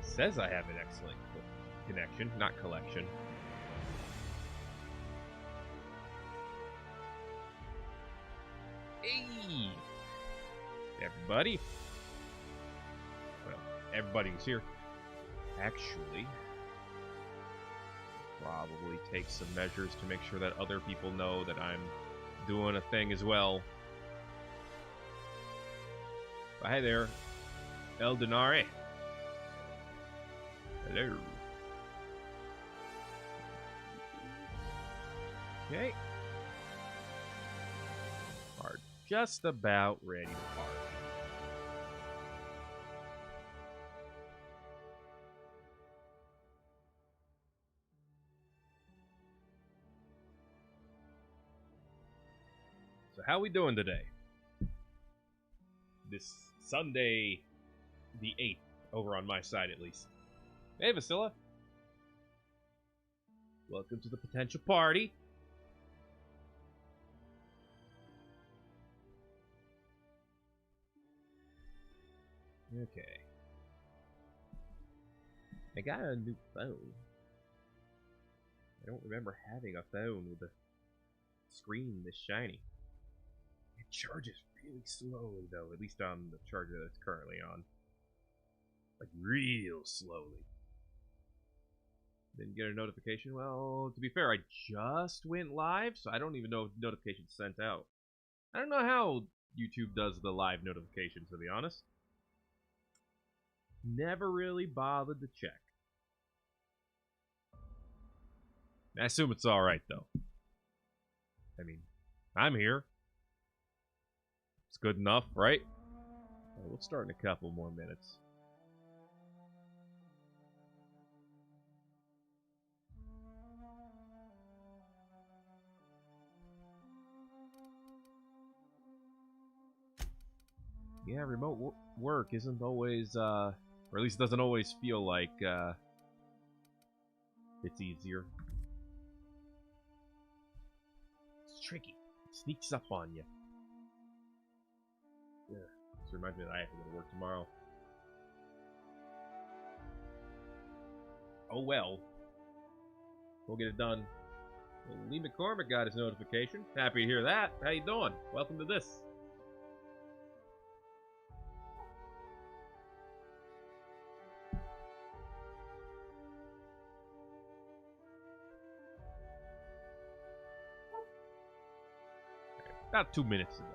says I have an excellent connection, not collection. Hey! Everybody. Well, everybody who's here. Actually, probably take some measures to make sure that other people know that I'm doing a thing as well. But hi there, El Denare. Hello. Okay. Are just about ready to party. So how we doing today? This Sunday, the 8th, over on my side at least. Hey, Vasilla. Welcome to the potential party. Okay. I got a new phone. I don't remember having a phone with a screen this shiny. It charges really slowly, though, at least on the charger that's currently on. Like, real slowly. Didn't get a notification. Well, to be fair, I just went live, so I don't even know if notifications sent out. I don't know how YouTube does the live notifications, to be honest. Never really bothered to check. I assume it's alright, though. I mean, I'm here. It's good enough, right? Well, we'll start in a couple more minutes. Yeah, remote work isn't always, or at least doesn't always feel like, it's easier. It's tricky. It sneaks up on you. Yeah, this reminds me that I have to go to work tomorrow. Oh well. We'll get it done. Well, Lee McCormick got his notification. Happy to hear that. How you doing? Welcome to this. About 2 minutes ago.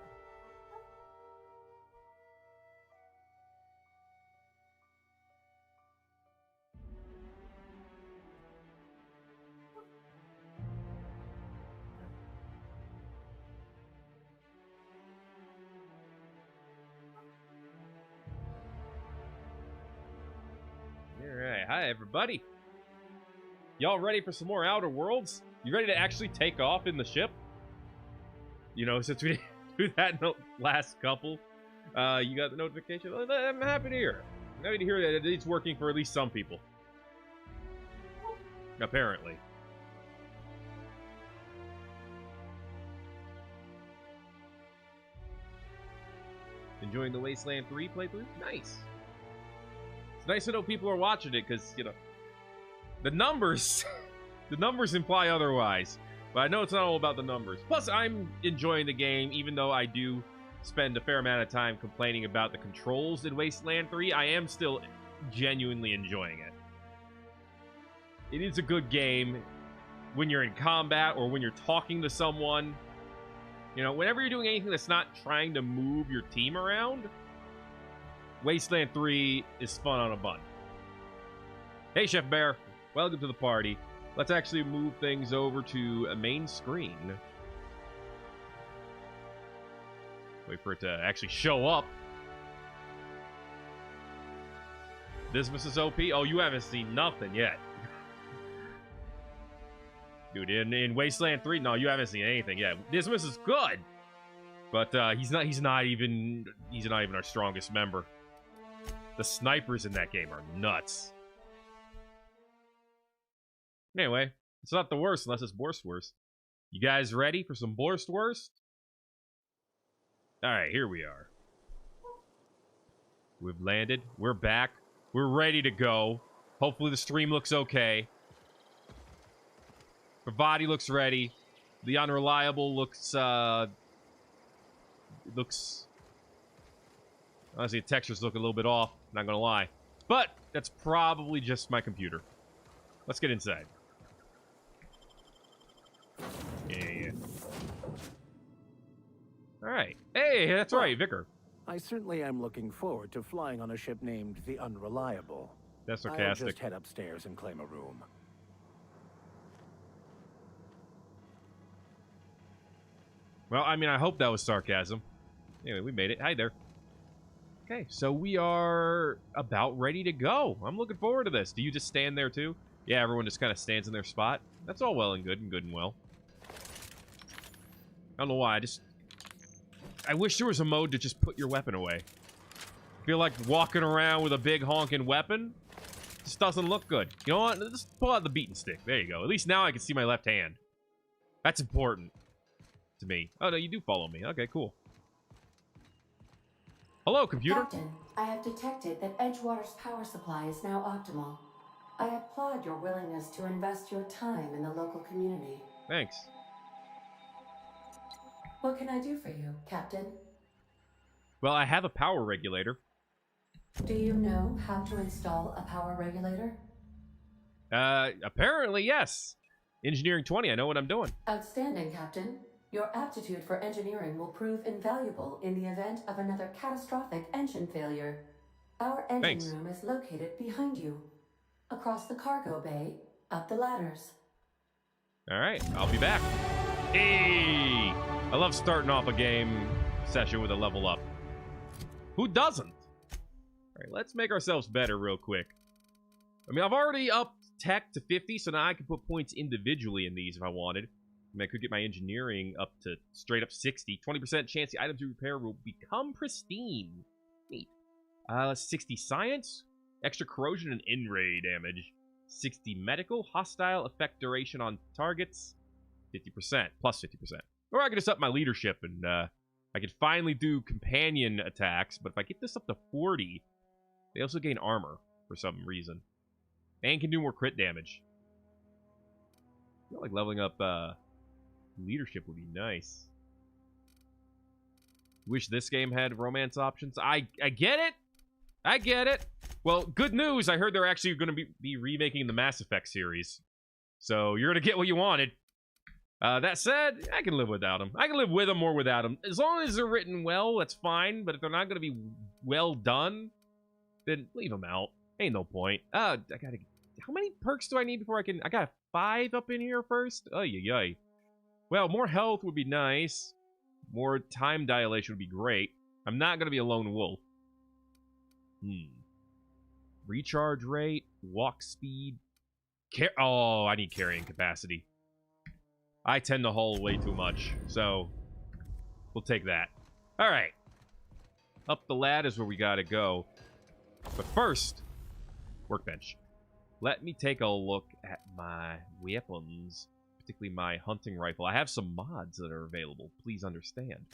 Alright, hi everybody. Y'all ready for some more Outer Worlds? You ready to actually take off in the ship? You know, since we didn't do that in the last couple, you got the notification. I'm happy to hear. I'm happy to hear that it's working for at least some people. Apparently. Enjoying the Wasteland 3 playthrough? Nice. It's nice to know people are watching it, because, you know, the numbers, the numbers imply otherwise. But I know it's not all about the numbers. Plus, I'm enjoying the game, even though I do spend a fair amount of time complaining about the controls in Wasteland 3. I am still genuinely enjoying it. It is a good game when you're in combat or when you're talking to someone. You know, whenever you're doing anything that's not trying to move your team around, Wasteland 3 is fun on a bun. Hey, Chef Bear. Welcome to the party. Let's actually move things over to a main screen. Wait for it to actually show up. Dismas is OP? Oh, you haven't seen nothing yet. Dude, in Wasteland 3, no, you haven't seen anything yet. Dismas is good. But he's not even our strongest member. The snipers in that game are nuts. Anyway, it's not the worst unless it's Borstwurst. You guys ready for some Borstwurst? Alright, here we are. We've landed. We're back. We're ready to go. Hopefully the stream looks okay. Bravati looks ready. The Unreliable looks, honestly, the textures look a little bit off, not gonna lie. But that's probably just my computer. Let's get inside. Yeah. Alright. Hey, that's right, Vicar. I certainly am looking forward to flying on a ship named the Unreliable. That's sarcastic. I'll just head upstairs and claim a room. Well, I mean, I hope that was sarcasm. Anyway, we made it. Hi there. Okay, so we are about ready to go. I'm looking forward to this. Do you just stand there too? Yeah, everyone just kind of stands in their spot. That's all well and good well. I don't know why. I wish there was a mode to just put your weapon away. I feel like walking around with a big honking weapon just doesn't look good. You know what? Just pull out the beaten stick. There you go. At least now I can see my left hand. That's important to me. Oh, no, you do follow me. Okay, cool. Hello, computer. Captain, I have detected that Edgewater's power supply is now optimal. I applaud your willingness to invest your time in the local community. Thanks. What can I do for you, Captain? Well, I have a power regulator. Do you know how to install a power regulator? Apparently, yes. Engineering 20, I know what I'm doing. Outstanding, Captain. Your aptitude for engineering will prove invaluable in the event of another catastrophic engine failure. Our engine room is located behind you. Across the cargo bay, up the ladders. Alright, I'll be back. Hey! I love starting off a game session with a level up. Who doesn't? Alright, let's make ourselves better real quick. I mean, I've already upped tech to 50, so now I can put points individually in these if I wanted. I mean, I could get my engineering up to straight up 60. 20% chance the items you repair will become pristine. Neat. 60 science, extra corrosion and in-ray damage. 60 medical, hostile effect duration on targets. 50%, plus 50%. Or I could just up my leadership and I could finally do companion attacks. But if I get this up to 40, they also gain armor for some reason. And can do more crit damage. I feel like leveling up leadership would be nice. Wish this game had romance options. I get it. I get it. Well, good news. I heard they're actually going to be remaking the Mass Effect series. So you're going to get what you wanted. That said, I can live without them. I can live with them or without them. As long as they're written well, that's fine. But if they're not going to be well done, then leave them out. Ain't no point. I gotta... How many perks do I need before I can... I got 5 up in here first? Ay. Well, more health would be nice. More time dilation would be great. I'm not going to be a lone wolf. Recharge rate, walk speed. Oh, I need carrying capacity. I tend to haul way too much, so we'll take that. All right. Up the ladder is where we got to go. But first, workbench. Let me take a look at my weapons. Particularly my hunting rifle. I have some mods that are available. Please understand.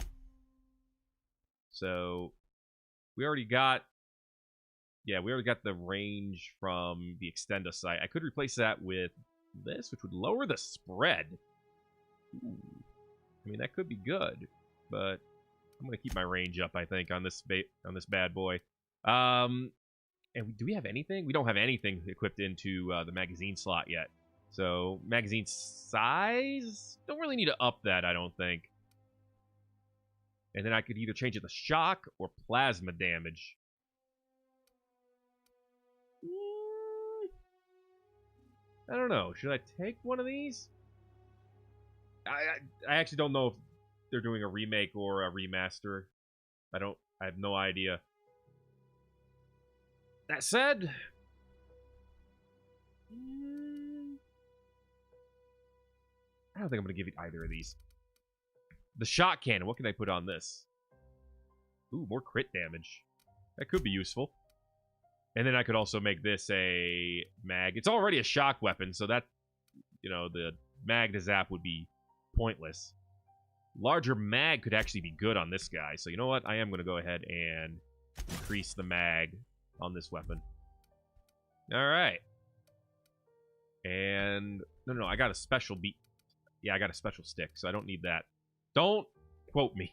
So, we already got... Yeah, we already got the range from the Extenda sight. I could replace that with this, which would lower the spread. Ooh. I mean, that could be good. But I'm going to keep my range up, I think, on this bad boy. And do we have anything? We don't have anything equipped into the magazine slot yet. So, magazine size? Don't really need to up that, I don't think. And then I could either change it to shock or plasma damage. I don't know. Should I take one of these? I actually don't know if they're doing a remake or a remaster. I have no idea. That said... I don't think I'm going to give you either of these. The shot cannon. What can I put on this? Ooh, more crit damage. That could be useful. And then I could also make this a mag. It's already a shock weapon, so that, you know, the mag to zap would be pointless. Larger mag could actually be good on this guy. So you know what? I am going to go ahead and increase the mag on this weapon. All right. And no, I got a special beat. Yeah, I got a special stick, so I don't need that. Don't quote me.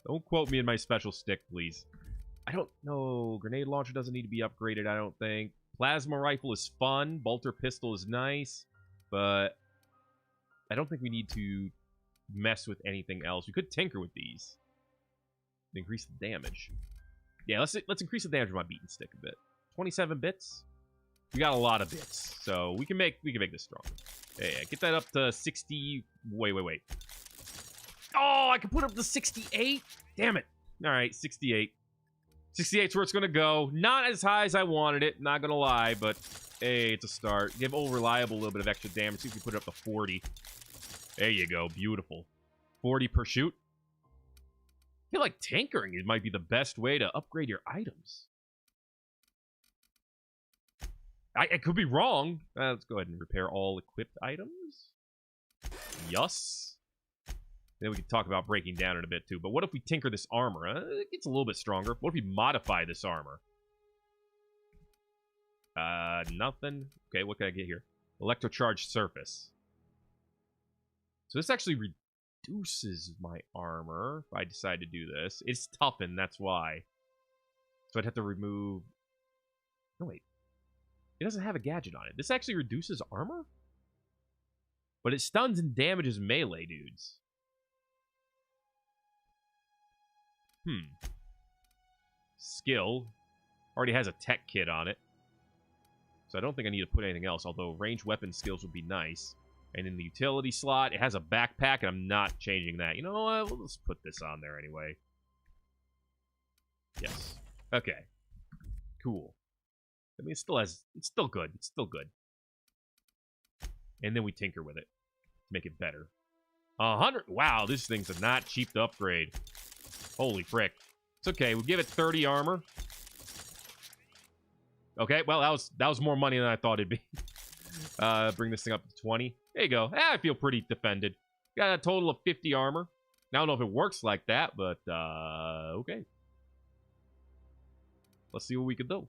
Don't quote me in my special stick, please. I don't know. Grenade launcher doesn't need to be upgraded, I don't think. Plasma rifle is fun. Bolter pistol is nice. But I don't think we need to mess with anything else. We could tinker with these. Increase the damage. Yeah, let's increase the damage of my beaten stick a bit. 27 bits. We got a lot of bits, so we can make this stronger. Yeah, get that up to 60. Wait. Oh, I can put it up to 68. Damn it. All right, 68. 68's where it's gonna go. Not as high as I wanted it. Not gonna lie, but hey, it's a start. Give old reliable a little bit of extra damage. See if we put it up to 40. There you go. Beautiful. 40 per shoot. I feel like tinkering it might be the best way to upgrade your items. I could be wrong. Let's go ahead and repair all equipped items. Yes. Then we can talk about breaking down in a bit, too. But what if we tinker this armor? It gets a little bit stronger. What if we modify this armor? Nothing. Okay, what can I get here? Electrocharged surface. So this actually reduces my armor if I decide to do this. It's toughened, that's why. So I'd have to remove... No, wait. It doesn't have a gadget on it. This actually reduces armor? But it stuns and damages melee dudes. Skill. Already has a tech kit on it. So I don't think I need to put anything else, although ranged weapon skills would be nice. And in the utility slot, it has a backpack, and I'm not changing that. You know what? Let's put this on there anyway. Yes. Okay. Cool. I mean, it's still good. It's still good. And then we tinker with it to make it better. 100. Wow, these things are not cheap to upgrade. Holy frick. It's okay. We'll give it 30 armor. Okay, well, that was more money than I thought it'd be. Bring this thing up to 20. There you go. I feel pretty defended. Got a total of 50 armor. Now, I don't know if it works like that, but, okay. Let's see what we can do.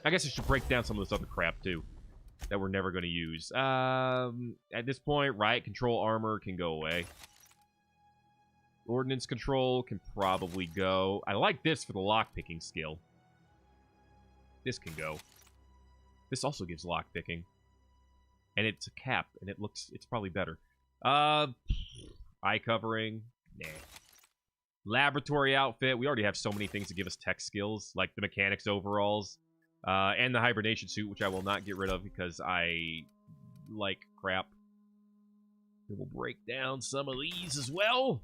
I guess I should break down some of this other crap, too, that we're never going to use. At this point, riot control armor can go away. Ordnance control can probably go. I like this for the lockpicking skill. This can go. This also gives lockpicking. And it's a cap, and it's probably better. Eye covering. Nah. Laboratory outfit. We already have so many things to give us tech skills, like the mechanics overalls. And the hibernation suit, which I will not get rid of because I like crap. And we'll break down some of these as well.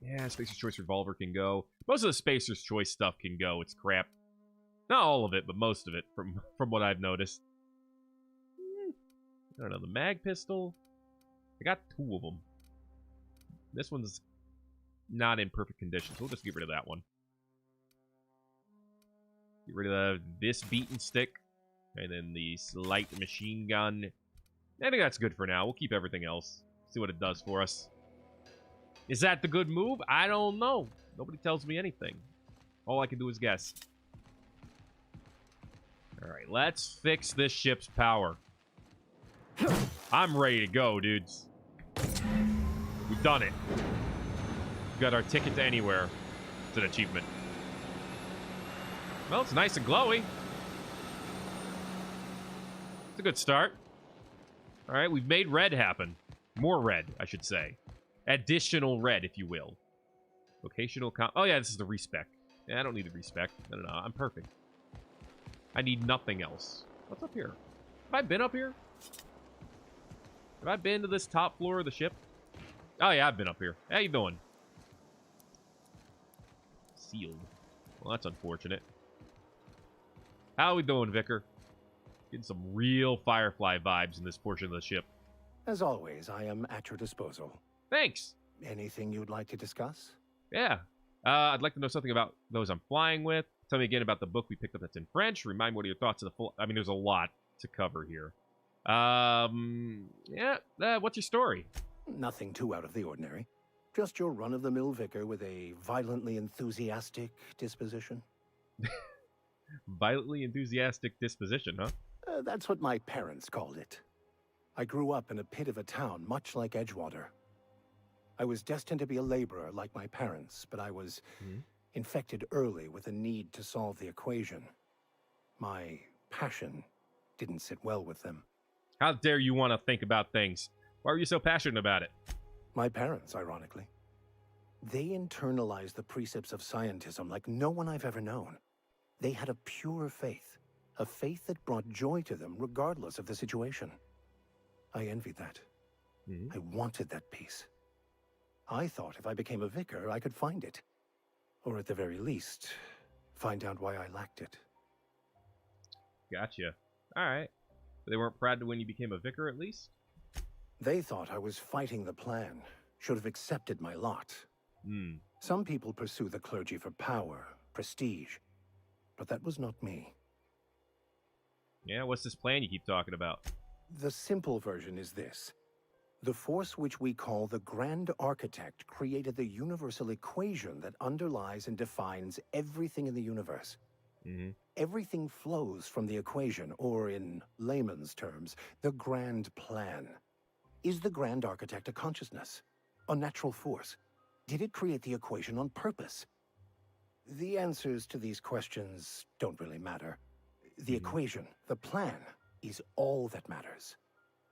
Yeah, Spacer's Choice revolver can go. Most of the Spacer's Choice stuff can go. It's crap. Not all of it, but most of it, from what I've noticed. I don't know, the mag pistol? I got 2 of them. This one's not in perfect condition, so we'll just get rid of that one. Get rid of this beaten stick. And then the light machine gun. I think that's good for now. We'll keep everything else. See what it does for us. Is that the good move? I don't know. Nobody tells me anything. All I can do is guess. Alright, let's fix this ship's power. I'm ready to go, dudes. We've done it. We got our ticket to anywhere. It's an achievement. Well, it's nice and glowy. It's a good start. Alright, we've made red happen. More red, I should say. Additional red, if you will. Vocational oh yeah, this is the respec. Yeah, I don't need the respec. No, I'm perfect. I need nothing else. What's up here? Have I been up here? Have I been to this top floor of the ship? Oh yeah, I've been up here. How you doing? Sealed. Well, that's unfortunate. How we doing, Vicar? Getting some real Firefly vibes in this portion of the ship. As always, I am at your disposal. Thanks. Anything you'd like to discuss? Yeah. I'd like to know something about those I'm flying with. Tell me again about the book we picked up that's in French. Remind me what are your thoughts of the full... I mean, there's a lot to cover here. Yeah. What's your story? Nothing too out of the ordinary. Just your run-of-the-mill vicar with a violently enthusiastic disposition. violently enthusiastic disposition, huh? That's what my parents called it. I grew up in a pit of a town, much like Edgewater. I was destined to be a laborer like my parents, but I was infected early with a need to solve the equation. My passion didn't sit well with them. How dare you want to think about things? Why are you so passionate about it? My parents, ironically. They internalized the precepts of scientism like no one I've ever known. They had a pure faith, a faith that brought joy to them regardless of the situation. I envied that. I wanted that peace. I thought if I became a vicar, I could find it. Or at the very least, find out why I lacked it. Gotcha. Alright. They weren't proud to when you became a vicar, at least? They thought I was fighting the plan, should have accepted my lot. Some people pursue the clergy for power, prestige, but that was not me. Yeah, what's this plan you keep talking about? The simple version is this. The force which we call the Grand Architect created the universal equation that underlies and defines everything in the universe. Everything flows from the equation, or in layman's terms, the grand plan. Is the Grand Architect a consciousness? A natural force? Did it create the equation on purpose? The answers to these questions don't really matter. The equation, the plan, is all that matters.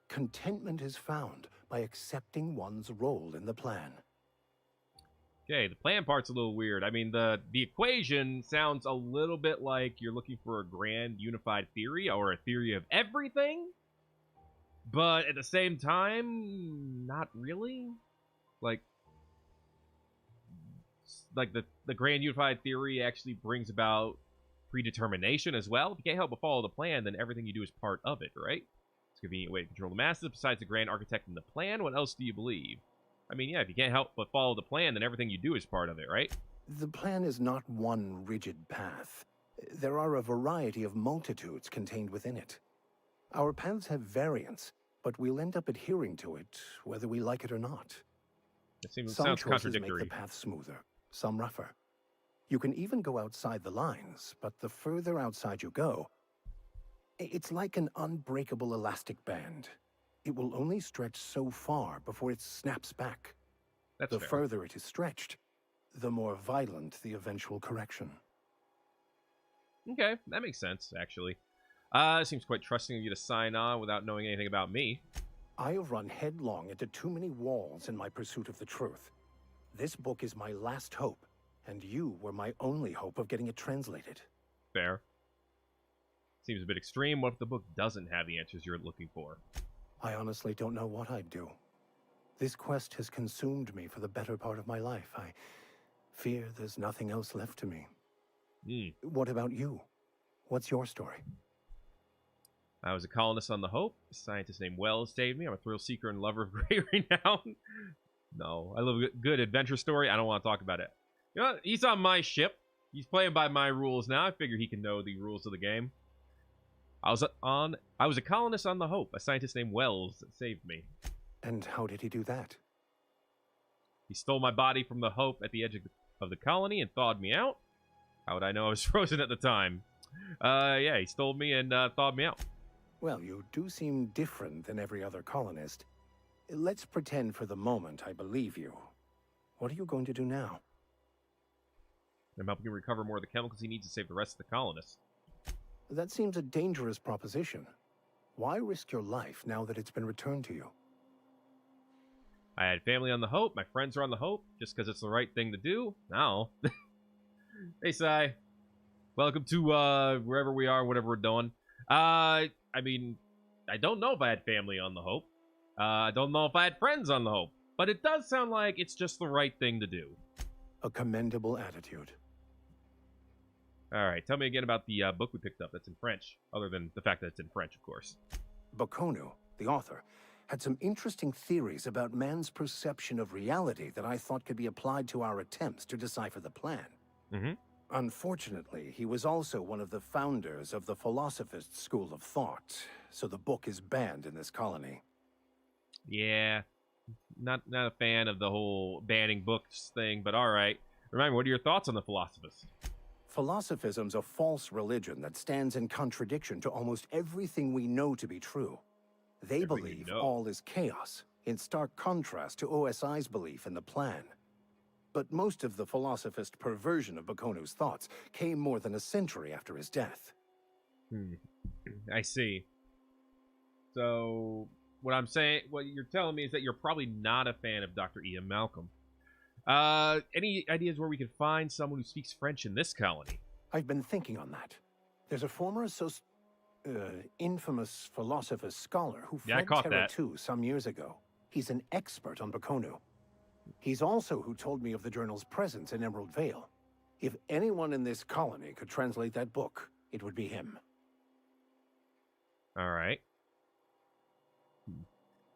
Contentment is found by accepting one's role in the plan. Okay, the plan part's a little weird. I mean, the equation sounds a little bit like you're looking for a grand unified theory or a theory of everything, but at the same time, not really. Like the grand unified theory actually brings about predetermination as well. If you can't help but follow the plan, then everything you do is part of it, right? It's a convenient way to control the masses. Besides the grand architect and the plan, what else do you believe? I mean, yeah, if you can't help but follow the plan, then everything you do is part of it, right? The plan is not one rigid path. There are a variety of multitudes contained within it. Our paths have variance, but we'll end up adhering to it, whether we like it or not. It sounds Some choices contradictory. make the path smoother, some rougher. You can even go outside the lines, but the further outside you go, it's like an unbreakable elastic band. It will only stretch so far before it snaps back. That's the fair. further it is stretched, the more violent the eventual correction. Okay, that makes sense, actually. Seems quite trusting of you to sign on without knowing anything about me. I have run headlong into too many walls in my pursuit of the truth. This book is my last hope, and you were my only hope of getting it translated. Fair. Seems a bit extreme. What if the book doesn't have the answers you're looking for? I honestly don't know what I'd do. This quest has consumed me for the better part of my life. I fear there's nothing else left to me. What about you? What's your story? I was a colonist on the Hope. A scientist named Wells saved me. I'm a thrill seeker and lover of great renown. No, I love a good adventure story. I don't want to talk about it. You know what? He's on my ship. He's playing by my rules now. I figure he can know the rules of the game. I was a colonist on the Hope. A scientist named Wells that saved me. And how did he do that? He stole my body from the Hope at the edge of the colony and thawed me out. How would I know I was frozen at the time? Yeah, he stole me and thawed me out. Well, you do seem different than every other colonist. Let's pretend for the moment I believe you. What are you going to do now? I'm helping him recover more of the chemicals he needs to save the rest of the colonists. That seems a dangerous proposition. Why risk your life now that it's been returned to you? I had family on the Hope. My friends are on the Hope. Just because it's the right thing to do? No. Hey, Sai. Welcome to wherever we are, whatever we're doing. I mean, I don't know if I had family on the Hope. I don't know if I had friends on the Hope. But it does sound like it's just the right thing to do. A commendable attitude. Alright, tell me again about the book we picked up that's in French. Other than the fact that it's in French, of course. Baconu, the author, had some interesting theories about man's perception of reality that I thought could be applied to our attempts to decipher the plan. Unfortunately, he was also one of the founders of the Philosophist school of thought, so the book is banned in this colony. Yeah, not a fan of the whole banning books thing, but alright. Remind me, what are your thoughts on the Philosophist? Philosophism's a false religion that stands in contradiction to almost everything we know to be true. They believe all is chaos, in stark contrast to OSI's belief in the plan. But most of the philosophist perversion of Bakonu's thoughts came more than a century after his death. I see. So, what you're telling me is that you're probably not a fan of Dr. Ian Malcolm. Any ideas where we could find someone who speaks French in this colony? I've been thinking on that. There's a former infamous philosopher scholar who fled Terra 2 some years ago. He's an expert on Bakonu. He's also who told me of the journal's presence in Emerald Vale. If anyone in this colony could translate that book, it would be him. All right.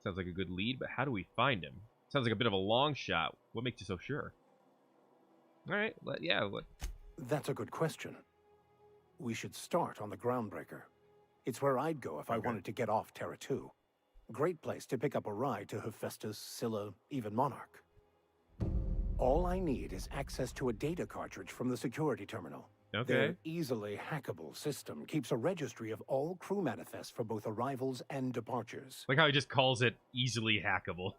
Sounds like a good lead, but how do we find him? Sounds like a bit of a long shot. What makes you so sure? All right, That's a good question. We should start on the Groundbreaker. It's where I'd go if I wanted to get off Terra 2. Great place to pick up a ride to Hephaestus, Scylla, even Monarch. All I need is access to a data cartridge from the security terminal. Okay. Their easily hackable system keeps a registry of all crew manifests for both arrivals and departures. Like how he just calls it easily hackable.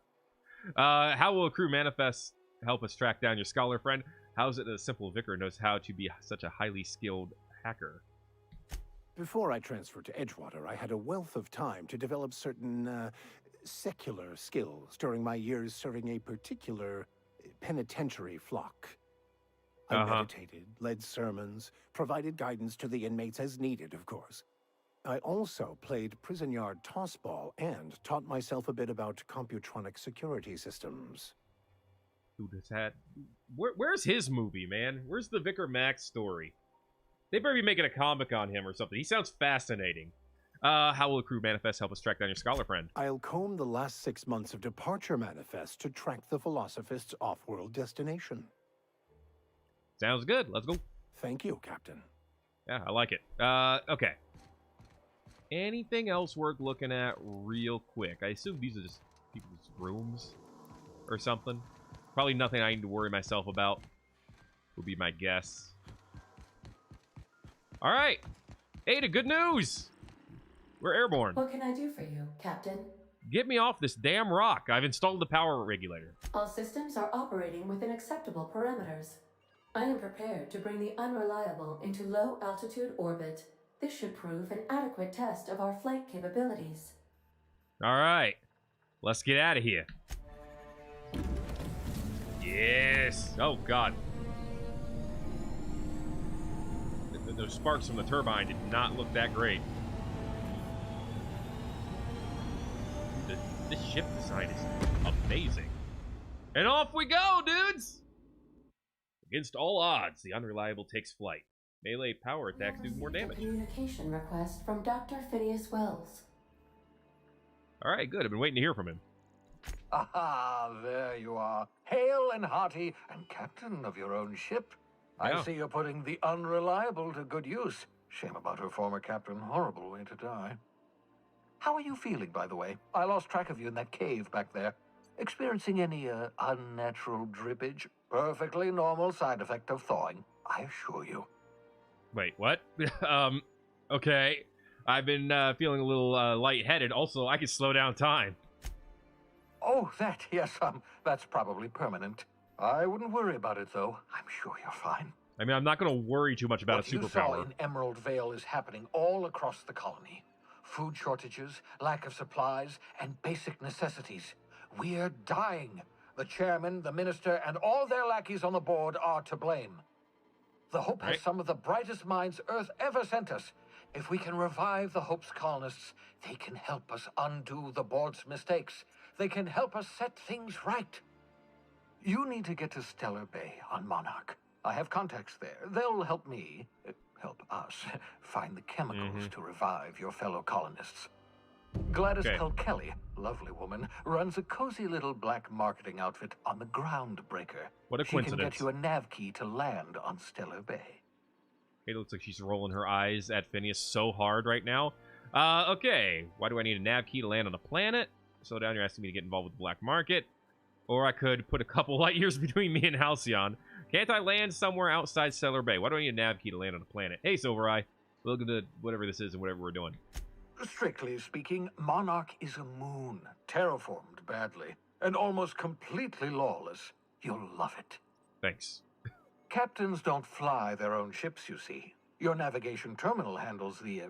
How will a crew manifest help us track down your scholar friend? How is it that a simple vicar knows how to be such a highly skilled hacker? Before I transferred to Edgewater, I had a wealth of time to develop certain secular skills during my years serving a particular penitentiary flock. I meditated, led sermons, provided guidance to the inmates as needed, of course. I also played prison yard tossball and taught myself a bit about computronic security systems. Who does that? Where's his movie, man? Where's the Vicar Max story? They better be making a comic on him or something. He sounds fascinating. How will a crew manifest help us track down your scholar friend? I'll comb the last 6 months of departure manifest to track the Philosophist's off-world destination. Sounds good. Let's go. Thank you, Captain. Yeah, I like it. Okay. Anything else worth looking at real quick? I assume these are just people's rooms or something. Probably nothing I need to worry myself about, would be my guess. All right. Ada, good news. We're airborne. What can I do for you, Captain? Get me off this damn rock. I've installed the power regulator. All systems are operating within acceptable parameters. I am prepared to bring the Unreliable into low-altitude orbit. This should prove an adequate test of our flight capabilities. All right. Let's get out of here. Yes. Oh, God. Those sparks from the turbine did not look that great. This ship design is amazing. And off we go, dudes! Against all odds, the Unreliable takes flight. Melee power attacks do more damage. Communication request from Dr. Phineas Wells. Alright, good. I've been waiting to hear from him. Aha, there you are. Hale and hearty, and captain of your own ship. Yeah. I see you're putting the Unreliable to good use. Shame about her former captain. Horrible way to die. How are you feeling, by the way? I lost track of you in that cave back there. Experiencing any unnatural drippage? Perfectly normal side effect of thawing, I assure you. Wait, what? Okay. I've been feeling a little lightheaded. Also, I can slow down time. Oh, that, yes, that's probably permanent. I wouldn't worry about it, though. I'm sure you're fine. I mean, I'm not going to worry too much about what a superpower. What you saw in Emerald Vale is happening all across the colony. Food shortages, lack of supplies, and basic necessities. We're dying. The chairman, the minister, and all their lackeys on the board are to blame. The Hope has some of the brightest minds Earth ever sent us. If we can revive the Hope's colonists, they can help us undo the board's mistakes. They can help us set things right. You need to get to Stellar Bay on Monarch. I have contacts there. They'll help me, help us, find the chemicals to revive your fellow colonists. Gladys Kelly, lovely woman, runs a cozy little black marketing outfit on the Groundbreaker. What a coincidence. She can get you a nav key to land on Stellar Bay. It looks like she's rolling her eyes at Phineas so hard right now. Okay. Why do I need a nav key to land on a planet? So down, you're asking me to get involved with the black market. Or I could put a couple light years between me and Halcyon. Can't I land somewhere outside Stellar Bay? Why do I need a nav key to land on a planet? Hey, Silvereye. Look at the whatever this is and whatever we're doing. Strictly speaking, Monarch is a moon, terraformed badly, and almost completely lawless. You'll love it. Thanks. Captains don't fly their own ships, you see. Your navigation terminal handles the,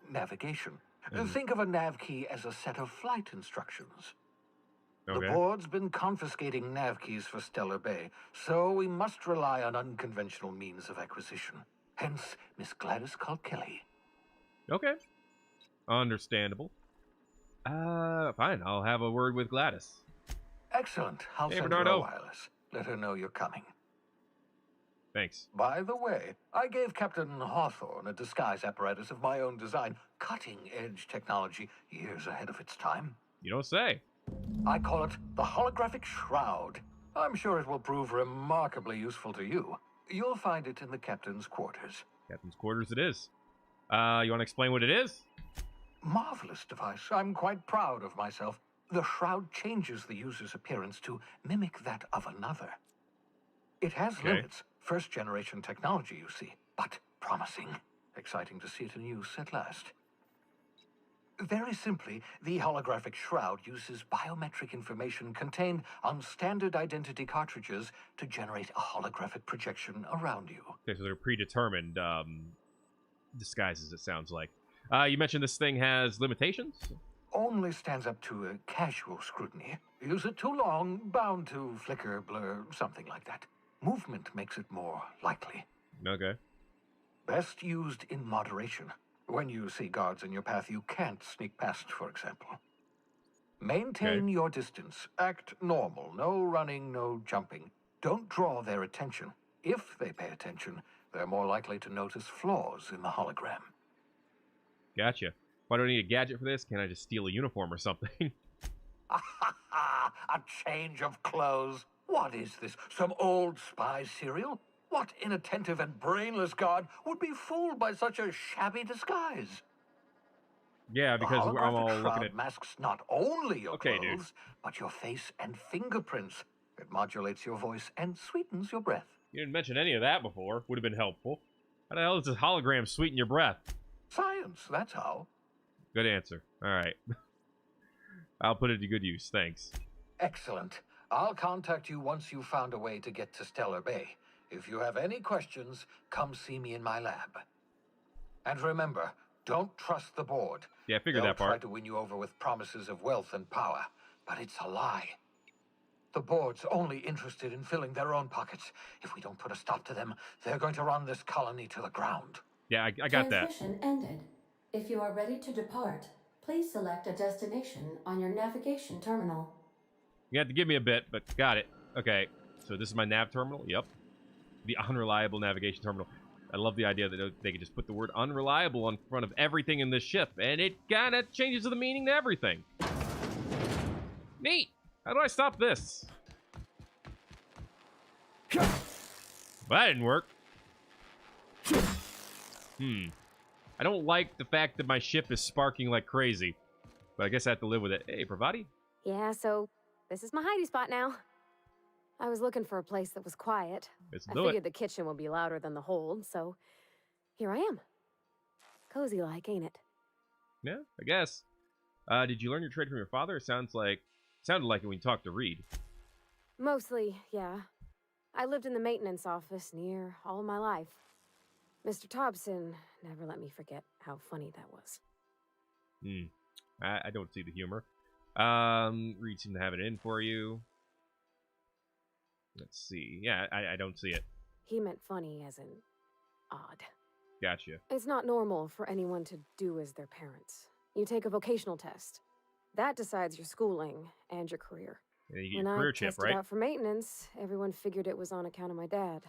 navigation. Think of a nav key as a set of flight instructions. Okay. The board's been confiscating nav keys for Stellar Bay, so we must rely on unconventional means of acquisition. Hence, Miss Gladys called Kelly. Okay. Understandable. Fine. I'll have a word with Gladys. Excellent. I'll Hey, send Bernardo. her a wireless. Let her know you're coming. Thanks. By the way, I gave Captain Hawthorne a disguise apparatus of my own design, cutting-edge technology, years ahead of its time. You don't say. I call it the Holographic Shroud. I'm sure it will prove remarkably useful to you. You'll find it in the captain's quarters. Captain's quarters it is. You want to explain what it is? Marvelous device. I'm quite proud of myself. The shroud changes the user's appearance to mimic that of another. It has limits. First-generation technology, you see, but promising. Exciting to see it in use at last. Very simply, the holographic shroud uses biometric information contained on standard identity cartridges to generate a holographic projection around you. Okay, so they're predetermined disguises, it sounds like. You mentioned this thing has limitations? Only stands up to a casual scrutiny. Use it too long, bound to flicker, blur, something like that. Movement makes it more likely. Okay. Best used in moderation. When you see guards in your path you can't sneak past, for example. Maintain your distance. Act normal. No running, no jumping. Don't draw their attention. If they pay attention, they're more likely to notice flaws in the hologram. Gotcha. Why do I need a gadget for this? Can't I just steal a uniform or something? A change of clothes. What is this? Some old spy serial? What inattentive and brainless guard would be fooled by such a shabby disguise? Yeah, because I'm all looking at... masks not only your Okay, clothes, but your face and fingerprints. It modulates your voice and sweetens your breath. You didn't mention any of that before. Would have been helpful. How the hell does this hologram sweeten your breath? Science, that's how. Good answer. All right. I'll put it to good use. Thanks. Excellent. I'll contact you once you've found a way to get to Stellar Bay. If you have any questions, come see me in my lab. And remember, don't trust the board. Yeah, I figured that part. They'll try to win you over with promises of wealth and power, but it's a lie. The board's only interested in filling their own pockets. If we don't put a stop to them, they're going to run this colony to the ground. Yeah, I got that. Transmission ended. If you are ready to depart, please select a destination on your navigation terminal. You have to give me a bit, but got it. Okay, so this is my nav terminal. Yep. The unreliable navigation terminal. I love the idea that they could just put the word unreliable in front of everything in this ship, and it kind of changes the meaning to everything. Neat. How do I stop this? Well, that didn't work. I don't like the fact that my ship is sparking like crazy, but I guess I have to live with it. Hey, Pravati? Yeah, so this is my hidey spot now. I was looking for a place that was quiet. I figured the kitchen would be louder than the hold, so here I am. Cozy like, ain't it? Yeah, I guess. Did you learn your trade from your father? It sounded like it when you talked to Reed. Mostly, yeah. I lived in the maintenance office near all my life. Mr. Thompson never let me forget how funny that was. I don't see the humor. Reed seemed to have it in for you. Let's see. Yeah, I don't see it. He meant funny as in odd. Gotcha. It's not normal for anyone to do as their parents. You take a vocational test. That decides your schooling and your career. And you get a career chip, right? When I tested out for maintenance, everyone figured it was on account of my dad.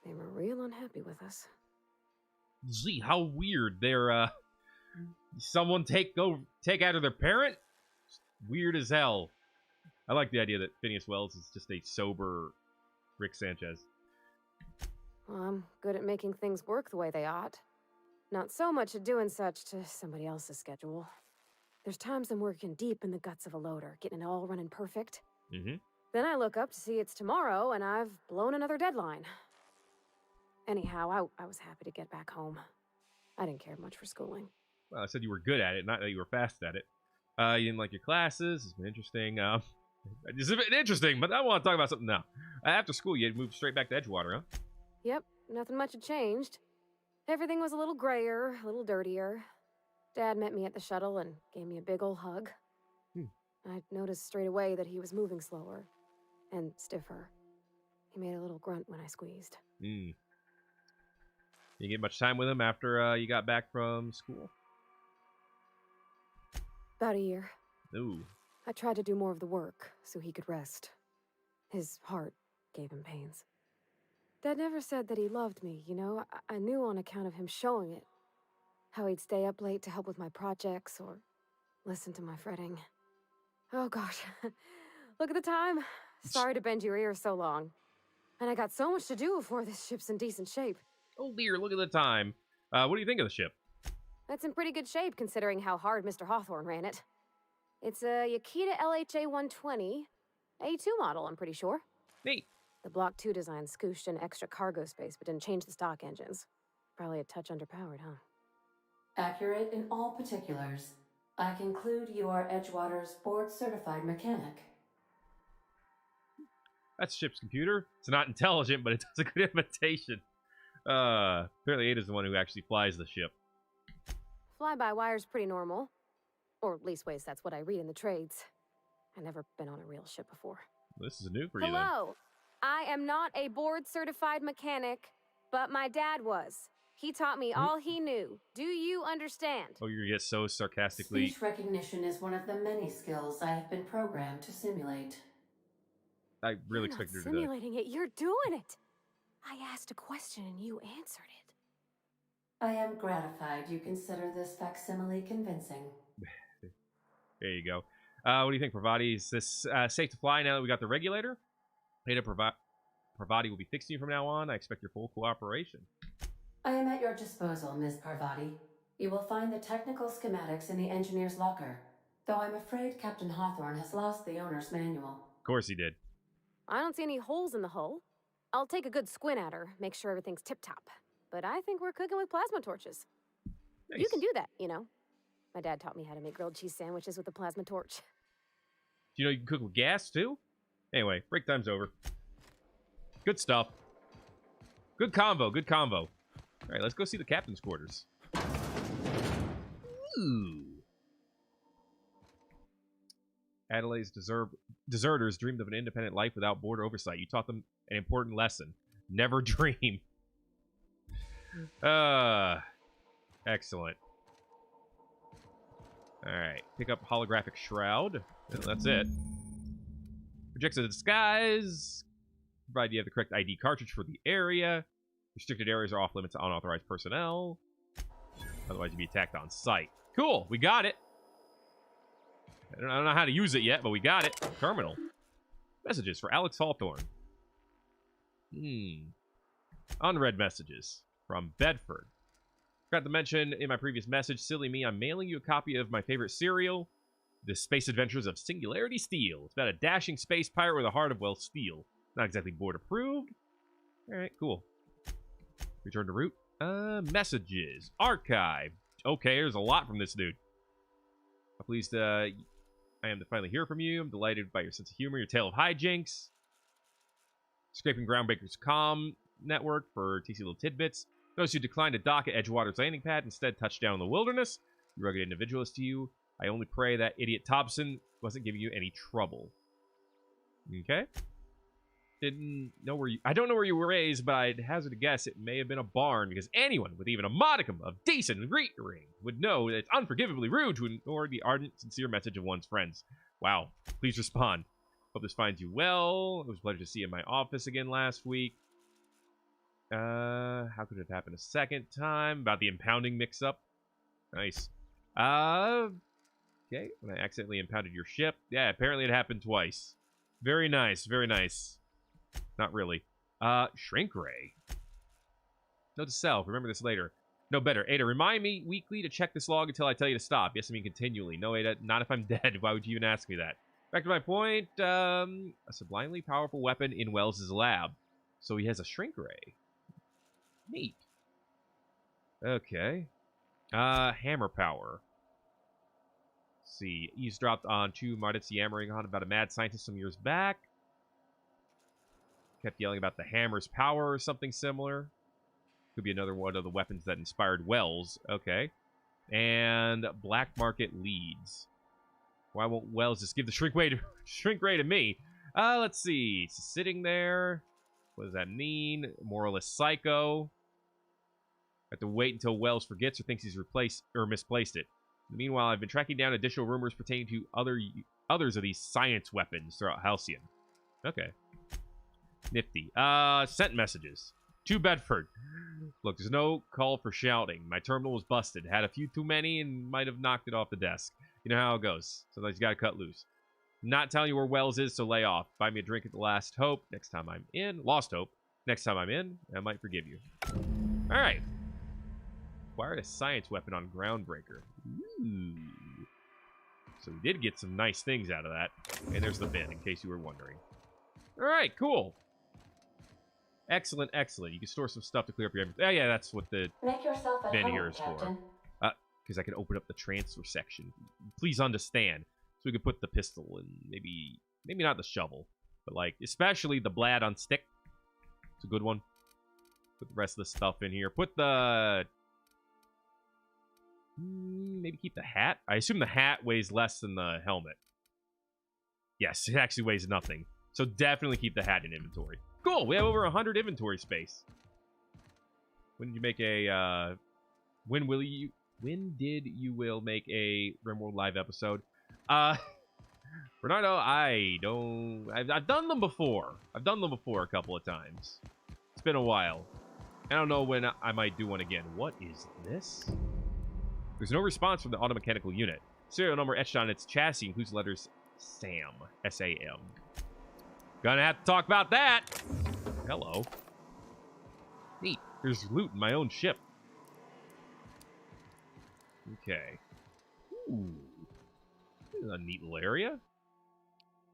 They were real unhappy with us. Gee, how weird. They're, someone take after their parent? Weird as hell. I like the idea that Phineas Wells is just a sober Rick Sanchez. Well, I'm good at making things work the way they ought. Not so much at doing such to somebody else's schedule. There's times I'm working deep in the guts of a loader, getting it all running perfect. Then I look up to see it's tomorrow, and I've blown another deadline. Anyhow, I was happy to get back home. I didn't care much for schooling. Well, I said you were good at it, not that you were fast at it. You didn't like your classes. It's been interesting. It's a bit interesting, but I want to talk about something now. After school, you had moved straight back to Edgewater, huh? Yep, nothing much had changed. Everything was a little grayer, a little dirtier. Dad met me at the shuttle and gave me a big ol' hug. I noticed straight away that he was moving slower and stiffer. He made a little grunt when I squeezed. You get much time with him after you got back from school? About a year. Ooh. I tried to do more of the work so he could rest. His heart gave him pains. Dad never said that he loved me, you know? I knew on account of him showing it. How he'd stay up late to help with my projects or listen to my fretting. Oh gosh, look at the time. Sorry to bend your ears so long. And I got so much to do before this ship's in decent shape. Oh dear, look at the time. What do you think of the ship? It's in pretty good shape considering how hard Mr. Hawthorne ran it. It's a Yakita LHA 120, A2 model, I'm pretty sure. Neat. The Block 2 design scooshed in extra cargo space but didn't change the stock engines. Probably a touch underpowered, huh? Accurate in all particulars. I conclude you are Edgewater's board-certified mechanic. That's the ship's computer. It's not intelligent, but it does a good imitation. Apparently Ada's the one who actually flies the ship. Fly-by-wire's pretty normal. Or leastways, that's what I read in the trades. I've never been on a real ship before. This is new for you, Hello! I am not a board-certified mechanic, but my dad was. He taught me all he knew. Do you understand? Oh, you're gonna get so sarcastically... Speech recognition is one of the many skills I have been programmed to simulate. I really expected her to do that. Simulating it, you're doing it! I asked a question and you answered it. I am gratified you consider this facsimile convincing. There you go. What do you think, Pravati? Is this safe to fly now that we got the regulator? Ada, Pravati will be fixing you from now on. I expect your full cooperation. I am at your disposal, Ms. Parvati. You will find the technical schematics in the engineer's locker, though I'm afraid Captain Hawthorne has lost the owner's manual. Of course he did. I don't see any holes in the hull. I'll take a good squint at her, make sure everything's tip-top. But I think we're cooking with plasma torches. Nice. You can do that, you know. My dad taught me how to make grilled cheese sandwiches with a plasma torch. Do you know you can cook with gas, too? Anyway, break time's over. Good stuff. Good combo, good combo. All right, let's go see the captain's quarters. Ooh. Adelaide's deserters dreamed of an independent life without board oversight. You taught them an important lesson. Never dream. Excellent. Alright, pick up Holographic Shroud. And that's it. Projects a disguise. Provide you have the correct ID cartridge for the area. Restricted areas are off limits to unauthorized personnel. Otherwise, you'd be attacked on sight. Cool, we got it. I don't know how to use it yet, but we got it. Terminal. Messages for Alex Hawthorne. Unread messages from Bedford. Forgot to mention in my previous message, silly me, I'm mailing you a copy of my favorite serial, The Space Adventures of Singularity Steel. It's about a dashing space pirate with a heart of, well, steel. Not exactly board approved. Alright, cool. Return to route. Messages. Archive. Okay, there's a lot from this dude. I'm pleased I am to finally hear from you. I'm delighted by your sense of humor, your tale of hijinks. Scraping Groundbreaker's comm network for TC little tidbits. Notice you declined to dock at Edgewater's landing pad, instead touched down in the wilderness. You rugged individualist to you. I only pray that idiot Thompson wasn't giving you any trouble. Okay. Didn't know where you... I don't know where you were raised, but I'd hazard a guess it may have been a barn, because anyone with even a modicum of decent greeting would know that it's unforgivably rude to ignore the ardent, sincere message of one's friends. Wow. Please respond. Hope this finds you well. It was a pleasure to see you in my office again last week. How could it have happened a second time? About the impounding mix-up. Nice. Okay, when I accidentally impounded your ship. Yeah, apparently it happened twice. Very nice, very nice. Not really. Shrink ray. Note to self, remember this later. No better. Ada, remind me weekly to check this log until I tell you to stop. Yes, I mean continually. No, Ada, not if I'm dead. Why would you even ask me that? Back to my point, a sublimely powerful weapon in Wells' lab. So he has a shrink ray. Neat. Okay. Hammer power. Let's see. Eavesdropped on 2 Mardit's yammering on about a mad scientist some years back. Kept yelling about the hammer's power or something similar. Could be another one of the weapons that inspired Wells. Okay. And black market leads. Why won't Wells just give the shrink ray to me? Let's see. It's sitting there. What does that mean? Moralist psycho. Have to wait until Wells forgets or thinks he's replaced or misplaced it. Meanwhile, I've been tracking down additional rumors pertaining to others of these science weapons throughout Halcyon. Okay. Nifty. Sent messages. To Bedford. Look, there's no call for shouting. My terminal was busted. Had a few too many and might have knocked it off the desk. You know how it goes. Sometimes you gotta cut loose. Not telling you where Wells is, so lay off. Buy me a drink at the Last Hope next time I'm in. Lost Hope. Next time I'm in, I might forgive you. Alright. Acquired a science weapon on Groundbreaker. Ooh. So we did get some nice things out of that. And there's the bin, in case you were wondering. Alright, cool. Excellent, excellent. You can store some stuff to clear up your... Oh, yeah, that's what the bin here is for. Because I can open up the transfer section. Please understand. So we can put the pistol and maybe not the shovel. But, like, especially the Blad on stick. It's a good one. Put the rest of the stuff in here. Put the... maybe keep the hat. I assume the hat weighs less than the helmet. Yes, it actually weighs nothing. So definitely keep the hat in inventory. Cool, we have over 100 inventory space. When did you make a, when did you will make a RimWorld Live episode? Bernardo, I've done them before. I've done them before a couple of times. It's been a while. I don't know when I might do one again. What is this? There's no response from the automechanical unit. Serial number etched on its chassis includes letters SAM. S-A-M. Gonna have to talk about that. Hello. Neat. There's loot in my own ship. Okay. Ooh. This is a neat little area.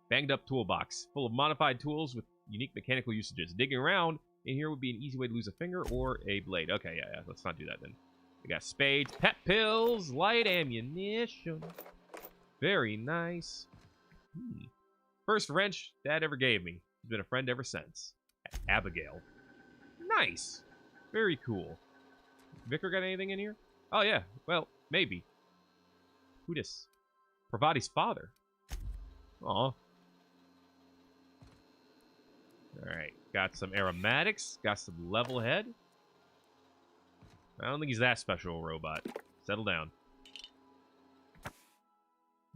Banged up toolbox. Full of modified tools with unique mechanical usages. Digging around in here would be an easy way to lose a finger or a blade. Okay, yeah. Let's not do that then. We got spades, pet pills, light ammunition. Very nice. First wrench Dad ever gave me. He's been a friend ever since. Abigail. Nice. Very cool. Vicar got anything in here? Oh, yeah. Well, maybe. Who dis? Pravati's father. Aw. Alright. Got some aromatics. Got some level head. I don't think he's that special a robot. Settle down.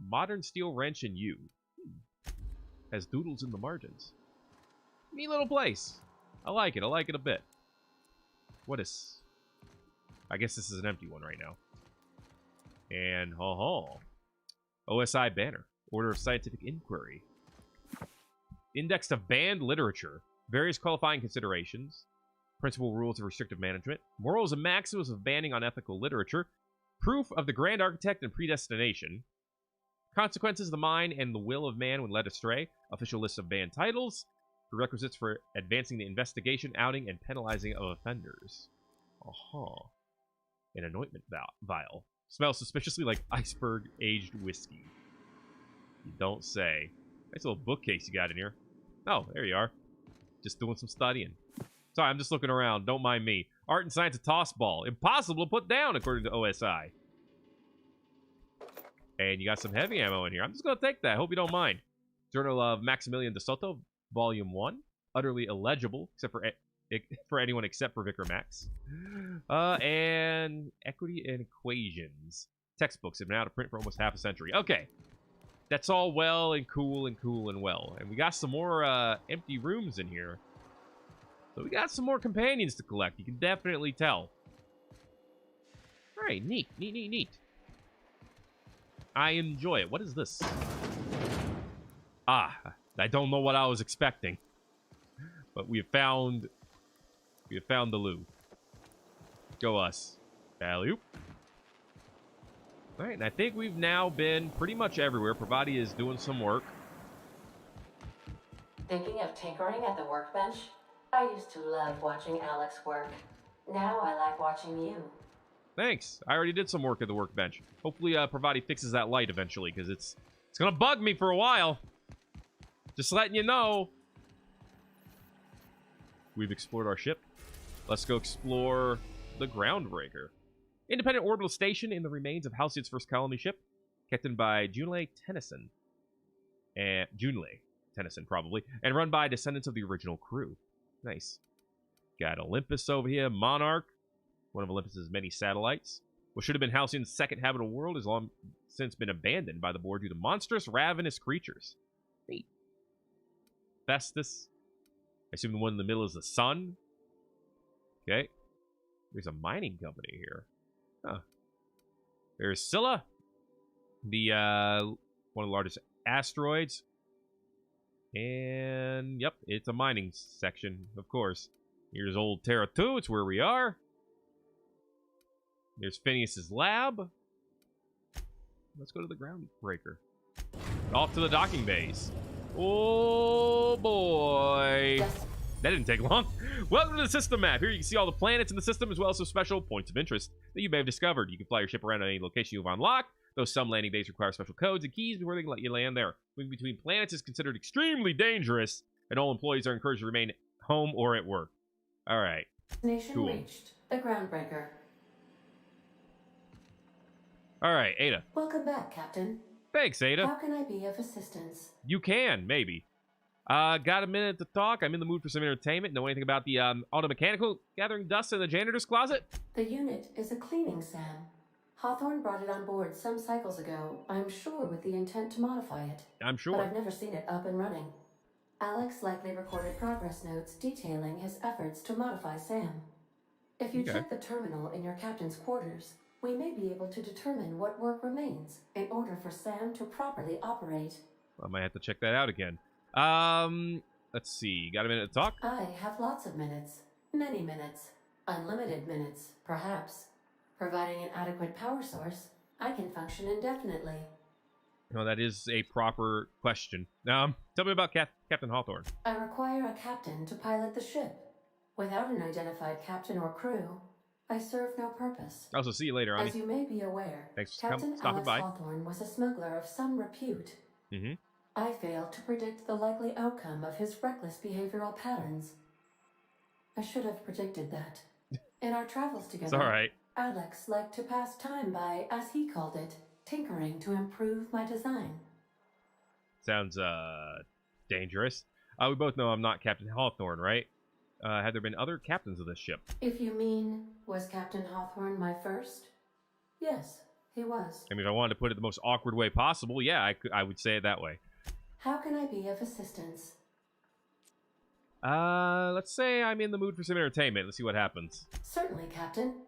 Modern steel wrench and U. Has doodles in the margins. Neat little place. I like it. I like it a bit. What is... I guess this is an empty one right now. And, OSI banner. Order of Scientific Inquiry. Index of banned literature. Various qualifying considerations. Principal rules of restrictive management. Morals and maxims of banning unethical literature. Proof of the grand architect and predestination. Consequences of the mind and the will of man when led astray. Official list of banned titles. Prerequisites for advancing the investigation, outing, and penalizing of offenders. An anointment vial. Smells suspiciously like iceberg-aged whiskey. You don't say. Nice little bookcase you got in here. Oh, there you are. Just doing some studying. Sorry, I'm just looking around. Don't mind me. Art and science a toss ball. Impossible to put down, according to OSI. And you got some heavy ammo in here. I'm just going to take that. Hope you don't mind. Journal of Maximilian de Soto, Volume 1. Utterly illegible, except for anyone except for Vicar Max. And Equity and Equations. Textbooks have been out of print for almost half a century. Okay. That's all well and cool and well. And we got some more empty rooms in here. So we got some more companions to collect. You can definitely tell. Alright, neat. I enjoy it. What is this? I don't know what I was expecting. But we have found the loot. Go us. Alley-oop. Alright, and I think we've now been pretty much everywhere. Pravati is doing some work. Thinking of tinkering at the workbench? I used to love watching Alex work. Now I like watching you. Thanks. I already did some work at the workbench. Hopefully, Pravati fixes that light eventually, because it's gonna bug me for a while. Just letting you know. We've explored our ship. Let's go explore the Groundbreaker. Independent orbital station in the remains of Halcyon's first colony ship, captained by Junlei Tennyson. Junlei Tennyson, probably. And run by descendants of the original crew. Nice. Got Olympus over here. Monarch. One of Olympus's many satellites. What should have been Halcyon's second habitable world has long since been abandoned by the board due to monstrous, ravenous creatures. Neat. Festus. I assume the one in the middle is the sun. Okay. There's a mining company here. Huh. There's Scylla. The, one of the largest asteroids. And, yep, it's a mining section, of course. Here's old Terra 2. It's where we are. There's Phineas's lab. Let's go to the Groundbreaker. Off to the docking bays. Oh, boy. That didn't take long. Welcome to the system map. Here you can see all the planets in the system, as well as some special points of interest that you may have discovered. You can fly your ship around at any location you've unlocked, though some landing bays require special codes and keys before they can let you land there. Moving between planets is considered extremely dangerous, and all employees are encouraged to remain home or at work. All right. Destination reached. The Groundbreaker. All right, Ada. Welcome back, Captain. Thanks, Ada. How can I be of assistance? You can, maybe. Got a minute to talk? I'm in the mood for some entertainment. Know anything about the automechanical gathering dust in the janitor's closet? The unit is a cleaning SAM. Hawthorne brought it on board some cycles ago, I'm sure with the intent to modify it. I'm sure. But I've never seen it up and running. Alex likely recorded progress notes detailing his efforts to modify SAM. If you check the terminal in your captain's quarters, we may be able to determine what work remains in order for SAM to properly operate. I might have to check that out again. Let's see. Got a minute to talk? I have lots of minutes. Many minutes. Unlimited minutes, perhaps. Providing an adequate power source, I can function indefinitely. No, that is a proper question. Tell me about Captain Hawthorne. I require a captain to pilot the ship. Without an identified captain or crew, I serve no purpose. Also, see you later, Ani. As you may be aware, Thanks for Captain stopping Alex by. Hawthorne was a smuggler of some repute. Mm-hmm. I failed to predict the likely outcome of his reckless behavioral patterns. I should have predicted that. In our travels together, It's all right. Alex liked to pass time by, as he called it, tinkering to improve my design. Sounds, dangerous. We both know I'm not Captain Hawthorne, right? Had there been other captains of this ship? If you mean, was Captain Hawthorne my first? Yes, he was. I mean, if I wanted to put it the most awkward way possible, yeah, I would say it that way. How can I be of assistance? Let's say I'm in the mood for some entertainment. Let's see what happens. Certainly, Captain.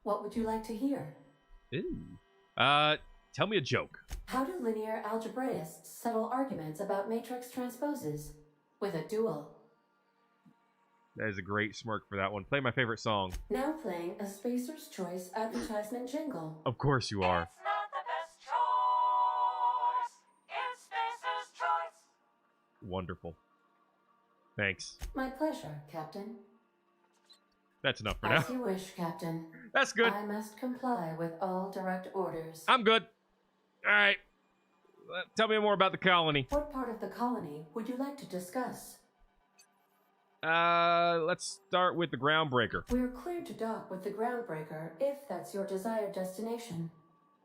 What would you like to hear? Ooh. Tell me a joke. How do linear algebraists settle arguments about matrix transposes? With a duel. That is a great smirk for that one. Play my favorite song. Now playing a Spacer's Choice advertisement jingle. Of course you are. It's not the best choice. It's Spacer's Choice. Wonderful. Thanks. My pleasure, Captain. That's enough for now. As you wish, Captain. That's good. I must comply with all direct orders. I'm good. All right. Tell me more about the colony. What part of the colony would you like to discuss? Let's start with the Groundbreaker. We're clear to dock with the Groundbreaker if that's your desired destination.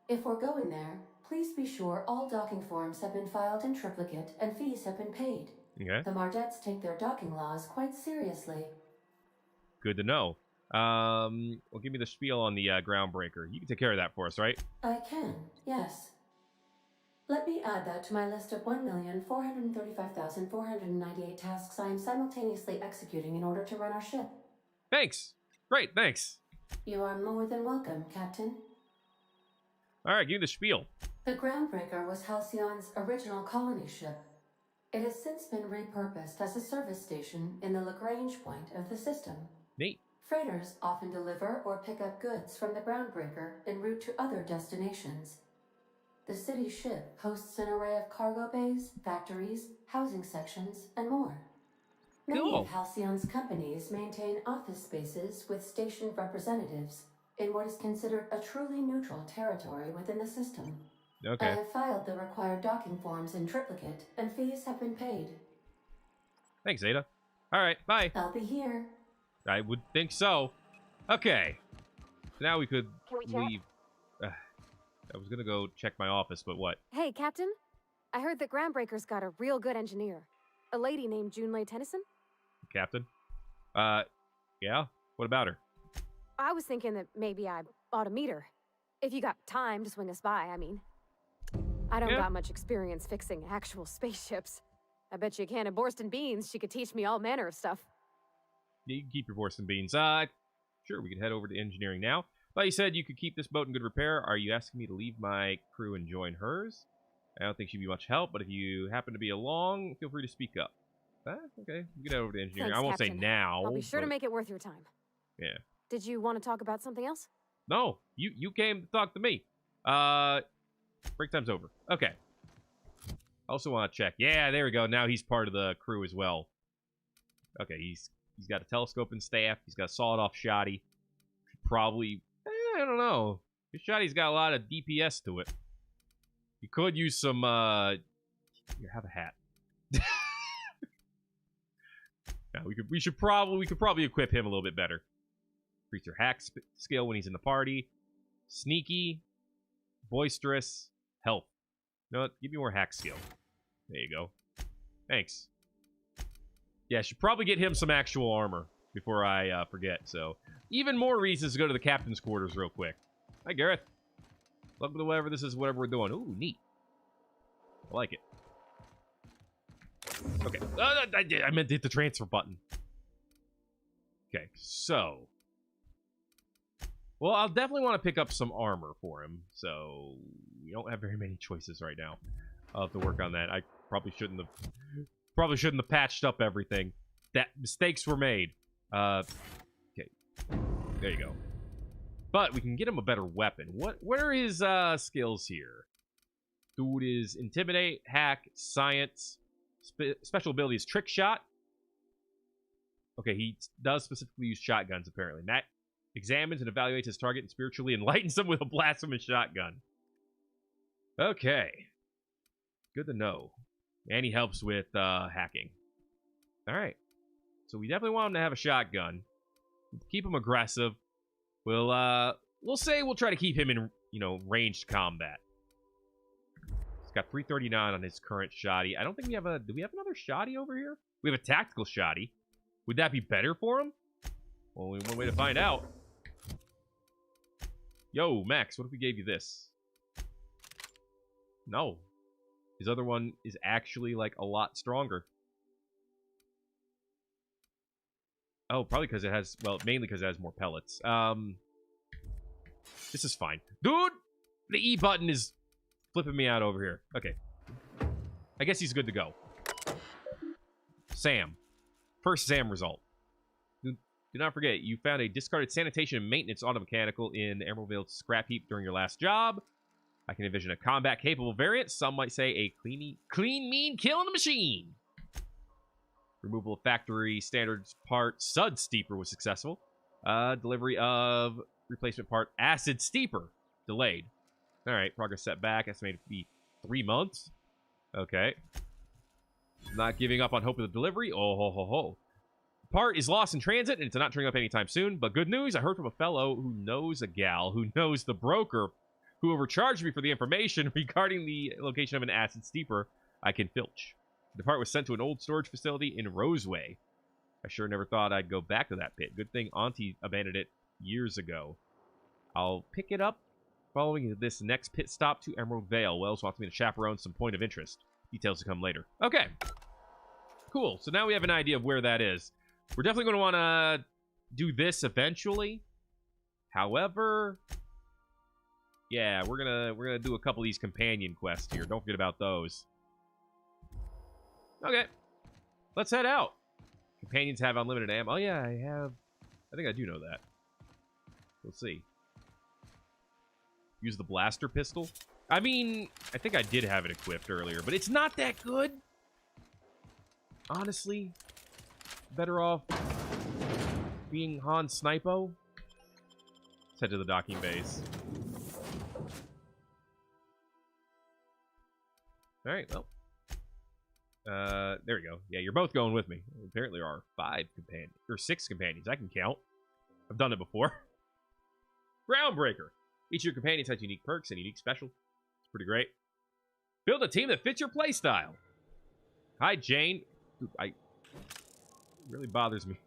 If we're going there, please be sure all docking forms have been filed in triplicate and fees have been paid. Okay. The Mardettes take their docking laws quite seriously. Good to know. Well, give me the spiel on the Groundbreaker. You can take care of that for us, right? I can, yes. Let me add that to my list of 1,435,498 tasks I am simultaneously executing in order to run our ship. Thanks. Great, thanks. You are more than welcome, Captain. All right, give me the spiel. The Groundbreaker was Halcyon's original colony ship. It has since been repurposed as a service station in the Lagrange point of the system. Neat. Freighters often deliver or pick up goods from the Groundbreaker en route to other destinations. The city ship hosts an array of cargo bays, factories, housing sections, and more. Many Cool. of Halcyon's companies maintain office spaces with stationed representatives in what is considered a truly neutral territory within the system. Okay. I have filed the required docking forms in triplicate, and fees have been paid. Thanks, Ada. All right, bye. I'll be here. I would think so. Okay. Now we could leave. I was gonna go check my office, but what? Hey, Captain. I heard that Groundbreaker's got a real good engineer. A lady named Junlei Tennyson. Captain? Yeah? What about her? I was thinking that maybe I ought to meet her. If you got time to swing us by, I mean. I don't got much experience fixing actual spaceships. I bet you a can of Borston beans she could teach me all manner of stuff. Yeah, you can keep your Borston beans. Sure, we could head over to engineering now. But you said you could keep this boat in good repair. Are you asking me to leave my crew and join hers? I don't think she'd be much help, but if you happen to be along, feel free to speak up. Okay, we can head over to engineering. Thanks, I won't Captain. say now. I'll be sure but... to make it worth your time. Yeah. Did you want to talk about something else? No, you came to talk to me. Break time's over. Okay. Also want to check. Yeah, there we go. Now he's part of the crew as well. Okay, he's got a telescope and staff. He's got a sawed-off shoddy. Probably, I don't know. His shoddy's got a lot of DPS to it. You could use some, here, have a hat. Yeah, we could probably equip him a little bit better. Increase your hack skill when he's in the party. Sneaky, boisterous, health. You know what? Give me more hack skill. There you go. Thanks. Yeah, I should probably get him some actual armor before I forget. So, even more reasons to go to the captain's quarters real quick. Hi, Gareth. Welcome to whatever this is, whatever we're doing. Ooh, neat. I like it. Okay. I meant to hit the transfer button. Okay, so. Well, I'll definitely want to pick up some armor for him. So, we don't have very many choices right now. I'll have to work on that. I probably shouldn't have patched up everything. That mistakes were made. Okay. There you go. But we can get him a better weapon. What are his skills here? Dude is intimidate, hack, science. Special ability is trick shot. Okay, he does specifically use shotguns, apparently. Matt examines and evaluates his target and spiritually enlightens him with a blasphemous shotgun. Okay. Good to know. And he helps with hacking. Alright. So we definitely want him to have a shotgun. Keep him aggressive. We'll say we'll try to keep him in, ranged combat. He's got 339 on his current shoddy. I don't think we have do we have another shoddy over here? We have a tactical shoddy. Would that be better for him? Only one way to find out. Yo, Max, what if we gave you this? No. His other one is actually, like, a lot stronger. Oh, probably because it has, well, mainly because it has more pellets. This is fine. Dude! The E button is flipping me out over here. Okay. I guess he's good to go. Sam. First Sam result. Do not forget, you found a discarded sanitation and maintenance automechanical in the Emeraldville scrap heap during your last job. I can envision a combat-capable variant. Some might say a clean, mean, killing the machine. Removal of factory standards part Sud Steeper was successful. Delivery of replacement part Acid Steeper delayed. All right, progress set back. Estimated to be 3 months. Okay. Not giving up on hope of the delivery. Oh, ho, ho, ho. Part is lost in transit, and it's not turning up anytime soon. But good news, I heard from a fellow who knows a gal who knows the broker who overcharged me for the information regarding the location of an acid steeper I can filch. The part was sent to an old storage facility in Roseway. I sure never thought I'd go back to that pit. Good thing Auntie abandoned it years ago. I'll pick it up following this next pit stop to Emerald Vale. Wells wants me to chaperone some point of interest. Details to come later. Okay. Cool. So now we have an idea of where that is. We're definitely going to want to do this eventually. However, yeah, we're gonna do a couple of these companion quests here. Don't forget about those. Okay, let's head out. Companions have unlimited ammo. Oh yeah, I think I do know that. We'll see. use the blaster pistol. I mean, I think I did have it equipped earlier, but it's not that good. Honestly, better off being Han Snipo. Let's head to the docking base. All right, well. There we go. Yeah, you're both going with me. Apparently there are 5 companions, or 6 companions. I can count. I've done it before. Groundbreaker. Each of your companions has unique perks and unique special. It's pretty great. Build a team that fits your playstyle. Hi, Jane. Ooh, it really bothers me.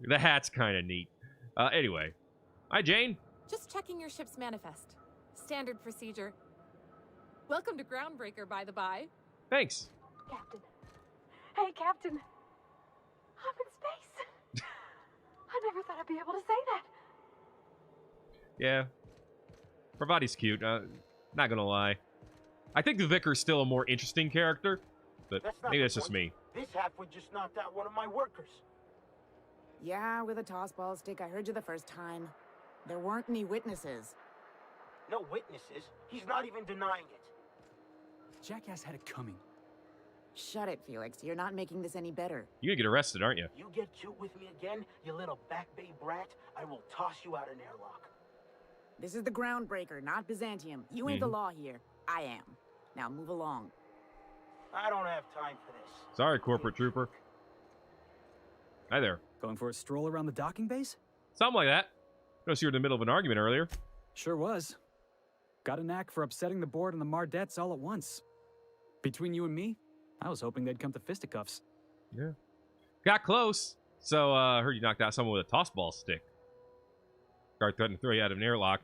The hat's kind of neat. Anyway. Hi, Jane. Just checking your ship's manifest. Standard procedure. Welcome to Groundbreaker, by the by. Thanks. Captain. Hey, Captain. I'm in space. I never thought I'd be able to say that. Yeah. Pravati's cute. Not gonna lie. I think the Vicar's still a more interesting character, but maybe that's just me. This halfwit just knocked out one of my workers. Yeah, with a tossball stick. I heard you the first time. There weren't any witnesses. No witnesses? He's not even denying it. Jackass had it coming. Shut it, Felix. You're not making this any better. You're gonna get arrested, aren't you? You get cute with me again, you little back bay brat, I will toss you out an airlock. This is the Groundbreaker, not Byzantium. You ain't the law here. I am. Now move along. I don't have time for this. Sorry, corporate trooper. Hi there. Going for a stroll around the docking base? Something like that. Noticed you were in the middle of an argument earlier. Sure was. Got a knack for upsetting the board and the Mardettes all at once. Between you and me, I was hoping they'd come to fisticuffs. Yeah. Got close. So, I heard you knocked out someone with a tossball stick. Guard threatened to throw you out of an airlock.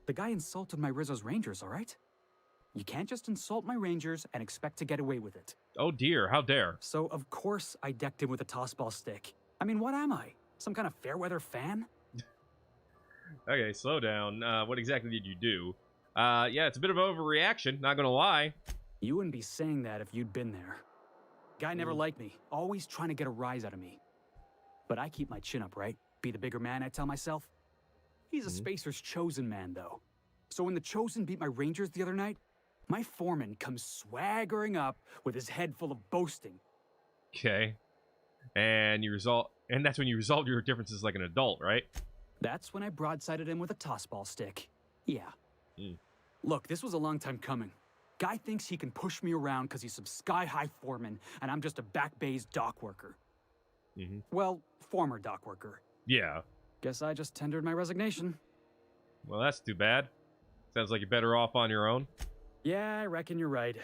The guy insulted my Rizzo's Rangers, all right? You can't just insult my Rangers and expect to get away with it. Oh dear, how dare. So, of course, I decked him with a tossball stick. I mean, what am I? Some kind of fair-weather fan? Okay, slow down. What exactly did you do? Yeah, it's a bit of an overreaction, not gonna lie. You wouldn't be saying that if you'd been there. Guy never liked me, always trying to get a rise out of me. But I keep my chin up, right? Be the bigger man, I tell myself. He's a Spacer's chosen man, though. So when the Chosen beat my Rangers the other night, my foreman comes swaggering up with his head full of boasting. Okay. And that's when you resolve your differences like an adult, right? That's when I broadsided him with a tossball stick. Yeah. Look, this was a long time coming. Guy thinks he can push me around because he's some sky-high foreman, and I'm just a back bay's dock worker. Well, former dock worker. Yeah. Guess I just tendered my resignation. Well, that's too bad. Sounds like you're better off on your own. Yeah, I reckon you're right.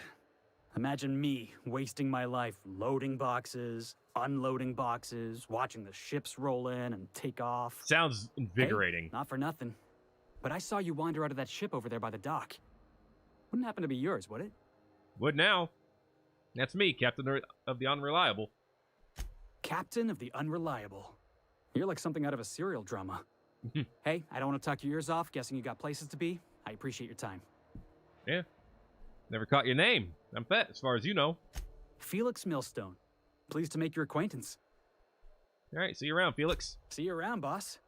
Imagine me wasting my life loading boxes, unloading boxes, watching the ships roll in and take off. Sounds invigorating. Hey, not for nothing. But I saw you wander out of that ship over there by the dock. Wouldn't happen to be yours, would it? Would now. That's me, Captain of the Unreliable. Captain of the Unreliable. You're like something out of a serial drama. Hey, I don't want to talk your ears off, guessing you got places to be. I appreciate your time. Yeah. Never caught your name. I'm Thet, as far as you know. Felix Millstone. Pleased to make your acquaintance. All right, see you around, Felix. See you around, boss.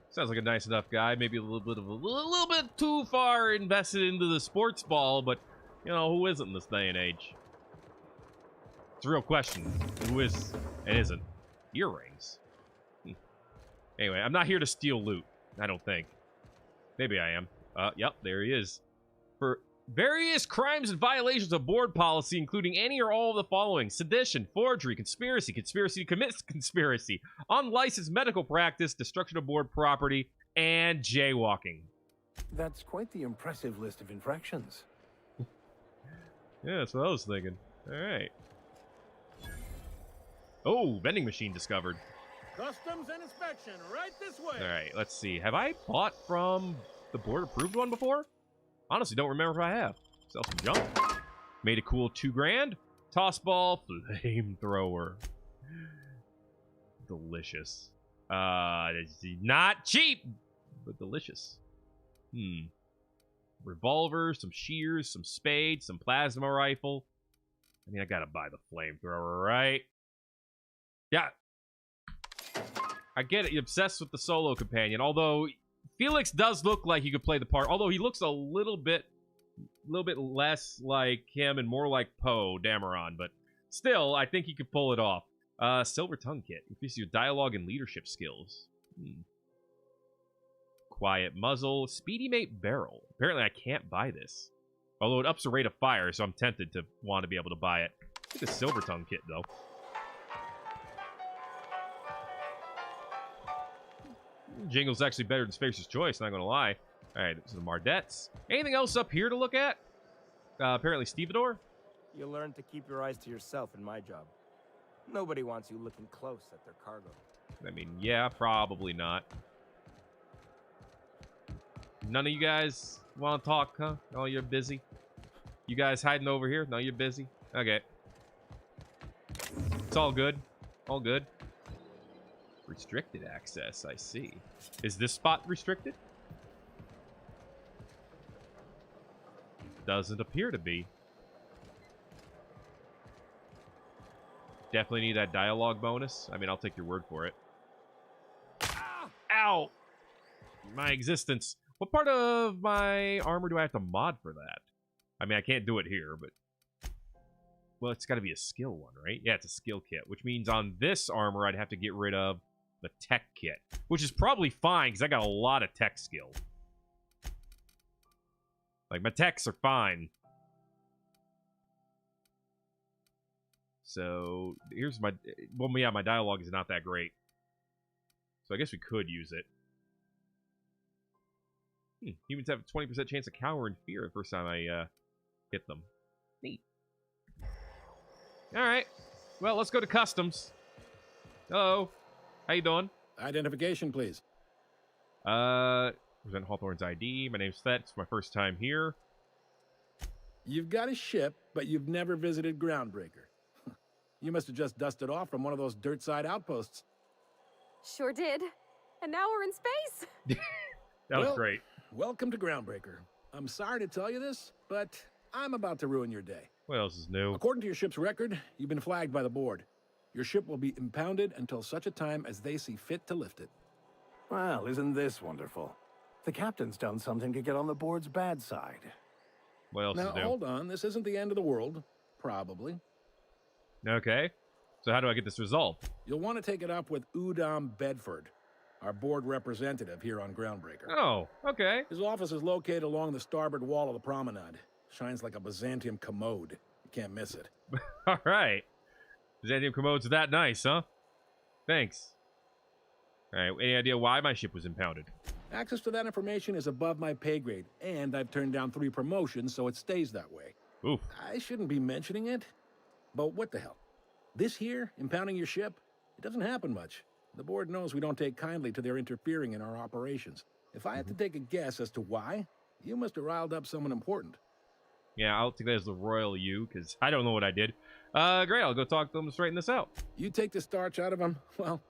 Sounds like a nice enough guy. Maybe a little bit too far invested into the sports ball, but you know who isn't in this day and age? It's a real question. Who is and isn't? Earrings. Anyway, I'm not here to steal loot. I don't think. Maybe I am. Yep, there he is. For various crimes and violations of board policy, including any or all of the following: sedition, forgery, conspiracy, conspiracy to commit conspiracy, unlicensed medical practice, destruction of board property, and jaywalking. That's quite the impressive list of infractions. Yeah, that's what I was thinking. All right. Oh, vending machine discovered. Customs and inspection, right this way. All right, let's see. Have I bought from the board approved one before? Honestly, don't remember if I have. Sell some junk. Made a cool $2 grand. Tossball, flamethrower. Delicious. It's not cheap, but delicious. Revolver, some shears, some spades, some plasma rifle. I mean, I gotta buy the flamethrower, right? Yeah. I get it, you're obsessed with the solo companion, although Felix does look like he could play the part, although he looks a little bit less like him and more like Poe Dameron, but still, I think he could pull it off. Silver Tongue Kit. Increases your dialogue and leadership skills. Quiet Muzzle. Speedy Mate Barrel. Apparently, I can't buy this. Although it ups the rate of fire, so I'm tempted to want to be able to buy it. Get the Silver Tongue Kit, though. Jingle's actually better than Spacer's Choice, not gonna lie. Alright, this is the Mardettes. Anything else up here to look at? Apparently Stevedore. You learn to keep your eyes to yourself in my job. Nobody wants you looking close at their cargo. I mean, yeah, probably not. None of you guys want to talk, huh? Oh, you're busy. You guys hiding over here? No, you're busy. Okay. It's all good. All good. Restricted access, I see. Is this spot restricted? Doesn't appear to be. Definitely need that dialogue bonus. I mean, I'll take your word for it. Ow! My existence. What part of my armor do I have to mod for that? I mean, I can't do it here, but... Well, it's got to be a skill one, right? Yeah, it's a skill kit, which means on this armor, I'd have to get rid of the tech kit, which is probably fine, because I got a lot of tech skill. Like, my techs are fine. So, here's my... Well, yeah, my dialogue is not that great. So I guess we could use it. Humans have a 20% chance of cower in fear the first time I hit them. Neat. Alright. Well, let's go to customs. Hello. How you doing? Identification, please. Present Hawthorne's ID. My name's Thet. It's my first time here. You've got a ship, but you've never visited Groundbreaker. You must have just dusted off from one of those dirt-side outposts. Sure did. And now we're in space. That was great. Welcome to Groundbreaker. I'm sorry to tell you this, but I'm about to ruin your day. What else is new? According to your ship's record, you've been flagged by the board. Your ship will be impounded until such a time as they see fit to lift it. Well, isn't this wonderful? The captain's done something to get on the board's bad side. What else now, is new? hold on. This isn't the end of the world. Probably. Okay. So how do I get this resolved? You'll want to take it up with Udom Bedford, our board representative here on Groundbreaker. Oh, okay. His office is located along the starboard wall of the promenade. Shines like a Byzantium commode. You can't miss it. All right. Byzantium commodes are that nice, huh? Thanks. All right, any idea why my ship was impounded? Access to that information is above my pay grade, and I've turned down 3 promotions, so it stays that way. Oof. I shouldn't be mentioning it, but what the hell? This here, impounding your ship, it doesn't happen much. The board knows we don't take kindly to their interfering in our operations. If I had to take a guess as to why, you must have riled up someone important. Yeah, I'll take that as the royal you, because I don't know what I did. Great, I'll go talk to them to straighten this out. You take the starch out of them, well,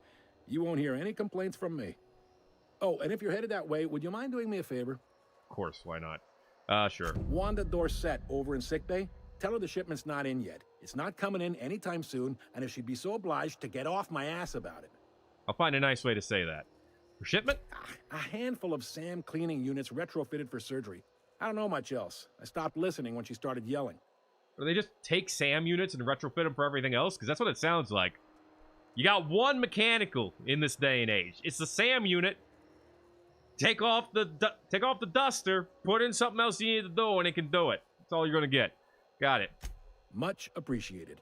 you won't hear any complaints from me. Oh, and if you're headed that way, would you mind doing me a favor? Of course, why not? Sure. Wanda Dorset over in sickbay, tell her the shipment's not in yet. It's not coming in anytime soon, and if she'd be so obliged to get off my ass about it. I'll find a nice way to say that. For shipment? A handful of SAM cleaning units retrofitted for surgery. I don't know much else. I stopped listening when she started yelling. Or they just take SAM units and retrofit them for everything else? Because that's what it sounds like. You got one mechanical in this day and age. It's the SAM unit. Take off the duster, put in something else you need to do, and it can do it. That's all you're going to get. Got it. Much appreciated.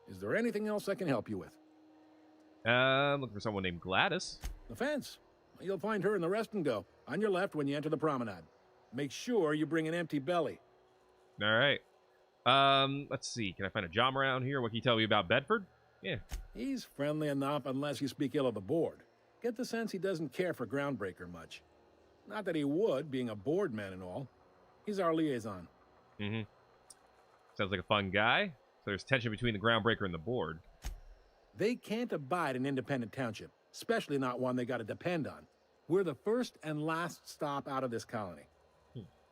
Is there anything else I can help you with? I'm looking for someone named Gladys. The fence. You'll find her in the rest and go, on your left when you enter the promenade. Make sure you bring an empty belly. All right. Let's see. Can I find a job around here? What can you tell me about Bedford? Yeah. He's friendly enough unless you speak ill of the board. Get the sense he doesn't care for Groundbreaker much. Not that he would, being a board man and all. He's our liaison. Mm-hmm. Sounds like a fun guy. So there's tension between the Groundbreaker and the board. They can't abide an independent township, especially not one they gotta depend on. We're the first and last stop out of this colony.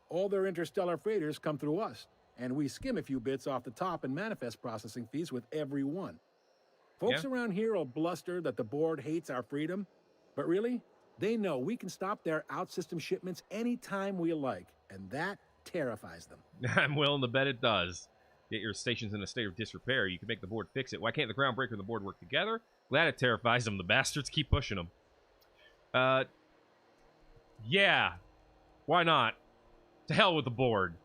All their interstellar freighters come through us, and we skim a few bits off the top in manifest processing fees with every one. Folks around here will bluster that the board hates our freedom, but really, They know we can stop their out-system shipments anytime we like, and that terrifies them. I'm willing to bet it does. Yet your station's in a state of disrepair. You can make the board fix it. Why can't the Groundbreaker and the board work together? Glad it terrifies them. The bastards keep pushing them. Yeah. Why not? To hell with the board.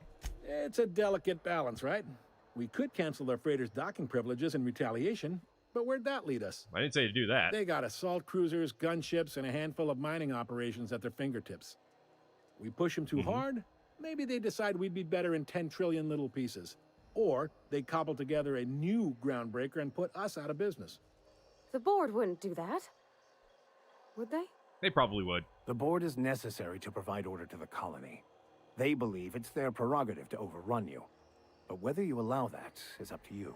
It's a delicate balance, right? We could cancel their freighters' docking privileges in retaliation, but where'd that lead us? I didn't say to do that. They got assault cruisers, gunships, and a handful of mining operations at their fingertips. We push them too hard, maybe they decide we'd be better in 10 trillion little pieces. Or they cobble together a new Groundbreaker and put us out of business. The board wouldn't do that. Would they? They probably would. The board is necessary to provide order to the colony. They believe it's their prerogative to overrun you. But whether you allow that is up to you.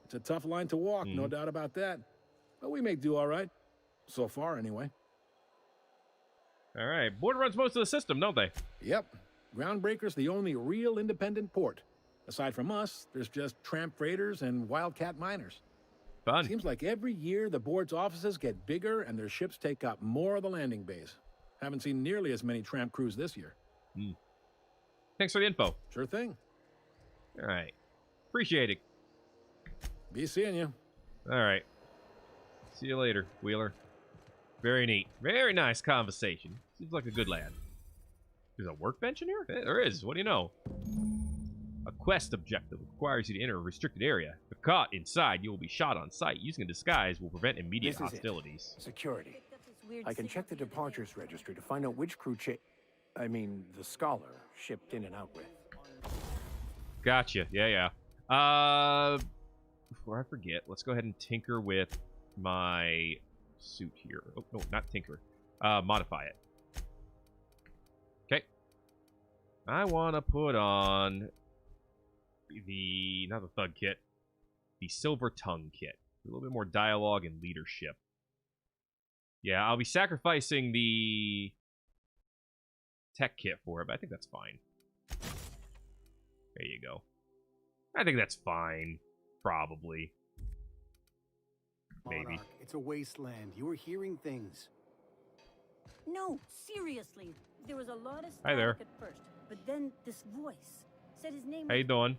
It's a tough line to walk, no doubt about that. But we may do all right. So far, anyway. All right. Board runs most of the system, don't they? Yep. Groundbreaker's the only real independent port. Aside from us, there's just tramp freighters and wildcat miners. Fun. Seems like every year the board's offices get bigger and their ships take up more of the landing bays. Haven't seen nearly as many tramp crews this year. Thanks for the info. Sure thing. All right. Appreciate it. Be seeing you. All right. See you later, Wheeler. Very neat. Very nice conversation. Seems like a good lad. There's a workbench in here? There is. What do you know? A quest objective requires you to enter a restricted area. If caught inside, you will be shot on sight. Using a disguise will prevent immediate This is hostilities. Security. I can check the departures registry to find out which crew the scholar shipped in and out with. Gotcha. Yeah. Before I forget, let's go ahead and tinker with my suit here. Oh, no, not tinker. Modify it. Okay. I want to put on not the thug kit, the silver tongue kit. A little bit more dialogue and leadership. Yeah, I'll be sacrificing the tech kit for it, but I think that's fine. There you go. I think that's fine. Probably. Maybe. Monarch, it's a wasteland. You were hearing things. No, seriously. There was a lot of Hi there. static at first, but then this voice said his name. How you doing?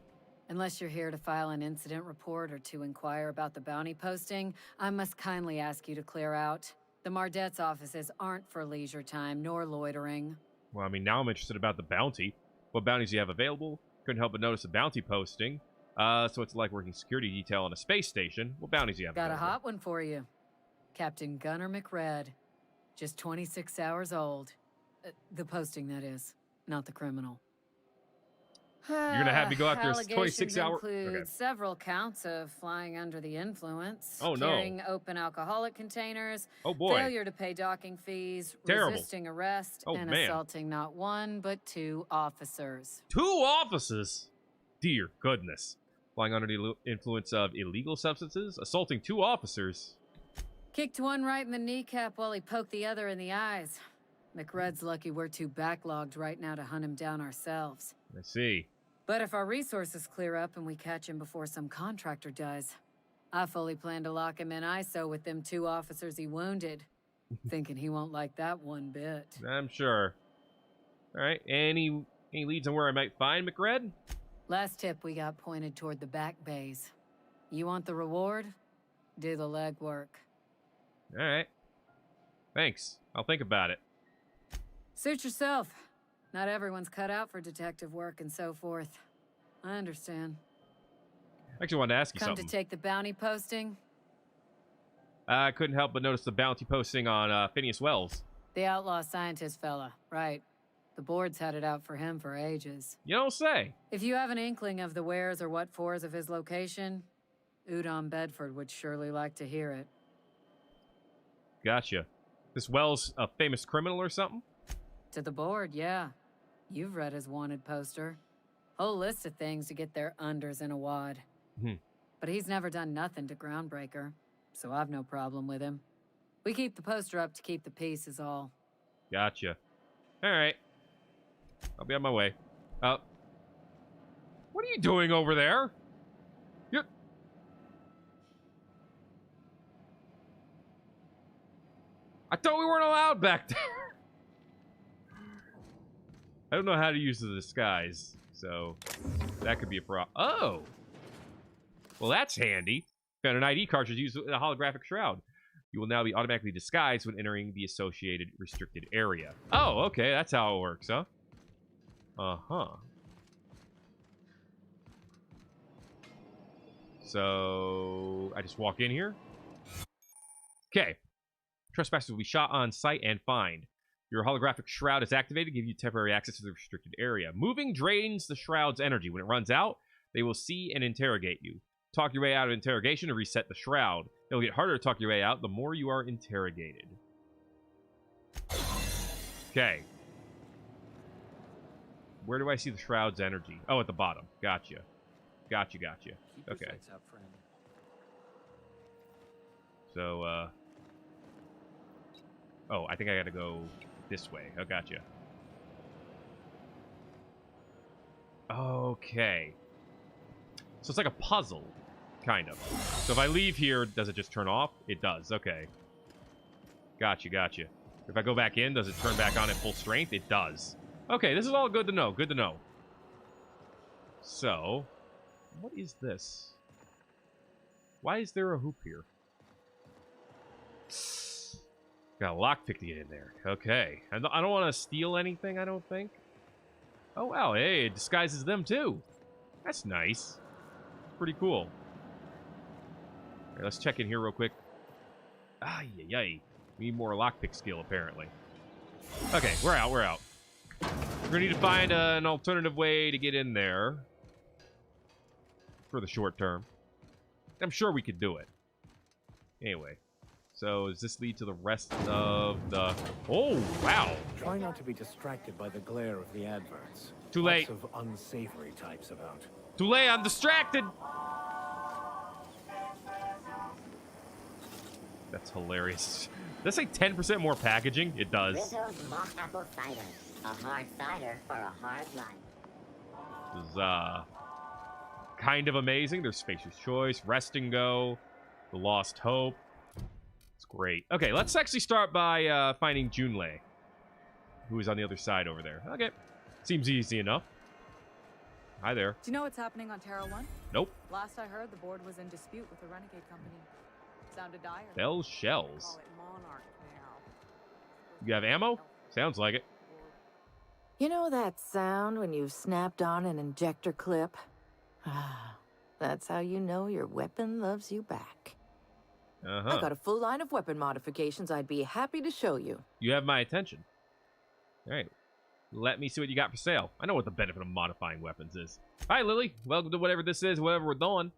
Unless you're here to file an incident report or to inquire about the bounty posting, I must kindly ask you to clear out. The Mardet's offices aren't for leisure time nor loitering. Well, I mean, now I'm interested about the bounty. What bounties do you have available? Couldn't help but notice a bounty posting. So it's like working security detail on a space station. What bounties do you have Got available? a hot one for you. Captain Gunnar McRed. Just 26 hours old. The posting, that is. Not the criminal. You're gonna have me go after a 26-hour... include several counts of flying under the influence. Oh, no. Carrying open alcoholic containers. Oh, boy. Failure to pay docking fees. Terrible. Resisting arrest. Oh, and man. assaulting not one, but 2 officers. 2 officers? Dear goodness. Flying under the influence of illegal substances? Assaulting 2 officers? Kicked one right in the kneecap while he poked the other in the eyes. McRed's lucky we're too backlogged right now to hunt him down ourselves. I see. But if our resources clear up and we catch him before some contractor does, I fully plan to lock him in ISO with them 2 officers he wounded. Thinking he won't like that one bit. I'm sure. Alright, any leads on where I might find McRed? Last tip we got pointed toward the back bays. You want the reward? Do the legwork. Alright. Thanks. I'll think about it. Suit yourself. Not everyone's cut out for detective work and so forth. I understand. I actually wanted to ask you Come something. to take the bounty posting? I couldn't help but notice the bounty posting on Phineas Wells. The outlaw scientist fella, right. The board's had it out for him for ages. You don't say. If you have an inkling of the wheres or what fors of his location, Udon Bedford would surely like to hear it. Gotcha. This Wells a famous criminal or something? To the board, yeah. You've read his wanted poster. Whole list of things to get their unders in a wad. But he's never done nothing to Groundbreaker, so I've no problem with him. We keep the poster up to keep the peace is all. Gotcha. Alright. I'll be on my way. What are you doing over there? I thought we weren't allowed back there. I don't know how to use the disguise, so that could be a problem. Oh! Well, that's handy. Found an ID cartridge used with a holographic shroud. You will now be automatically disguised when entering the associated restricted area. Oh, okay, that's how it works, huh? Uh-huh. So, I just walk in here. Okay. Trespassers will be shot on sight and fined. Your holographic shroud is activated, give you temporary access to the restricted area. Moving drains the shroud's energy. When it runs out, they will see and interrogate you. Talk your way out of interrogation to reset the shroud. It'll get harder to talk your way out the more you are interrogated. Okay. Where do I see the shroud's energy? Oh, at the bottom. Gotcha. Gotcha. Okay. So, oh, I think I gotta go this way. Oh, gotcha. Okay. So it's like a puzzle, kind of. So if I leave here, does it just turn off? It does. Okay. Gotcha. If I go back in, does it turn back on at full strength? It does. Okay, this is all good to know. Good to know. So, what is this? Why is there a hoop here? Got a lockpick to get in there. Okay. I don't want to steal anything, I don't think. Oh, wow. Hey, it disguises them, too. That's nice. Pretty cool. All right, let's check in here real quick. Ay. We need more lockpick skill, apparently. Okay, we're out. We're going to need to find an alternative way to get in there. For the short term. I'm sure we could do it. Anyway. So, does this lead to the rest of the... Oh, wow. Try not to be distracted by the glare of the adverts. Too late. Lots of unsavory types about. Too late, I'm distracted. That's hilarious. Does that say 10% more packaging? It does. Rizzled mock apple cider. A hard cider for a hard life. This is, kind of amazing. There's Spacer's Choice, Rest and Go, The Lost Hope. It's great. Okay, let's actually start by finding Junlei, who is on the other side over there. Okay, seems easy enough. Hi there. Do you know what's happening on Terra 1? Nope. Last I heard, the board was in dispute with the Renegade Company. Sounded dire. Bell shells. Call it Monarch now. You have ammo? Sounds like it. You know that sound when you've snapped on an injector clip? That's how you know your weapon loves you back. I got a full line of weapon modifications I'd be happy to show you. You have my attention. All right. Let me see what you got for sale. I know what the benefit of modifying weapons is. Hi, Lily. Welcome to whatever this is, whatever we're doing.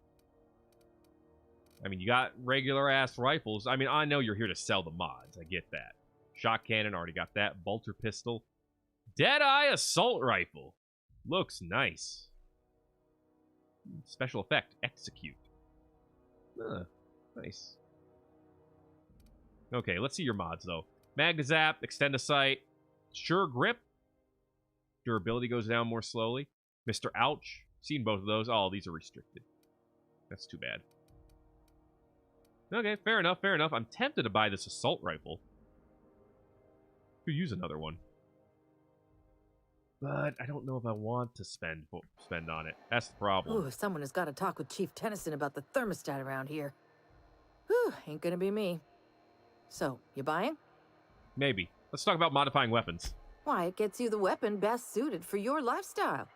I mean, you got regular-ass rifles. I mean, I know you're here to sell the mods. I get that. Shot cannon, already got that. Bolter pistol. Deadeye assault rifle. Looks nice. Special effect. Execute. Nice. Okay, let's see your mods, though. Magnazap, Extend a Sight, Sure Grip. Durability goes down more slowly. Mr. Ouch. Seen both of those. Oh, these are restricted. That's too bad. Okay, fair enough. I'm tempted to buy this assault rifle. Could use another one. But I don't know if I want to spend on it. That's the problem. Ooh, someone has got to talk with Chief Tennyson about the thermostat around here. Whew, ain't gonna be me. So, you buying? Maybe. Let's talk about modifying weapons. Why, it gets you the weapon best suited for your lifestyle.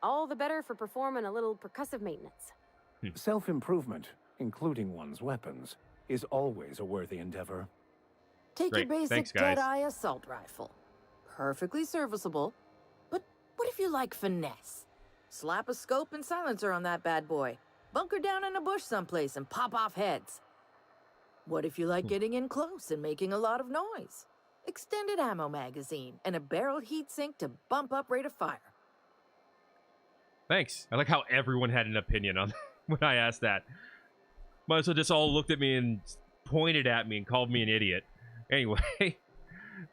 All the better for performing a little percussive maintenance. Self-improvement, including one's weapons, is always a worthy endeavor. Take your basic Deadeye assault rifle. Perfectly serviceable. But what if you like finesse? Slap a scope and silencer on that bad boy. Bunker down in a bush someplace and pop off heads. What if you like getting in close and making a lot of noise? Extended ammo magazine and a barrel heatsink to bump up rate of fire. Thanks. I like how everyone had an opinion on when I asked that. Might as well just all looked at me and pointed at me and called me an idiot. Anyway,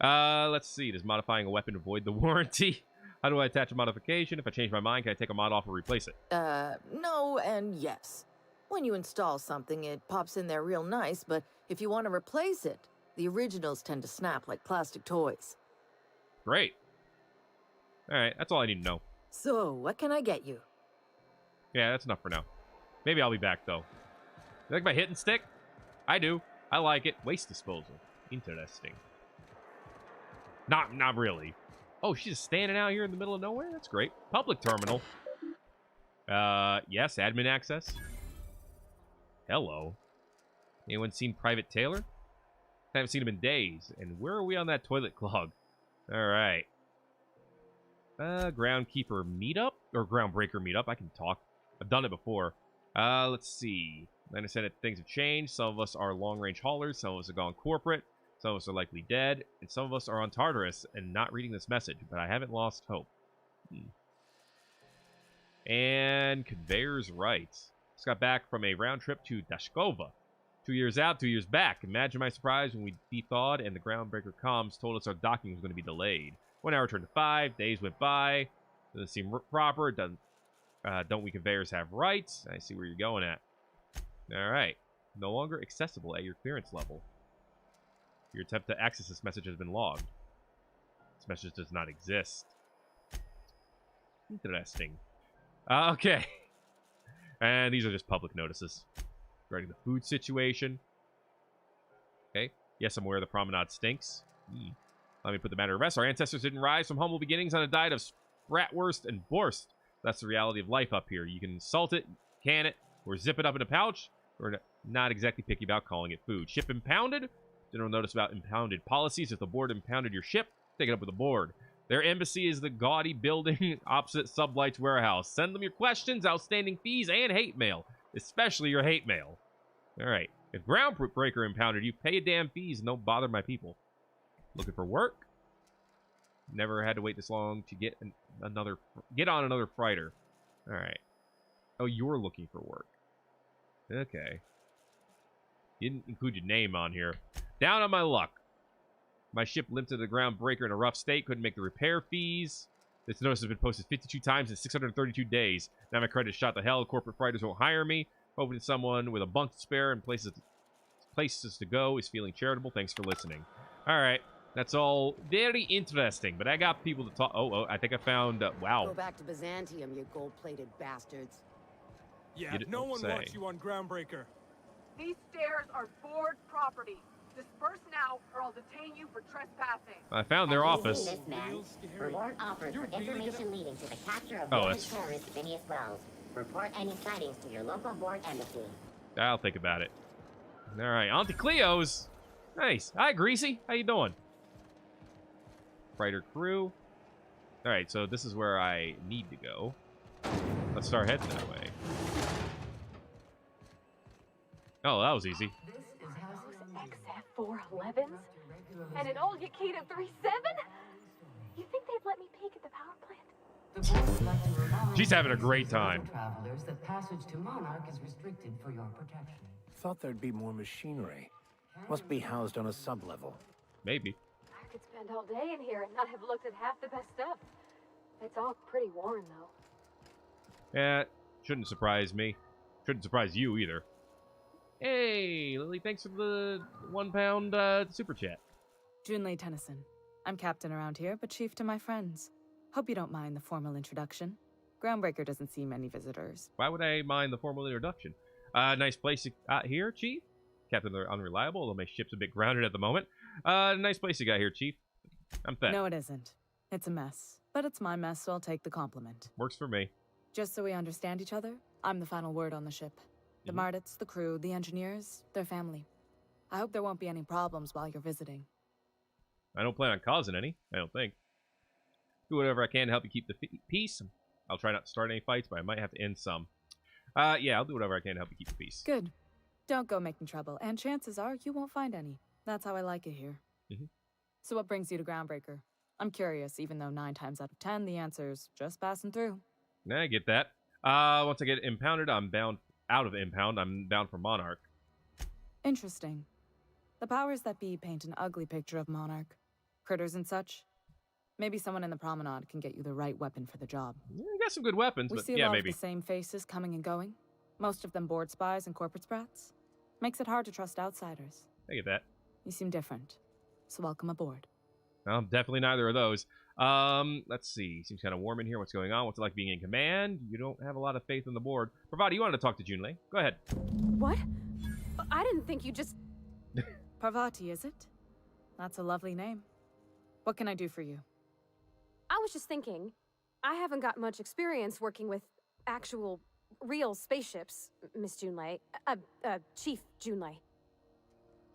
let's see. Does modifying a weapon void the warranty? How do I attach a modification? If I change my mind, can I take a mod off or replace it? No and yes. When you install something, it pops in there real nice, but if you want to replace it, the originals tend to snap like plastic toys. Great. Alright, that's all I need to know. So, what can I get you? Yeah, that's enough for now. Maybe I'll be back, though. You like my hitting stick? I do. I like it. Waste disposal. Interesting. Not really. Oh, she's just standing out here in the middle of nowhere? That's great. Public terminal. Yes, admin access. Hello. Anyone seen Private Taylor? I haven't seen him in days. And where are we on that toilet clog? Alright. Groundkeeper meetup? Or groundbreaker meetup. I can talk. I've done it before. Let's see. Like I said, things have changed. Some of us are long-range haulers. Some of us have gone corporate. Some of us are likely dead. And some of us are on Tartarus and not reading this message. But I haven't lost hope. And conveyor's rights. Just got back from a round trip to Dashkova. 2 years out, 2 years back. Imagine my surprise when we de-thawed and the groundbreaker comms told us our docking was going to be delayed. 1 hour turned to 5. Days went by. Doesn't seem proper. Doesn't. Don't we conveyors have rights? I see where you're going at. Alright. No longer accessible at your clearance level. Your attempt to access this message has been logged. This message does not exist. Interesting. Okay. And these are just public notices. Regarding the food situation. Okay. Yes, I'm aware the promenade stinks. Let me put the matter to rest. Our ancestors didn't rise from humble beginnings on a diet of bratwurst and borst. That's the reality of life up here. You can salt it, can it, or zip it up in a pouch. We're not exactly picky about calling it food. Ship impounded? General notice about impounded policies. If the board impounded your ship, take it up with the board. Their embassy is the gaudy building opposite Sublight's warehouse. Send them your questions, outstanding fees, and hate mail. Especially your hate mail. Alright. If Groundbreaker impounded you, pay your damn fees and don't bother my people. Looking for work? Never had to wait this long to get on another freighter. Alright. Oh, you're looking for work. Okay. You didn't include your name on here. Down on my luck. My ship limped to the Groundbreaker in a rough state. Couldn't make the repair fees. This notice has been posted 52 times in 632 days. Now my credit is shot to hell. Corporate freighters won't hire me. Hoping someone with a bunk to spare and places to go is feeling charitable. Thanks for listening. Alright. That's all very interesting, but I got people to talk. Oh, I think I found. Wow. Go back to Byzantium, you gold-plated bastards. Yeah, no one wants you on Groundbreaker. These stairs are board property. Disperse now, or I'll detain you for trespassing. I found their office. This man. Reward offered for information leading to the capture of terrorist Phineas Wells. Report any sightings to your local board embassy. I'll think about it. All right, Auntie Cleo's. Nice. Hi, Greasy. How you doing? Freighter crew. All right, so this is where I need to go. Let's start heading that way. Oh, that was easy. XF411s? And an old Yakita 37? You think they'd let me peek at the power plant? She's having a great time. Travelers, that passage to Monarch is restricted for your protection. Thought there'd be more machinery. Must be housed on a sub-level. Maybe. I could spend all day in here and not have looked at half the best stuff. It's all pretty worn, though. Yeah, shouldn't surprise me. Shouldn't surprise you either. Hey, Lily, thanks for the £1 super chat. Junlei Tennyson. I'm captain around here, but chief to my friends. Hope you don't mind the formal introduction. Groundbreaker doesn't see many visitors. Why would I mind the formal introduction? Nice place here, Chief. Captain Unreliable, although my ship's a bit grounded at the moment. Nice place you got here, Chief. I'm Thet. No, it isn't. It's a mess. But it's my mess, so I'll take the compliment. Works for me. Just so we understand each other, I'm the final word on the ship. The Mardits, the crew, the engineers, their family. I hope there won't be any problems while you're visiting. I don't plan on causing any, I don't think. Do whatever I can to help you keep the peace. I'll try not to start any fights, but I might have to end some. Yeah, I'll do whatever I can to help you keep the peace. Good. Don't go making trouble, and chances are you won't find any. That's how I like it here. So what brings you to Groundbreaker? I'm curious, even though 9 times out of 10, the answer's just passing through. I get that. Once I get impounded, I'm bound out of impound. I'm bound for Monarch. Interesting. The powers that be paint an ugly picture of Monarch. Critters and such. Maybe someone in the promenade can get you the right weapon for the job. Yeah, I got some good weapons, we but see yeah, a lot maybe. Of the same faces coming and going. Most of them board spies and corporate sprats. Makes it hard to trust outsiders. I get that. You seem different. So welcome aboard. I'm definitely neither of those. Let's see. Seems kind of warm in here. What's going on? What's it like being in command? You don't have a lot of faith in the board. Parvati, you wanted to talk to Junlei. Go ahead. What? I didn't think you just... Parvati, is it? That's a lovely name. What can I do for you? I was just thinking, I haven't got much experience working with actual, real spaceships, Miss Junlei. Chief Junlei.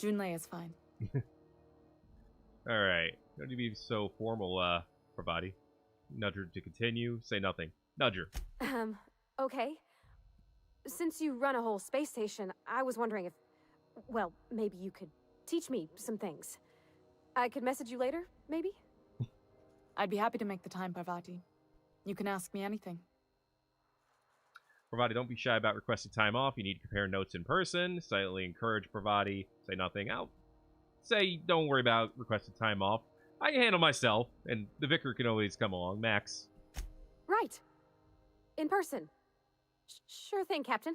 Junlei is fine. All right. Don't need to be so formal, Parvati. Nudge her to continue. Say nothing. Nudge her. Okay. Since you run a whole space station, I was wondering if, well, maybe you could teach me some things. I could message you later, maybe? I'd be happy to make the time, Parvati. You can ask me anything. Parvati, don't be shy about requesting time off. You need to compare notes in person. Silently encourage Parvati. Say nothing. I'll say don't worry about requesting time off. I can handle myself, and the vicar can always come along. Max. Right. In person. Sure thing, Captain.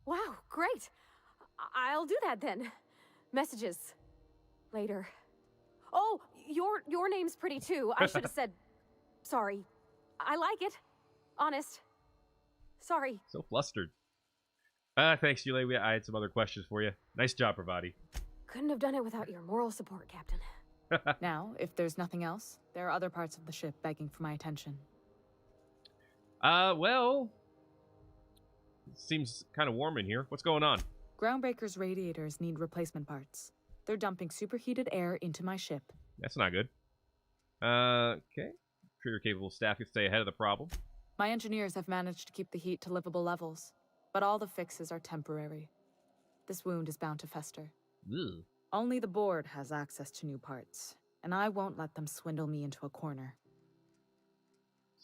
Wow, great. I'll do that then. Messages. Later. Oh, your name's pretty too. I should have said sorry. I like it. Honest. Sorry. So flustered. Thanks, Junlei. I had some other questions for you. Nice job, Parvati. Couldn't have done it without your moral support, Captain. Now, if there's nothing else, there are other parts of the ship begging for my attention. Well... It seems kind of warm in here. What's going on? Groundbreaker's radiators need replacement parts. They're dumping superheated air into my ship. That's not good. Okay. Sure your capable staff can stay ahead of the problem. My engineers have managed to keep the heat to livable levels, but all the fixes are temporary. This wound is bound to fester. Ugh. Only the board has access to new parts, and I won't let them swindle me into a corner.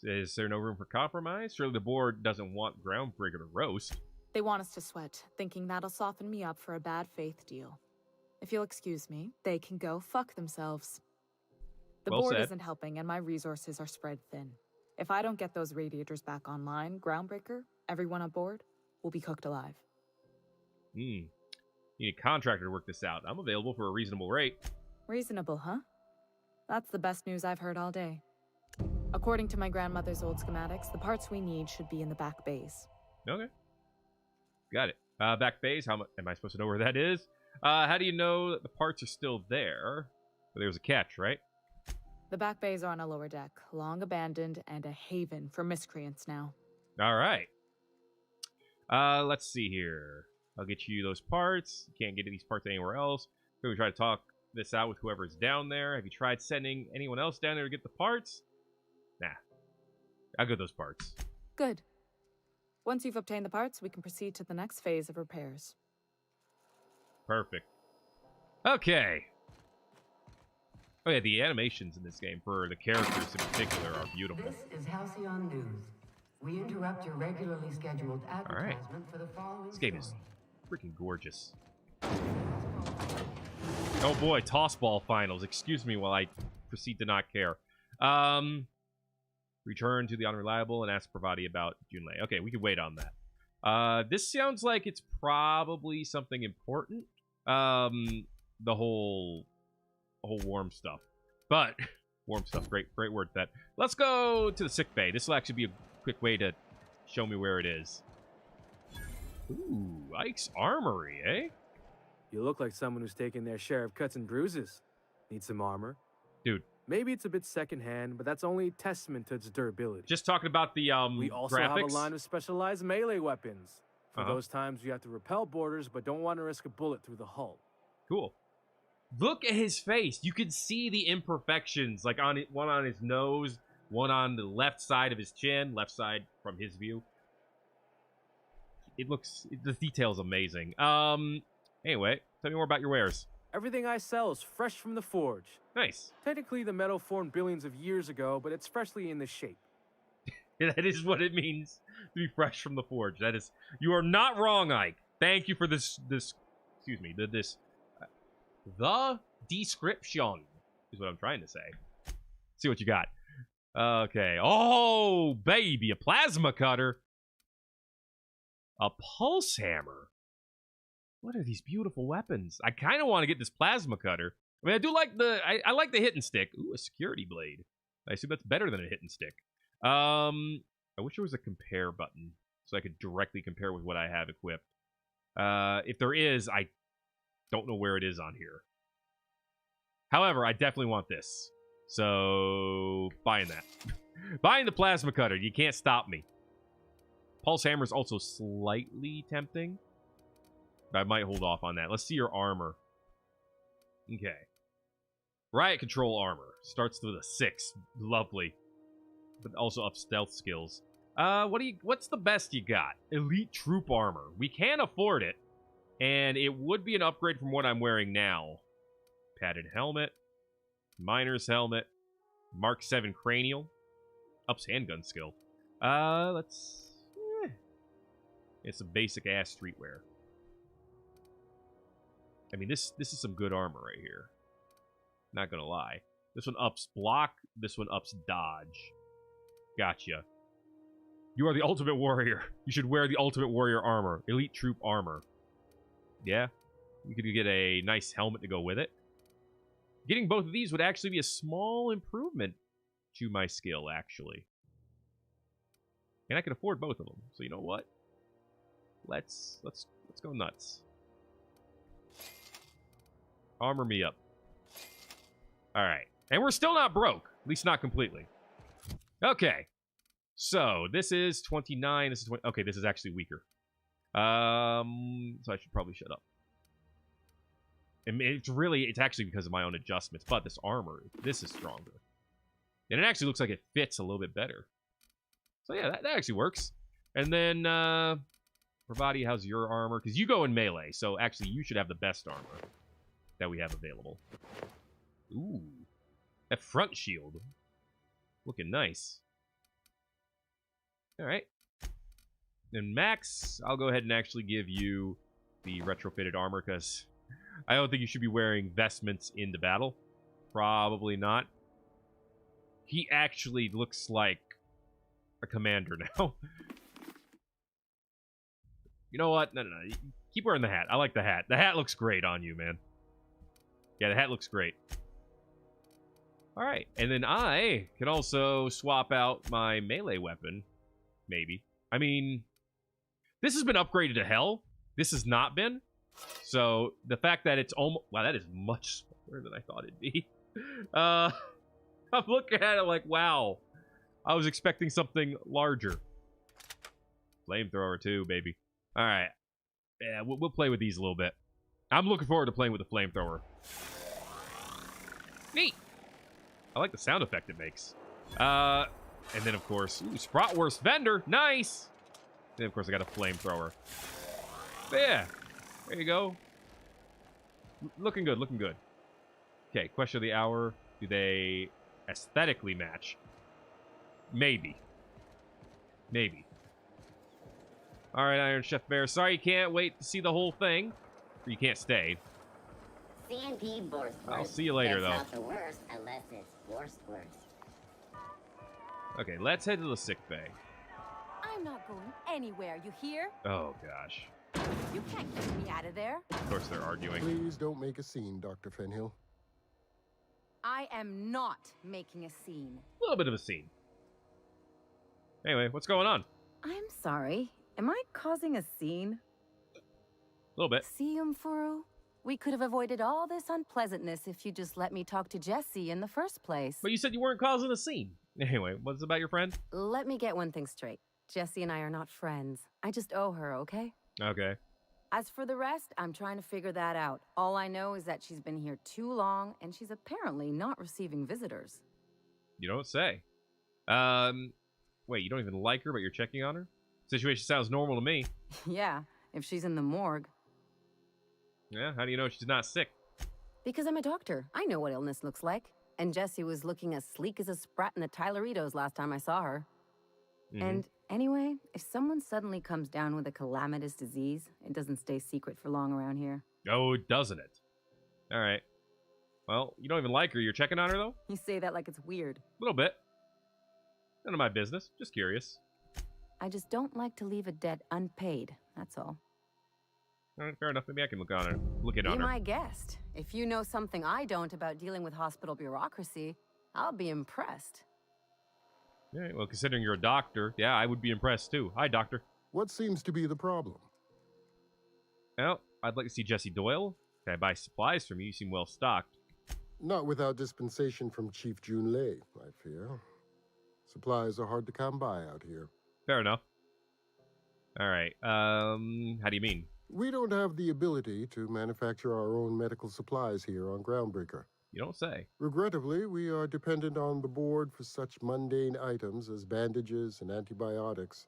Is there no room for compromise? Surely the board doesn't want Groundbreaker to roast. They want us to sweat, thinking that'll soften me up for a bad faith deal. If you'll excuse me, they can go fuck themselves. The board isn't helping, and my resources are spread thin. If I don't get those radiators back online, Groundbreaker, everyone aboard, will be cooked alive. You need a contractor to work this out. I'm available for a reasonable rate. Reasonable, huh? That's the best news I've heard all day. According to my grandmother's old schematics, the parts we need should be in the back bays. Okay. Got it. Back bays, am I supposed to know where that is? How do you know that the parts are still there? Well, there's a catch, right? The back bays are on a lower deck, long abandoned and a haven for miscreants now. All right. Let's see here. I'll get you those parts. You can't get these parts anywhere else. Maybe we try to talk this out with whoever's down there. Have you tried sending anyone else down there to get the parts? Nah. I'll get those parts. Good. Once you've obtained the parts, we can proceed to the next phase of repairs. Perfect. Okay. Oh yeah, the animations in this game for the characters in particular are beautiful. This is Halcyon News. We interrupt your regularly scheduled advertisement for the following. This game is freaking gorgeous. Oh boy, tossball finals. Excuse me while I proceed to not care. Return to the Unreliable and ask Parvati about Junlei. Okay, we can wait on that. This sounds like it's probably something important. The whole warm stuff. But, warm stuff, great word, Thet. Let's go to the sick bay. This will actually be a quick way to show me where it is. Ooh, Ike's Armory, eh? You look like someone who's taken their share of cuts and bruises. Need some armor? Dude. Maybe it's a bit secondhand, but that's only a testament to its durability. Just talking about the we also graphics. have a line of specialized melee weapons. For those times you have to repel borders, but don't want to risk a bullet through the hull. Cool. Look at his face. You can see the imperfections, like one on his nose, one on the left side of his chin, left side from his view. The detail's amazing. Anyway, tell me more about your wares. Everything I sell is fresh from the forge. Nice. Technically, the metal formed billions of years ago, but it's freshly in this shape. That is what it means to be fresh from the forge. That is, you are not wrong, Ike. Thank you for the description is what I'm trying to say. See what you got. Okay. Oh, baby, a plasma cutter. A pulse hammer. What are these beautiful weapons? I kind of want to get this plasma cutter. I mean, I do like I like the hit and stick. Ooh, a security blade. I assume that's better than a hit and stick. I wish there was a compare button so I could directly compare with what I have equipped. If there is, I don't know where it is on here. However, I definitely want this. So, buying that. Buying the plasma cutter. You can't stop me. Pulse hammer is also slightly tempting. But I might hold off on that. Let's see your armor. Okay. Riot control armor. Starts with a 6. Lovely. But also up stealth skills. What's the best you got? Elite troop armor. We can afford it. And it would be an upgrade from what I'm wearing now. Padded helmet. Miner's helmet. Mark 7 cranial. Ups handgun skill. It's a basic ass streetwear. I mean, this is some good armor right here. Not gonna lie. This one ups block. This one ups dodge. Gotcha. You are the ultimate warrior. You should wear the ultimate warrior armor. Elite troop armor. Yeah. You could get a nice helmet to go with it. Getting both of these would actually be a small improvement to my skill, actually. And I can afford both of them. So you know what? Let's go nuts. Armor me up. Alright. And we're still not broke. At least not completely. Okay. So, this is 29. This is 20. Okay, this is actually weaker. So I should probably shut up. It's actually because of my own adjustments. But this armor, this is stronger. And it actually looks like it fits a little bit better. So yeah, that actually works. And then, Bravati, how's your armor? Because you go in melee, so actually you should have the best armor that we have available. Ooh. That front shield. Looking nice. Alright. And Max, I'll go ahead and actually give you the retrofitted armor, because I don't think you should be wearing vestments into battle. Probably not. He actually looks like a commander now. You know what? No. Keep wearing the hat. I like the hat. The hat looks great on you, man. Yeah, the hat looks great. Alright. And then I can also swap out my melee weapon. Maybe. I mean, this has been upgraded to hell. This has not been. So, the fact that it's almost... Wow, that is much smaller than I thought it'd be. I'm looking at it like, wow. I was expecting something larger. Flamethrower too, baby. Alright. Yeah, we'll play with these a little bit. I'm looking forward to playing with the flamethrower. Neat! I like the sound effect it makes. And then, of course, Spratwurst Vendor. Nice! And, of course, I got a flamethrower. But yeah. There you go. Looking good, looking good. Okay, question of the hour. Do they aesthetically match? Maybe. Maybe. Alright, Iron Chef Bear. Sorry you can't wait to see the whole thing. Or you can't stay. CNP Borst. I'll see you later, though. Not the worst unless it's worst. Okay, let's head to the sick bay. I'm not going anywhere, you hear? Oh, gosh. You can't get me out of there. Of course they're arguing. Please don't make a scene, Dr. Fenhill. I am not making a scene. A little bit of a scene. Anyway, what's going on? I'm sorry. Am I causing a scene? A little bit. See, Umfuru? We could have avoided all this unpleasantness if you just let me talk to Jessie in the first place. But you said you weren't causing a scene. Anyway, what's about your friend? Let me get one thing straight. Jessie and I are not friends. I just owe her, okay? Okay. As for the rest, I'm trying to figure that out. All I know is that she's been here too long, and she's apparently not receiving visitors. You don't say. Wait, you don't even like her, but you're checking on her? Situation sounds normal to me. Yeah, if she's in the morgue. Yeah, how do you know she's not sick? Because I'm a doctor. I know what illness looks like. And Jessie was looking as sleek as a sprat in the Tyleritos last time I saw her. And anyway, if someone suddenly comes down with a calamitous disease, it doesn't stay secret for long around here. Oh, doesn't it? All right. Well, you don't even like her. You're checking on her, though? You say that like it's weird. A little bit. None of my business. Just curious. I just don't like to leave a debt unpaid. That's all. All right, fair enough. Maybe I can look on her. Look in on her. Be my guest. If you know something I don't about dealing with hospital bureaucracy, I'll be impressed. All right, well, considering you're a doctor, yeah, I would be impressed too. Hi, doctor. What seems to be the problem? Well, I'd like to see Jesse Doyle. Can I buy supplies from you? You seem well stocked. Not without dispensation from Chief Jun Lei, I fear. Supplies are hard to come by out here. Fair enough. All right. How do you mean? We don't have the ability to manufacture our own medical supplies here on Groundbreaker. You don't say. Regrettably, we are dependent on the board for such mundane items as bandages and antibiotics,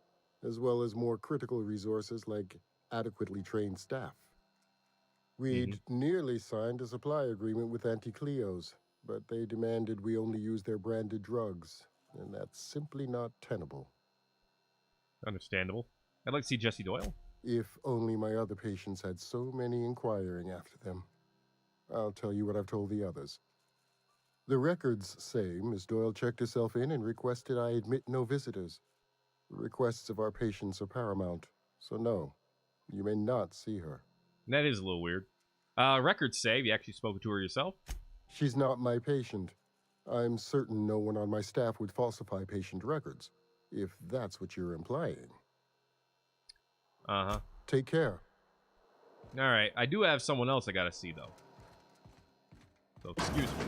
as well as more critical resources like adequately trained staff. We'd nearly signed a supply agreement with Anti-Cleos, but they demanded we only use their branded drugs, and that's simply not tenable. Understandable. I'd like to see Jesse Doyle. If only my other patients had so many inquiring after them. I'll tell you what I've told the others. The records say Miss Doyle checked herself in and requested I admit no visitors. The requests of our patients are paramount, so no, you may not see her. That is a little weird. Records say you actually spoken to her yourself. She's not my patient. I'm certain no one on my staff would falsify patient records, if that's what you're implying. Uh-huh. Take care. All right, I do have someone else I gotta see, though. So, excuse me.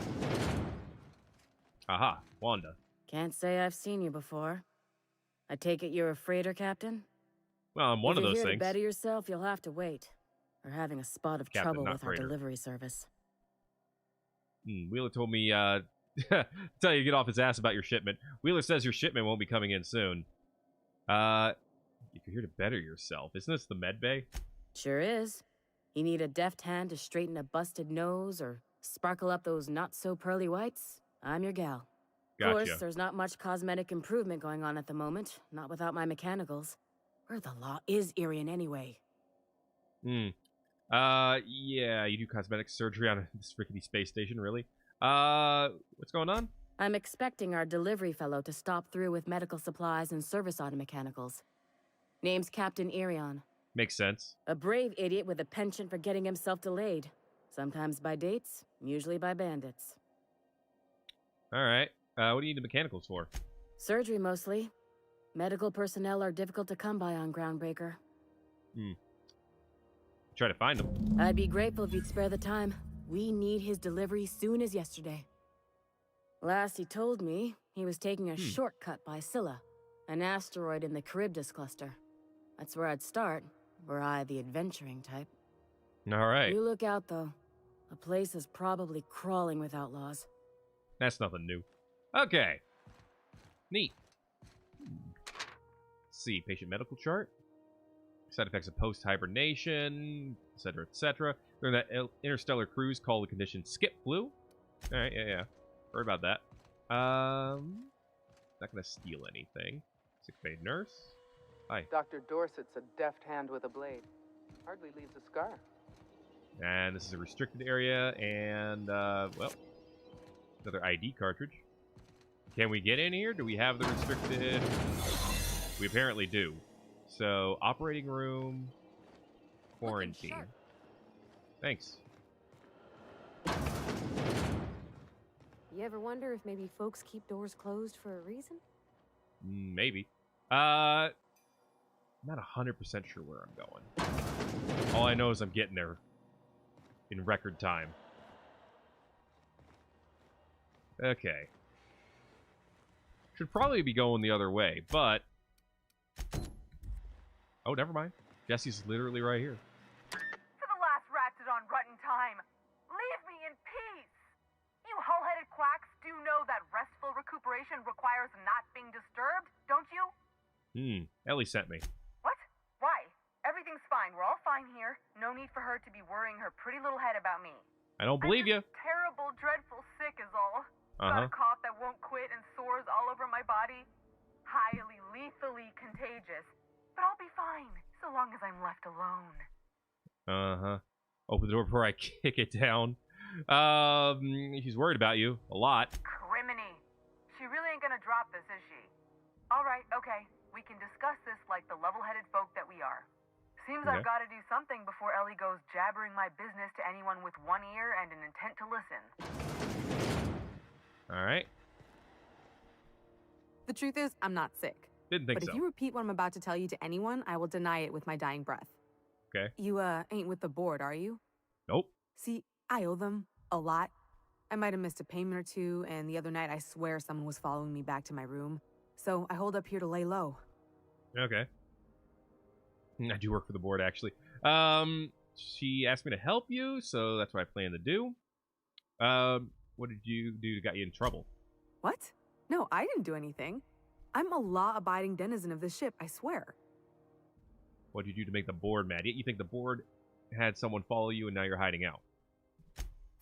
Aha, Wanda. Can't say I've seen you before. I take it you're a freighter captain? Well, I'm one of those things. If you're here things. to better yourself, you'll have to wait. We're having a spot of Captain, trouble not with our freighter. delivery service. Wheeler told me, tell you to get off his ass about your shipment. Wheeler says your shipment won't be coming in soon. If you're here to better yourself, isn't this the med bay? Sure is. You need a deft hand to straighten a busted nose or sparkle up those not-so-pearly whites? I'm your gal. Gotcha. Of course, there's not much cosmetic improvement going on at the moment, not without my mechanicals. Where the law is Irian anyway? Yeah, you do cosmetic surgery on this rickety space station, really? What's going on? I'm expecting our delivery fellow to stop through with medical supplies and service auto mechanicals. Name's Captain Irion. Makes sense. A brave idiot with a penchant for getting himself delayed. Sometimes by dates, usually by bandits. Alright. What do you need the mechanicals for? Surgery, mostly. Medical personnel are difficult to come by on Groundbreaker. Try to find them. I'd be grateful if you'd spare the time. We need his delivery soon as yesterday. Last he told me, he was taking a shortcut by Scylla, an asteroid in the Charybdis cluster. That's where I'd start, were I the adventuring type. Alright. You look out, though. The place is probably crawling with outlaws. That's nothing new. Okay. Neat. Let's see. Patient medical chart. Side effects of post-hibernation, etc., etc. During that interstellar cruise, called the condition skip flu. Alright, yeah. Heard about that. Not gonna steal anything. Sick bay nurse. Hi. Dr. Dorset's a deft hand with a blade. Hardly leaves a scar. And this is a restricted area, and, well, another ID cartridge. Can we get in here? Do we have the restricted? We apparently do. So, operating room, quarantine. Thanks. You ever wonder if maybe folks keep doors closed for a reason? Maybe. Not 100% sure where I'm going. All I know is I'm getting there in record time. Okay. Should probably be going the other way, but... Oh, never mind. Jesse's literally right here. For the last Ratdodon Rutten time, leave me in peace! You hull-headed quacks do know that restful recuperation requires not being disturbed, don't you? Ellie sent me. What? Why? Everything's fine. We're all fine here. No need for her to be worrying her pretty little head about me. I don't believe you. Terrible, dreadful sick is all. Got a cough that won't quit and sores all over my body. Highly, lethally contagious. But I'll be fine, so long as I'm left alone. Open the door before I kick it down. She's worried about you. A lot. Criminy. She really ain't gonna drop this, is she? Alright, okay. We can discuss this like the level-headed folk that we are. Seems I've got to do something before Ellie goes jabbering my business to anyone with one ear and an intent to listen. Alright. The truth is, I'm not sick. Didn't think so. But if you repeat what I'm about to tell you to anyone, I will deny it with my dying breath. Okay. You, ain't with the board, are you? Nope. See, I owe them a lot. I might have missed a payment or two, and the other night I swear someone was following me back to my room. So I hold up here to lay low. Okay. I do work for the board, actually. She asked me to help you, so that's what I plan to do. What did you do that got you in trouble? What? No, I didn't do anything. I'm a law-abiding denizen of this ship, I swear. What did you do to make the board mad? Yet you think the board had someone follow you and now you're hiding out.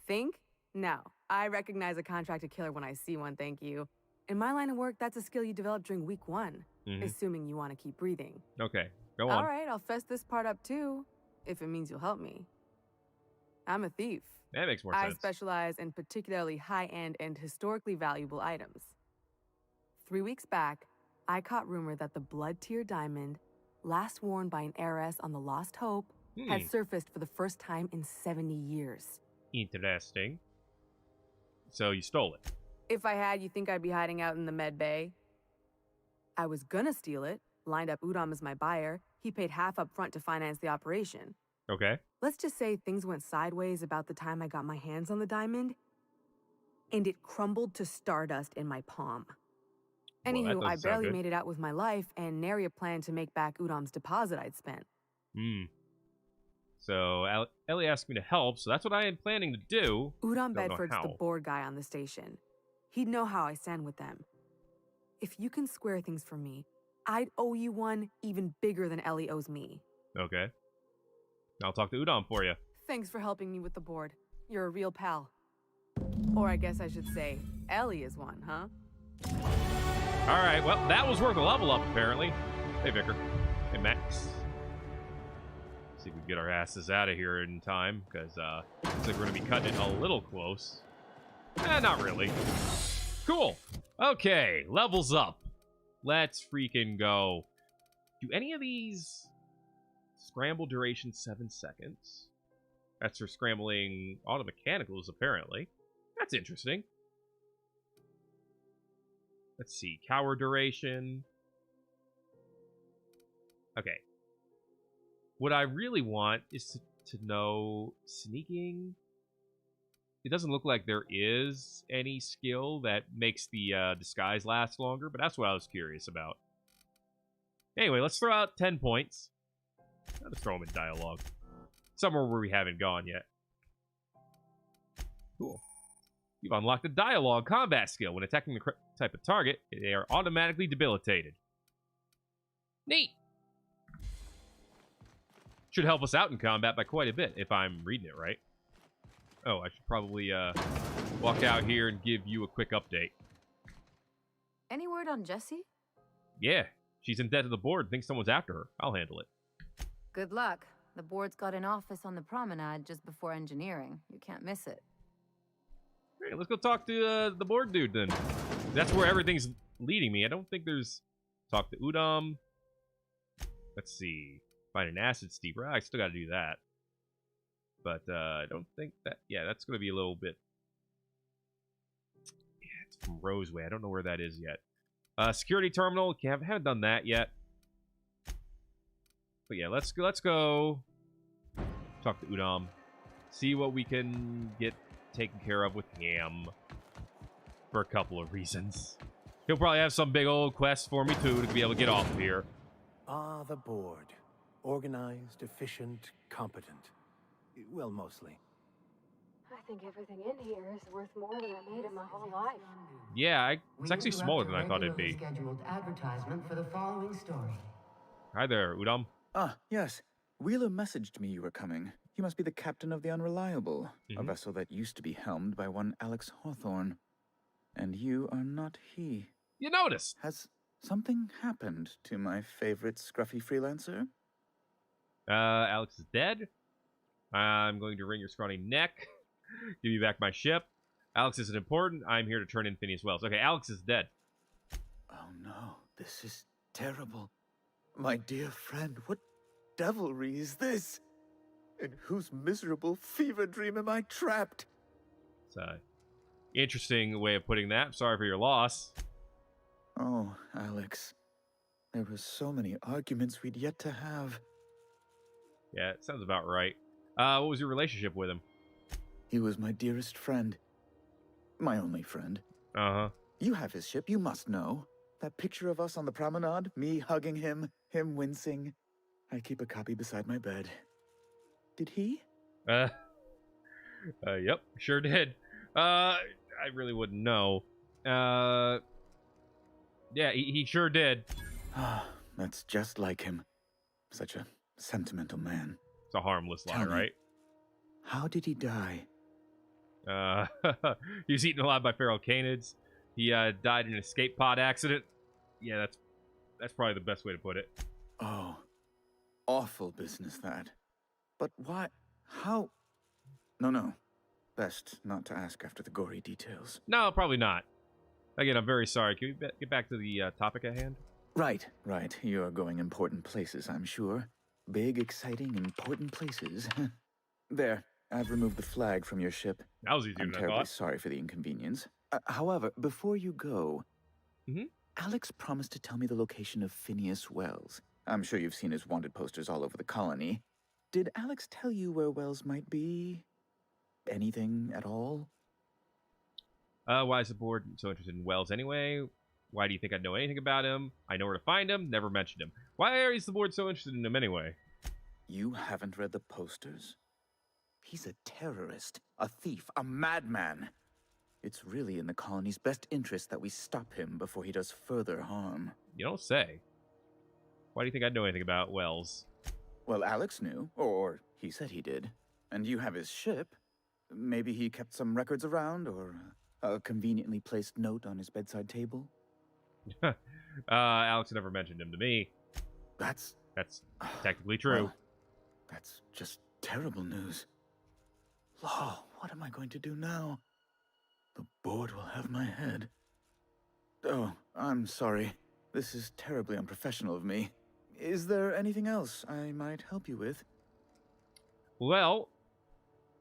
Think? No. I recognize a contracted killer when I see one, thank you. In my line of work, that's a skill you develop during week 1. Assuming you want to keep breathing. Okay, go on. All right, I'll fess this part up too, if it means you'll help me. I'm a thief. That makes more sense. I specialize in particularly high-end and historically valuable items. 3 weeks back, I caught rumor that the blood-tier diamond, last worn by an heiress on the Lost Hope, had surfaced for the first time in 70 years. Interesting. So you stole it. If I had, you think I'd be hiding out in the med bay? I was gonna steal it, lined up Udom as my buyer. He paid half up front to finance the operation. Okay. Let's just say things went sideways about the time I got my hands on the diamond, and it crumbled to stardust in my palm. Anywho, I barely made it out with my life, and nary a plan to make back Udom's deposit I'd spent. So Ellie asked me to help, so that's what I am planning to do. Udom Bedford's the board guy on the station. He'd know how I stand with them. If you can square things for me, I'd owe you one even bigger than Ellie owes me. Okay. I'll talk to Udom for you. Thanks for helping me with the board. You're a real pal. Or I guess I should say, Ellie is one, huh? Alright, well, that was worth a level up, apparently. Hey, Vicar. Hey, Max. See if we can get our asses out of here in time, because, looks like we're going to be cutting it a little close. Not really. Cool. Okay, levels up. Let's freaking go. Do any of these scramble duration 7 seconds? That's for scrambling auto mechanicals, apparently. That's interesting. Let's see. Cower duration. Okay. What I really want is to know sneaking. It doesn't look like there is any skill that makes the disguise last longer, but that's what I was curious about. Anyway, let's throw out 10 points. Let's throw them in dialogue. Somewhere where we haven't gone yet. Cool. You've unlocked a dialogue combat skill. When attacking the correct type of target, they are automatically debilitated. Neat! Should help us out in combat by quite a bit, if I'm reading it right. Oh, I should probably walk out here and give you a quick update. Any word on Jessie? Yeah, she's in debt to the board. Thinks someone's after her. I'll handle it. Good luck. The board's got an office on the promenade just before engineering. You can't miss it. Great, let's go talk to the board dude then. That's where everything's leading me. I don't think there's... Talk to Udom. Let's see. Find an acid steeper. I still got to do that. But I don't think that... Yeah, that's going to be a little bit... Yeah, it's from Roseway. I don't know where that is yet. Security terminal. Haven't done that yet. But yeah, let's go talk to Udom. See what we can get taken care of with him. For a couple of reasons. He'll probably have some big old quest for me, too, to be able to get off of here. Ah, the board. Organized, efficient, competent. Well, mostly. I think everything in here is worth more than I made in my whole life. Yeah, it's actually smaller than I thought it'd be. Scheduled advertisement for the following story. Hi there, Udom. Ah, yes. Wheeler messaged me you were coming. He must be the captain of the Unreliable, a vessel that used to be helmed by one Alex Hawthorne. And you are not he. You noticed. Has something happened to my favorite scruffy freelancer? Alex is dead. I'm going to wring your scrawny neck. Give you back my ship. Alex isn't important. I'm here to turn in Phineas Wells. Okay, Alex is dead. Oh no, this is terrible. My dear friend, what devilry is this? In whose miserable fever dream am I trapped? It's an interesting way of putting that. I'm sorry for your loss. Oh, Alex. There were so many arguments we'd yet to have. Yeah, it sounds about right. What was your relationship with him? He was my dearest friend. My only friend. Uh-huh. You have his ship, you must know. That picture of us on the promenade, me hugging him wincing. I keep a copy beside my bed. Did he? Yep, sure did. I really wouldn't know. Yeah, he sure did. That's just like him. Such a sentimental man. It's a harmless lie, right? How did he die? He was eaten alive by feral canids. He died in an escape pod accident. Yeah, that's probably the best way to put it. Oh, awful business that. But why? How? No. Best not to ask after the gory details. No, probably not. Again, I'm very sorry. Can we get back to the topic at hand? Right. You're going important places, I'm sure. Big, exciting, important places. There, I've removed the flag from your ship. That was easier than I thought. I'm terribly sorry for the inconvenience. However, before you go, Alex promised to tell me the location of Phineas Wells. I'm sure you've seen his wanted posters all over the colony. Did Alex tell you where Wells might be? Anything at all? Why is the board so interested in Wells anyway? Why do you think I know anything about him? I know where to find him, never mentioned him. Why is the board so interested in him anyway? You haven't read the posters? He's a terrorist, a thief, a madman. It's really in the colony's best interest that we stop him before he does further harm. You don't say. Why do you think I know anything about Wells? Well, Alex knew, or he said he did. And you have his ship. Maybe he kept some records around, or a conveniently placed note on his bedside table. Alex never mentioned him to me. That's technically true. Well, that's just terrible news. Law, what am I going to do now? The board will have my head. Oh, I'm sorry. This is terribly unprofessional of me. Is there anything else I might help you with? Well,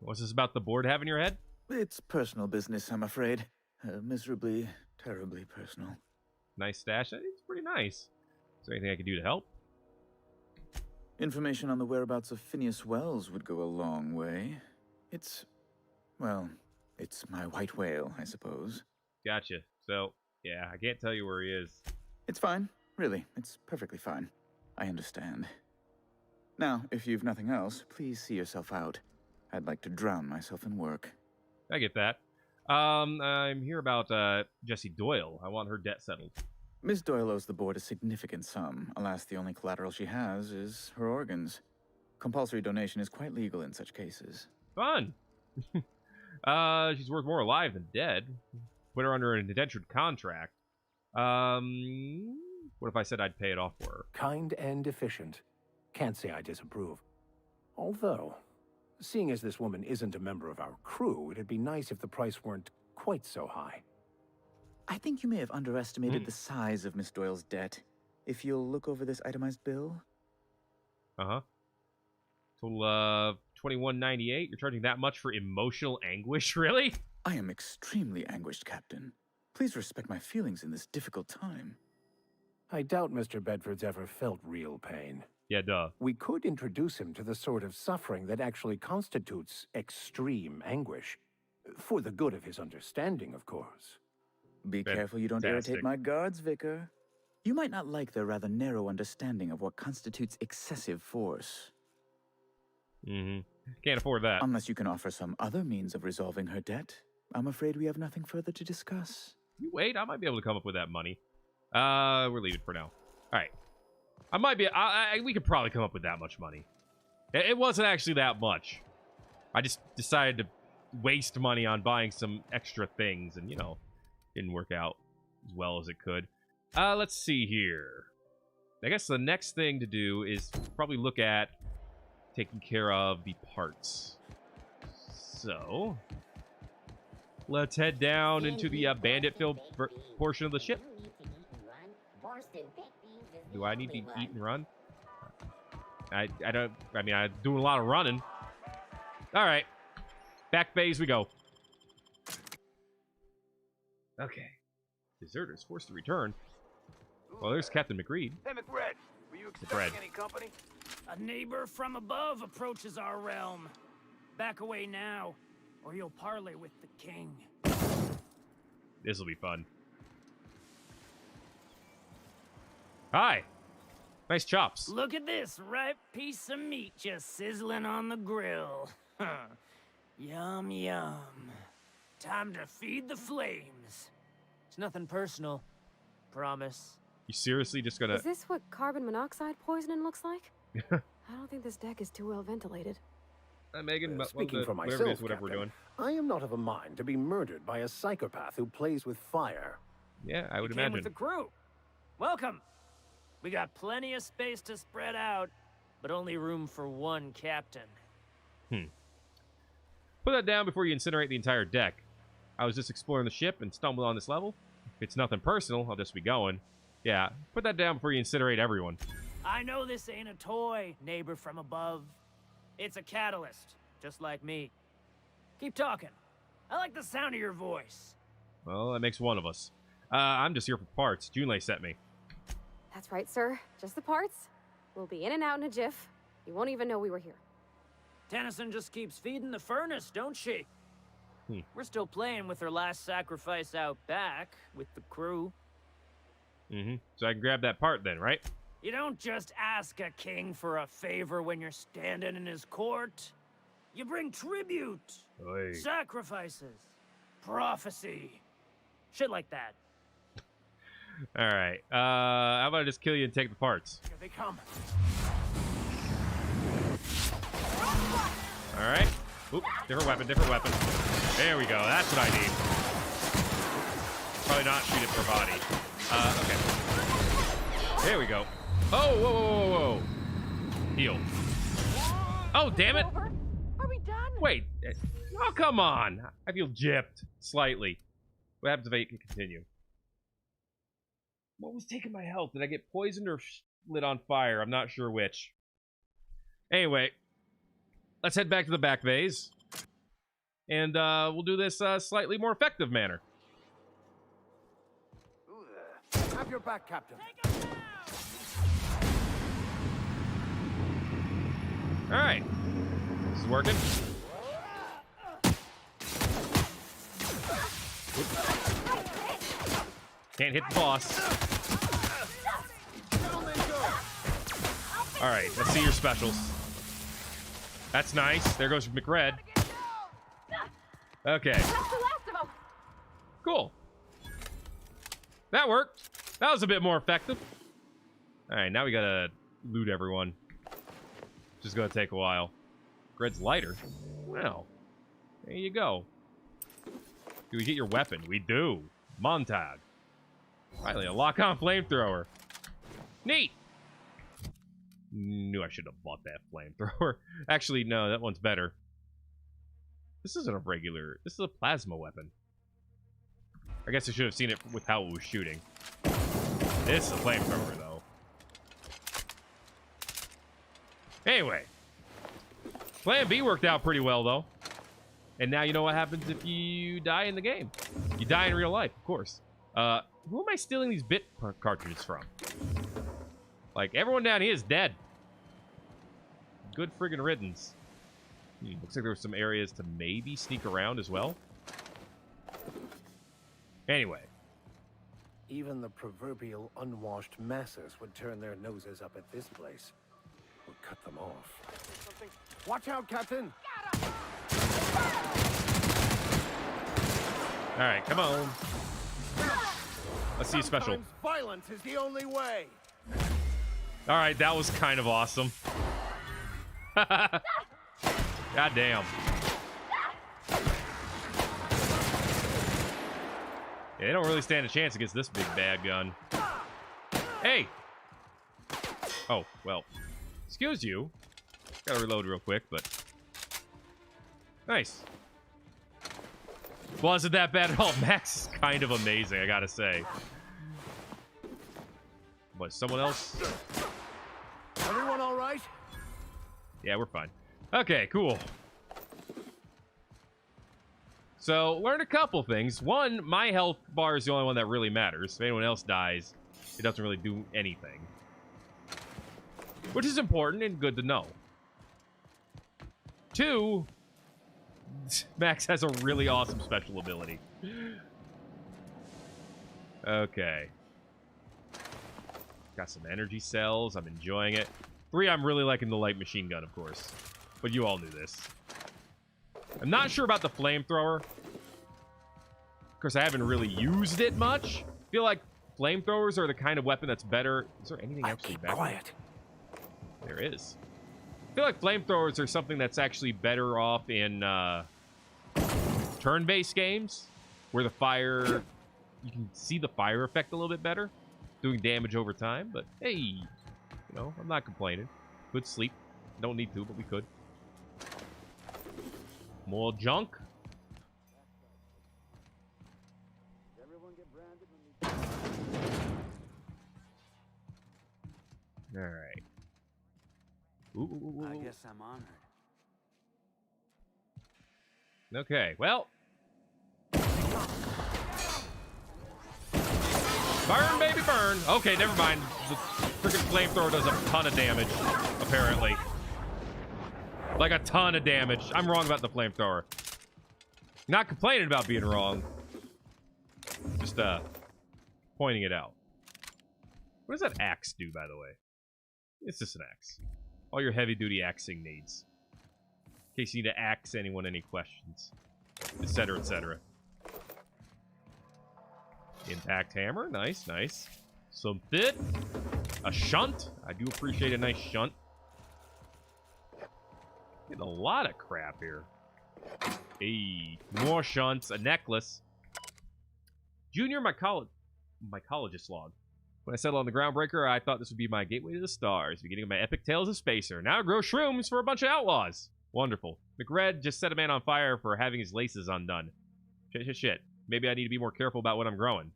what's this about the board having your head? It's personal business, I'm afraid. Miserably, terribly personal. Nice stash. It's pretty nice. Is there anything I can do to help? Information on the whereabouts of Phineas Wells would go a long way. It's my white whale, I suppose. Gotcha. So, yeah, I can't tell you where he is. It's fine. Really, it's perfectly fine. I understand. Now, if you've nothing else, please see yourself out. I'd like to drown myself in work. I get that. I'm here about Jessie Doyle. I want her debt settled. Miss Doyle owes the board a significant sum. Alas, the only collateral she has is her organs. Compulsory donation is quite legal in such cases. Fun. She's worth more alive than dead. Put her under an indentured contract. What if I said I'd pay it off for her? Kind and efficient. Can't say I disapprove. Although, seeing as this woman isn't a member of our crew, it'd be nice if the price weren't quite so high. I think you may have underestimated the size of Miss Doyle's debt. If you'll look over this itemized bill. Uh-huh. Total, $21.98? You're charging that much for emotional anguish, really? I am extremely anguished, Captain. Please respect my feelings in this difficult time. I doubt Mr. Bedford's ever felt real pain. Yeah, duh. We could introduce him to the sort of suffering that actually constitutes extreme anguish. For the good of his understanding, of course. Be careful you don't irritate my guards, Vicar. You might not like their rather narrow understanding of what constitutes excessive force. Can't afford that. Unless you can offer some other means of resolving her debt, I'm afraid we have nothing further to discuss. You wait, I might be able to come up with that money. We're leaving for now. Alright. I might be... we could probably come up with that much money. It wasn't actually that much. I just decided to waste money on buying some extra things, and, you know, didn't work out as well as it could. Let's see here. I guess the next thing to do is probably look at taking care of the parts. So, let's head down into the bandit-filled portion of the ship. Do I need to eat and run? I mean, I'm doing a lot of running. All right. Back base we go. Okay. Deserters forced to return. Well, there's Captain McReed. Hey, McRed, were you expecting any company? A neighbor from above approaches our realm. Back away now, or you'll parley with the king. This will be fun. Hi. Nice chops. Look at this ripe piece of meat just sizzling on the grill. Yum, yum. Time to feed the flames. It's nothing personal. Promise. You seriously just gonna... Is this what carbon monoxide poisoning looks like? I don't think this deck is too well ventilated. Megan, speaking for myself, whatever we're doing. I am not of a mind to be murdered by a psychopath who plays with fire. Yeah, I would you imagine. Came with the crew. Welcome. We got plenty of space to spread out, but only room for one captain. Put that down before you incinerate the entire deck. I was just exploring the ship and stumbled on this level. If it's nothing personal, I'll just be going. Yeah, put that down before you incinerate everyone. I know this ain't a toy, neighbor from above. It's a catalyst, just like me. Keep talking. I like the sound of your voice. Well, that makes one of us. I'm just here for parts. Junlei sent me. That's right, sir. Just the parts. We'll be in and out in a jiff. You won't even know we were here. Tennyson just keeps feeding the furnace, don't she? We're still playing with her last sacrifice out back with the crew. So I can grab that part then, right? You don't just ask a king for a favor when you're standing in his court. You bring tribute, sacrifices, prophecy, shit like that. All right. How about I just kill you and take the parts? Here they come. All right. Oop, different weapon, different weapon. There we go. That's what I need. Probably not shoot it per body. Okay. There we go. Oh, whoa, whoa, whoa, whoa. Heal. Oh, damn it. Are we done? Wait. Oh, come on. I feel gypped slightly. What happens if I can continue? What was taking my health? Did I get poisoned or lit on fire? I'm not sure which. Anyway, let's head back to the back vase. And we'll do this slightly more effective manner. Have your back, Captain. All right. This is working. Can't hit the boss. All right, let's see your specials. That's nice. There goes McRed. Okay. Cool. That worked. That was a bit more effective. All right, now we gotta loot everyone. Just gonna take a while. Gred's lighter. Well, there you go. Do we get your weapon? We do. Montag. Finally, a lock-on flamethrower. Neat. Knew I should have bought that flamethrower. Actually, no, that one's better. This isn't a regular. This is a plasma weapon. I guess I should have seen it with how it was shooting. This is a flamethrower, though. Anyway. Plan B worked out pretty well, though. And now you know what happens if you die in the game. You die in real life, of course. Who am I stealing these bit cartridges from? Like, everyone down here is dead. Good friggin' riddance. Looks like there were some areas to maybe sneak around as well. Anyway. Even the proverbial unwashed masses would turn their noses up at this place. We'll cut them off. Watch out, Captain! Alright, come on. Let's see a special. Violence is the only way. Alright, that was kind of awesome. God damn. Yeah, they don't really stand a chance against this big bad gun. Hey! Oh, well. Excuse you. Gotta reload real quick, but... Nice. Wasn't that bad at all. Max is kind of amazing, I gotta say. But someone else? Everyone all right? Yeah, we're fine. Okay, cool. So, learn a couple things. One, my health bar is the only one that really matters. If anyone else dies, it doesn't really do anything. Which is important and good to know. 2, Max has a really awesome special ability. Okay. Got some energy cells. I'm enjoying it. 3, I'm really liking the light machine gun, of course. But you all knew this. I'm not sure about the flamethrower. Of course, I haven't really used it much. I feel like flamethrowers are the kind of weapon that's better. Is there anything actually back quiet. There is. I feel like flamethrowers are something that's actually better off in turn-based games where the fire, you can see the fire effect a little bit better, doing damage over time. But hey, you know, I'm not complaining. Good sleep. Don't need to, but we could. More junk. All right. Ooh. I guess I'm honored. Okay, well. Burn, baby, burn. Okay, never mind. The freaking flamethrower does a ton of damage, apparently. Like a ton of damage. I'm wrong about the flamethrower. Not complaining about being wrong. Just, pointing it out. What does that axe do, by the way? It's just an axe. All your heavy-duty axing needs. In case you need to axe anyone any questions. Etc., etc. Impact hammer. Nice, nice. Some Thet. A shunt. I do appreciate a nice shunt. Getting a lot of crap here. Hey, more shunts. A necklace. Junior mycologist log. When I settled on the Groundbreaker, I thought this would be my gateway to the stars, beginning of my epic tales of Spacer. Now I grow shrooms for a bunch of outlaws. Wonderful. McRed just set a man on fire for having his laces undone. Shit. Maybe I need to be more careful about what I'm growing.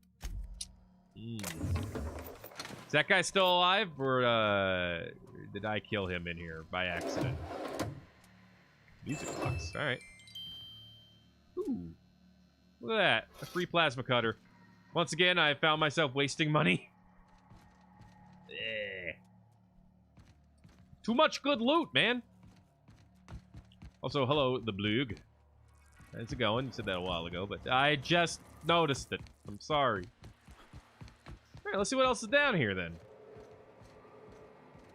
Is that guy still alive, or did I kill him in here by accident? Music box. All right. Ooh. Look at that. A free plasma cutter. Once again, I found myself wasting money. Too much good loot, man. Also, hello, the Blug. How's it going? You said that a while ago, but I just noticed it. I'm sorry. All right, let's see what else is down here, then.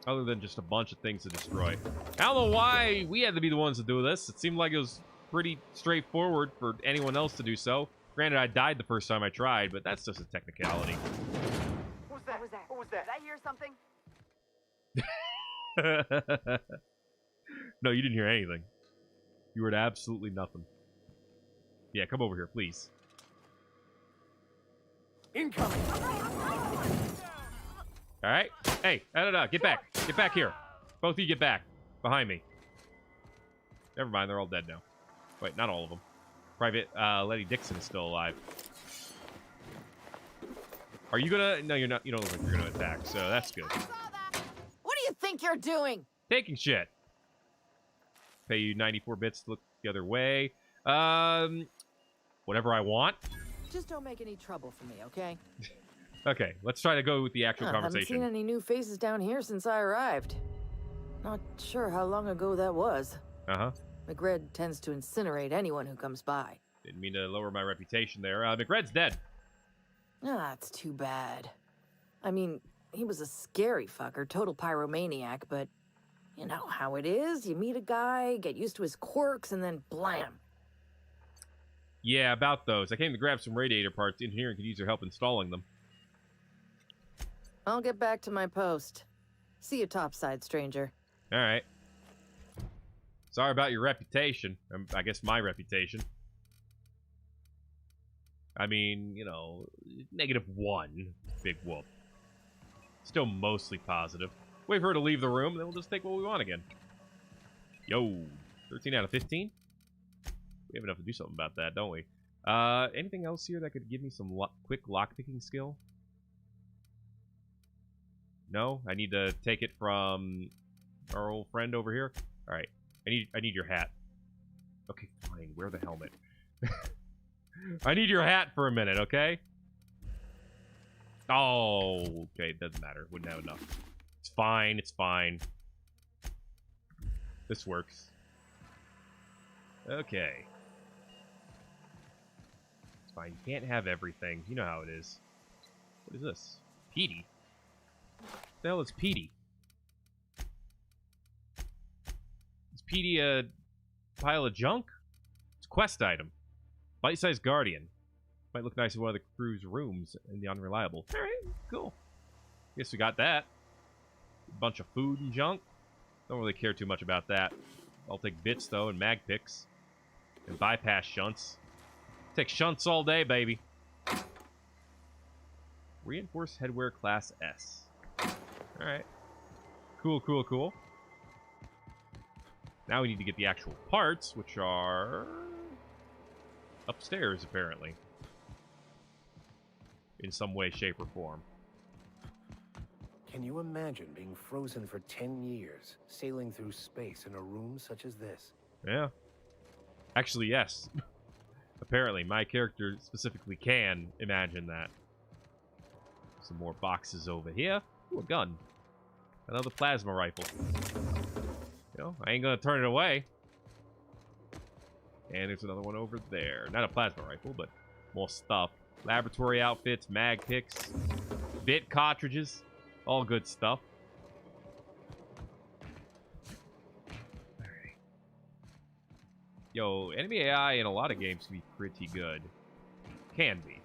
Other than just a bunch of things to destroy. I don't know why we had to be the ones to do this. It seemed like it was pretty straightforward for anyone else to do so. Granted, I died the first time I tried, but that's just a technicality. What was that? What was that? Did I hear something? No, you didn't hear anything. You heard absolutely nothing. Yeah, come over here, please. Incoming. All right. Hey, no. Get back. Get back here. Both of you get back. Behind me. Never mind, they're all dead now. Wait, not all of them. Private Letty Dixon is still alive. Are you gonna... No, you're not. You don't look like you're gonna attack, so that's good. What do you think you're doing? Taking shit. Pay you 94 bits to look the other way. Whatever I want. Just don't make any trouble for me, okay? Okay, let's try to go with the actual conversation. I haven't seen any new faces down here since I arrived. Not sure how long ago that was. Uh-huh. McRed tends to incinerate anyone who comes by. Didn't mean to lower my reputation there. McRed's dead. Ah, it's too bad. I mean, he was a scary fucker, total pyromaniac, but you know how it is. You meet a guy, get used to his quirks, and then blam. Yeah, about those. I came to grab some radiator parts. Engineering could use your help installing them. I'll get back to my post. See you topside, stranger. All right. Sorry about your reputation. I guess my reputation. I mean, you know, -1. Big whoop. Still mostly positive. Wait for her to leave the room, then we'll just take what we want again. Yo. 13 out of 15? We have enough to do something about that, don't we? Anything else here that could give me some quick lockpicking skill? No? I need to take it from our old friend over here? Alright. I need your hat. Okay, fine. Wear the helmet. I need your hat for a minute, okay? Oh, okay. It doesn't matter. Wouldn't have enough. It's fine. It's fine. This works. Okay. It's fine. You can't have everything. You know how it is. What is this? Petey? What the hell is Petey? Is Petey a pile of junk? It's a quest item. Bite-sized guardian. Might look nice in one of the crew's rooms in the Unreliable. Alright, cool. Guess we got that. A bunch of food and junk. Don't really care too much about that. I'll take bits, though, and mag picks. And bypass shunts. Take shunts all day, baby. Reinforced headwear class S. Alright. Cool, cool, cool. Now we need to get the actual parts, which are upstairs, apparently. In some way, shape, or form. Can you imagine being frozen for 10 years, sailing through space in a room such as this? Yeah. Actually, yes. Apparently, my character specifically can imagine that. Some more boxes over here. Ooh, a gun. Another plasma rifle. You know, I ain't gonna turn it away. And there's another one over there. Not a plasma rifle, but more stuff. Laboratory outfits, mag picks, bit cartridges. All good stuff. Alright. Yo, enemy AI in a lot of games can be pretty good. Can be.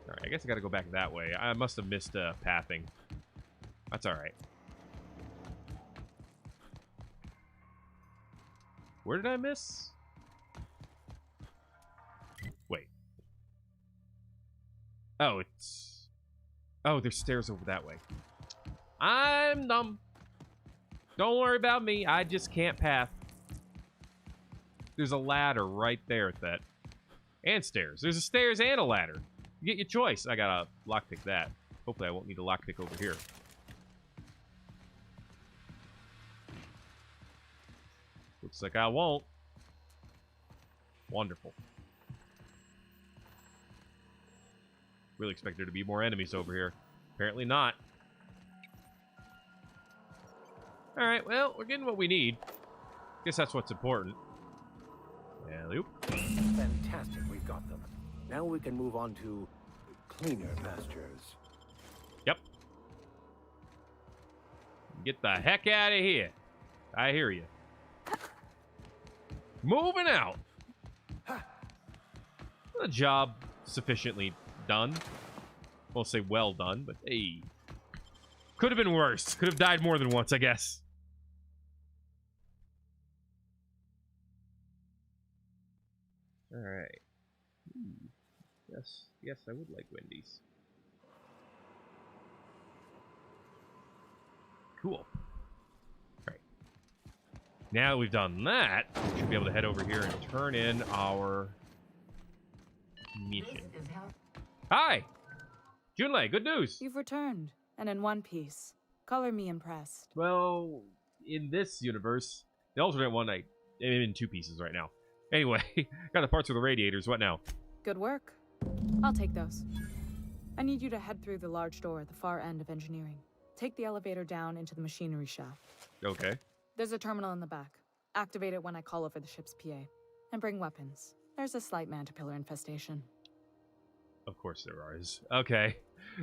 Alright, I guess I gotta go back that way. I must have missed pathing. That's alright. Where did I miss? Wait. Oh, it's... Oh, there's stairs over that way. I'm dumb. Don't worry about me. I just can't path. There's a ladder right there, Thet. And stairs. There's a stairs and a ladder. You get your choice. I gotta lockpick that. Hopefully I won't need to lockpick over here. Looks like I won't. Wonderful. Really expect there to be more enemies over here. Apparently not. Alright, well, we're getting what we need. Guess that's what's important. Alley-oop. Fantastic, we've got them. Now we can move on to cleaner pastures. Yep. Get the heck out of here. I hear you. Moving out. The job sufficiently done. Won't say well done, but hey. Could have been worse. Could have died more than once, I guess. Alright. Yes, I would like Wendy's. Cool. Alright. Now that we've done that, we should be able to head over here and turn in our mission. Hi! Junlei, good news! You've returned, and in one piece. Color me impressed. Well, in this universe, the alternate one, I'm in two pieces right now. Anyway, got the parts for the radiators. What now? Good work. I'll take those. I need you to head through the large door at the far end of engineering. Take the elevator down into the machinery shaft. Okay. There's a terminal in the back. Activate it when I call over the ship's PA. And bring weapons. There's a slight mantipillar infestation. Of course there is. Okay.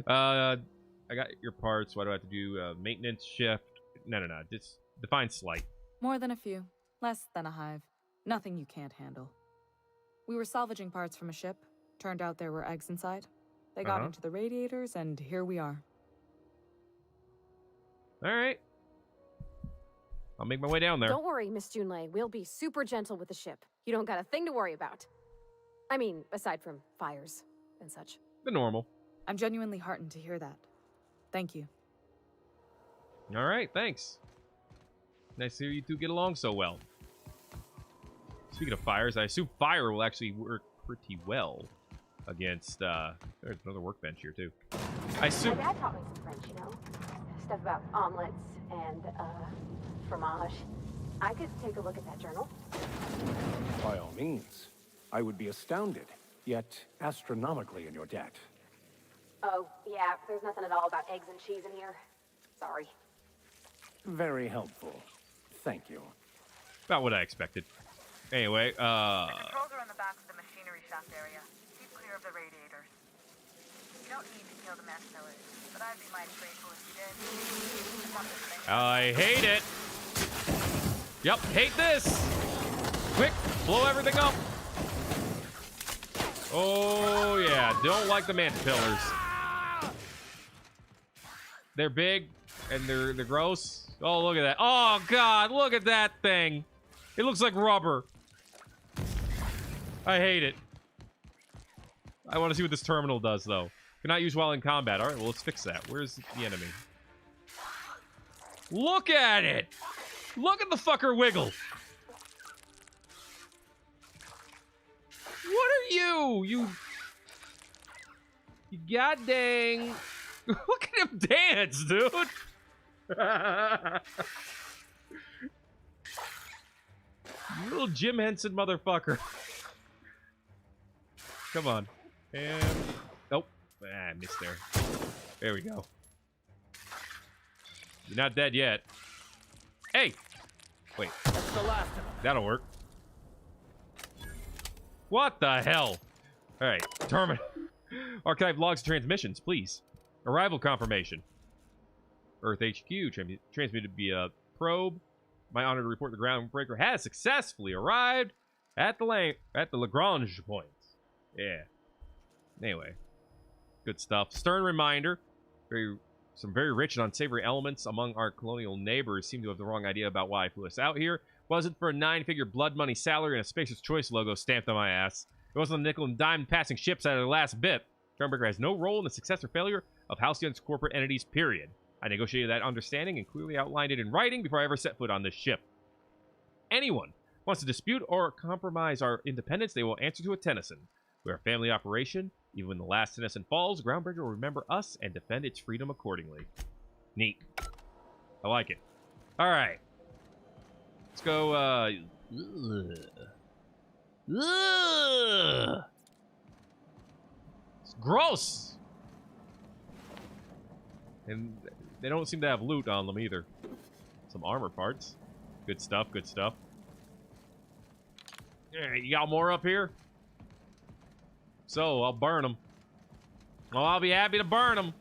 I got your parts. What do I have to do? Maintenance shift? No. Just define slight. More than a few. Less than a hive. Nothing you can't handle. We were salvaging parts from a ship. Turned out there were eggs inside. They got into the radiators, and here we are. Alright. I'll make my way down there. Don't worry, Miss Junlei. We'll be super gentle with the ship. You don't got a thing to worry about. I mean, aside from fires and such. The normal. I'm genuinely heartened to hear that. Thank you. Alright, thanks. Nice to hear you two get along so well. Speaking of fires, I assume fire will actually work pretty well against, there's another workbench here, too. I assume... My dad taught me some French, you know? Stuff about omelets and, fromage. I could take a look at that journal. By all means. I would be astounded, yet astronomically in your debt. Oh, yeah, there's nothing at all about eggs and cheese in here. Sorry. Very helpful. Thank you. About what I expected. Anyway, The controls are in the back of the machinery shaft area. Keep clear of the radiators. You don't need to kill the mass pillars, but I'd be mighty grateful if you did. I hate it. Yep, hate this. Quick, blow everything up. Oh, yeah, don't like the mantis pillars. They're big, and they're gross. Oh, look at that. Oh, God, look at that thing. It looks like rubber. I hate it. I want to see what this terminal does, though. Cannot use while in combat. All right, well, let's fix that. Where's the enemy? Look at it! Look at the fucker wiggle! What are you? You god dang. Look at him dance, dude! You little Jim Henson motherfucker. Come on. And... Nope. Ah, I missed there. There we go. You're not dead yet. Hey! Wait. That's the last of them. That'll work. What the hell? Alright. Terminal. Archive logs and transmissions, please. Arrival confirmation. Earth HQ. Transmitted via probe. My honor to report the groundbreaker has successfully arrived at the Lagrange point. Yeah. Anyway. Good stuff. Stern reminder. Some very rich and unsavory elements among our colonial neighbors seem to have the wrong idea about why I flew us out here. Wasn't for a 9-figure blood money salary and a Spacer's Choice logo stamped on my ass. It wasn't a nickel and dime passing ships out of their last bit. Groundbreaker has no role in the success or failure of Halcyon's corporate entities, period. I negotiated that understanding and clearly outlined it in writing before I ever set foot on this ship. Anyone wants to dispute or compromise our independence, they will answer to a Tennyson. We're a family operation. Even when the last Tennyson falls, Groundbreaker will remember us and defend its freedom accordingly. Neat. I like it. All right. Let's go, It's gross! And they don't seem to have loot on them either. Some armor parts. Good stuff, good stuff. Yeah, you got more up here? So, I'll burn them. Oh, I'll be happy to burn them.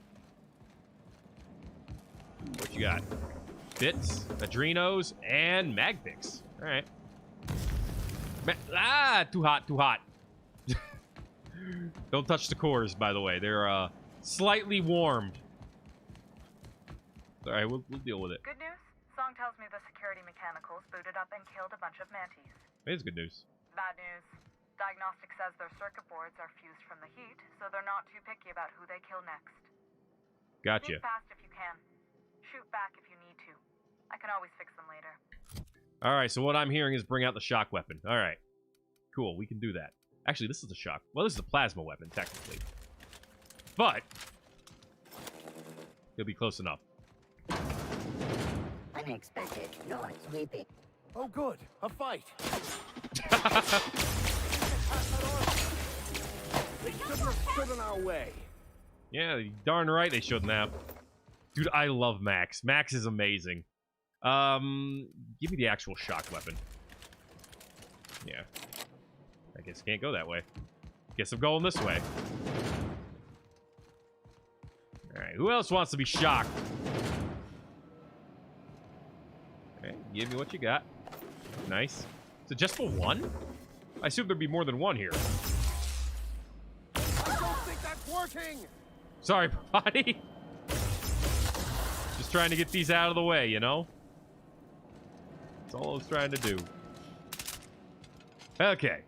What you got? Bits, Adrenos, and Magpix. All right. Too hot, too hot. Don't touch the cores, by the way. They're slightly warmed. All right, we'll deal with it. Good news? Song tells me the security mechanicals booted up and killed a bunch of mantis. It is good news. Bad news. Diagnostic says their circuit boards are fused from the heat, so they're not too picky about who they kill next. Gotcha. Sneak fast if you can. Shoot back if you need to. I can always fix them later. All right, so what I'm hearing is bring out the shock weapon. All right. Cool, we can do that. Actually, this is a shock. Well, this is a plasma weapon, technically. But it'll be close enough. Unexpected noise sweeping. Oh, good. A fight. They shouldn't have stood in our way. Yeah, darn right they shouldn't have. Dude, I love Max. Max is amazing. Give me the actual shock weapon. Yeah. I guess can't go that way. Guess I'm going this way. Alright, who else wants to be shocked? Okay, give me what you got. Nice. Is it just for one? I assume there'd be more than one here. I don't think that's working! Sorry, buddy. Just trying to get these out of the way, you know? That's all I was trying to do. Okay.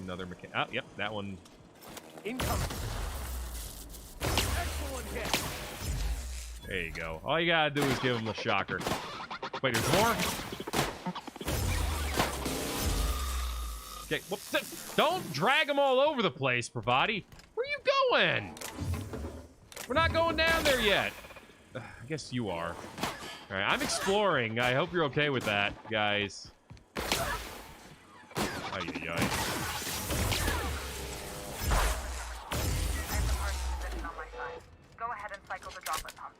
Another mechanic. Oh, yep, that one. Incoming. Excellent hit. There you go. All you gotta do is give him the shocker. Wait, there's more? Okay, whoops. Don't drag them all over the place, Pravati. Where are you going? We're not going down there yet. I guess you are. All right, I'm exploring. I hope you're okay with that, guys. Ay-yi-yi. Go ahead and cycle the droplet pumps.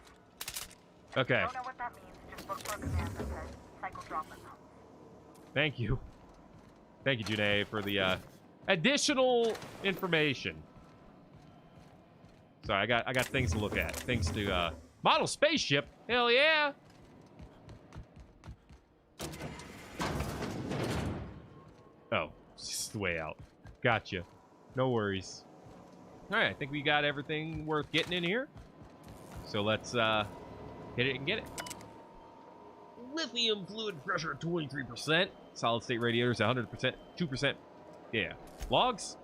Okay. If you don't know what that means, just look for a command that says cycle droplet pumps. Thank you. Thank you, Janae, for the additional information. Sorry, I got things to look at. Things to model spaceship. Hell yeah. Oh, it's just the way out. Gotcha. No worries. All right, I think we got everything worth getting in here. So let's hit it and get it. Lithium fluid pressure at 23%. Solid state radiators 100%. 2%. Yeah. Logs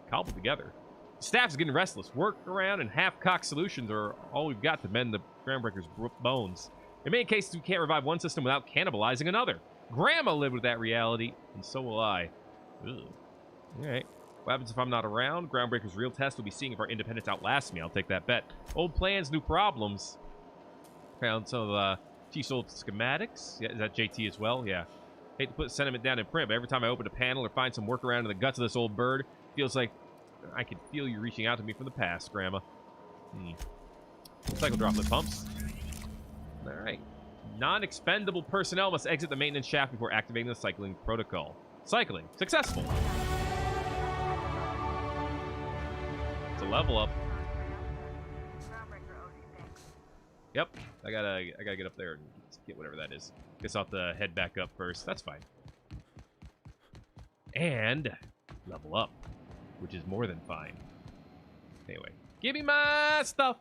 cobbled together. Staff's getting restless. Workaround and half-cocked solutions are all we've got to mend the Groundbreaker's bones. In many cases, we can't revive one system without cannibalizing another. Grandma lived with that reality, and so will I. Ugh. All right. What happens if I'm not around? Groundbreaker's real test will be seeing if our independence outlasts me. I'll take that bet. Old plans, new problems. Found some of Chief's old schematics. Yeah, is that JT as well? Yeah. Hate to put sentiment down in print, but every time I open a panel or find some workaround in the guts of this old bird, it feels like I can feel you reaching out to me from the past, Grandma. Cycle droplet pumps. All right. Non-expendable personnel must exit the maintenance shaft before activating the cycling protocol. Cycling. Successful. It's a level up. Yep. I gotta get up there and get whatever that is. Guess I'll have to head back up first. That's fine. And level up, which is more than fine. Anyway, give me my stuff.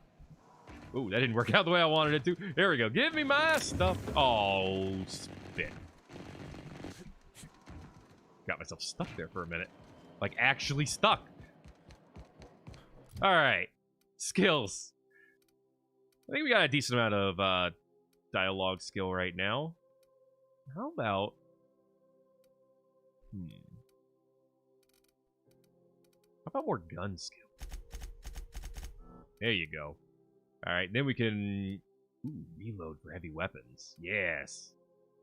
Ooh, that didn't work out the way I wanted it to. There we go. Give me my stuff. Oh, spit. Got myself stuck there for a minute. Like, actually stuck. All right. Skills. I think we got a decent amount of dialogue skill right now. How about... How about more gun skill? There you go. All right, then we can reload for heavy weapons. Yes.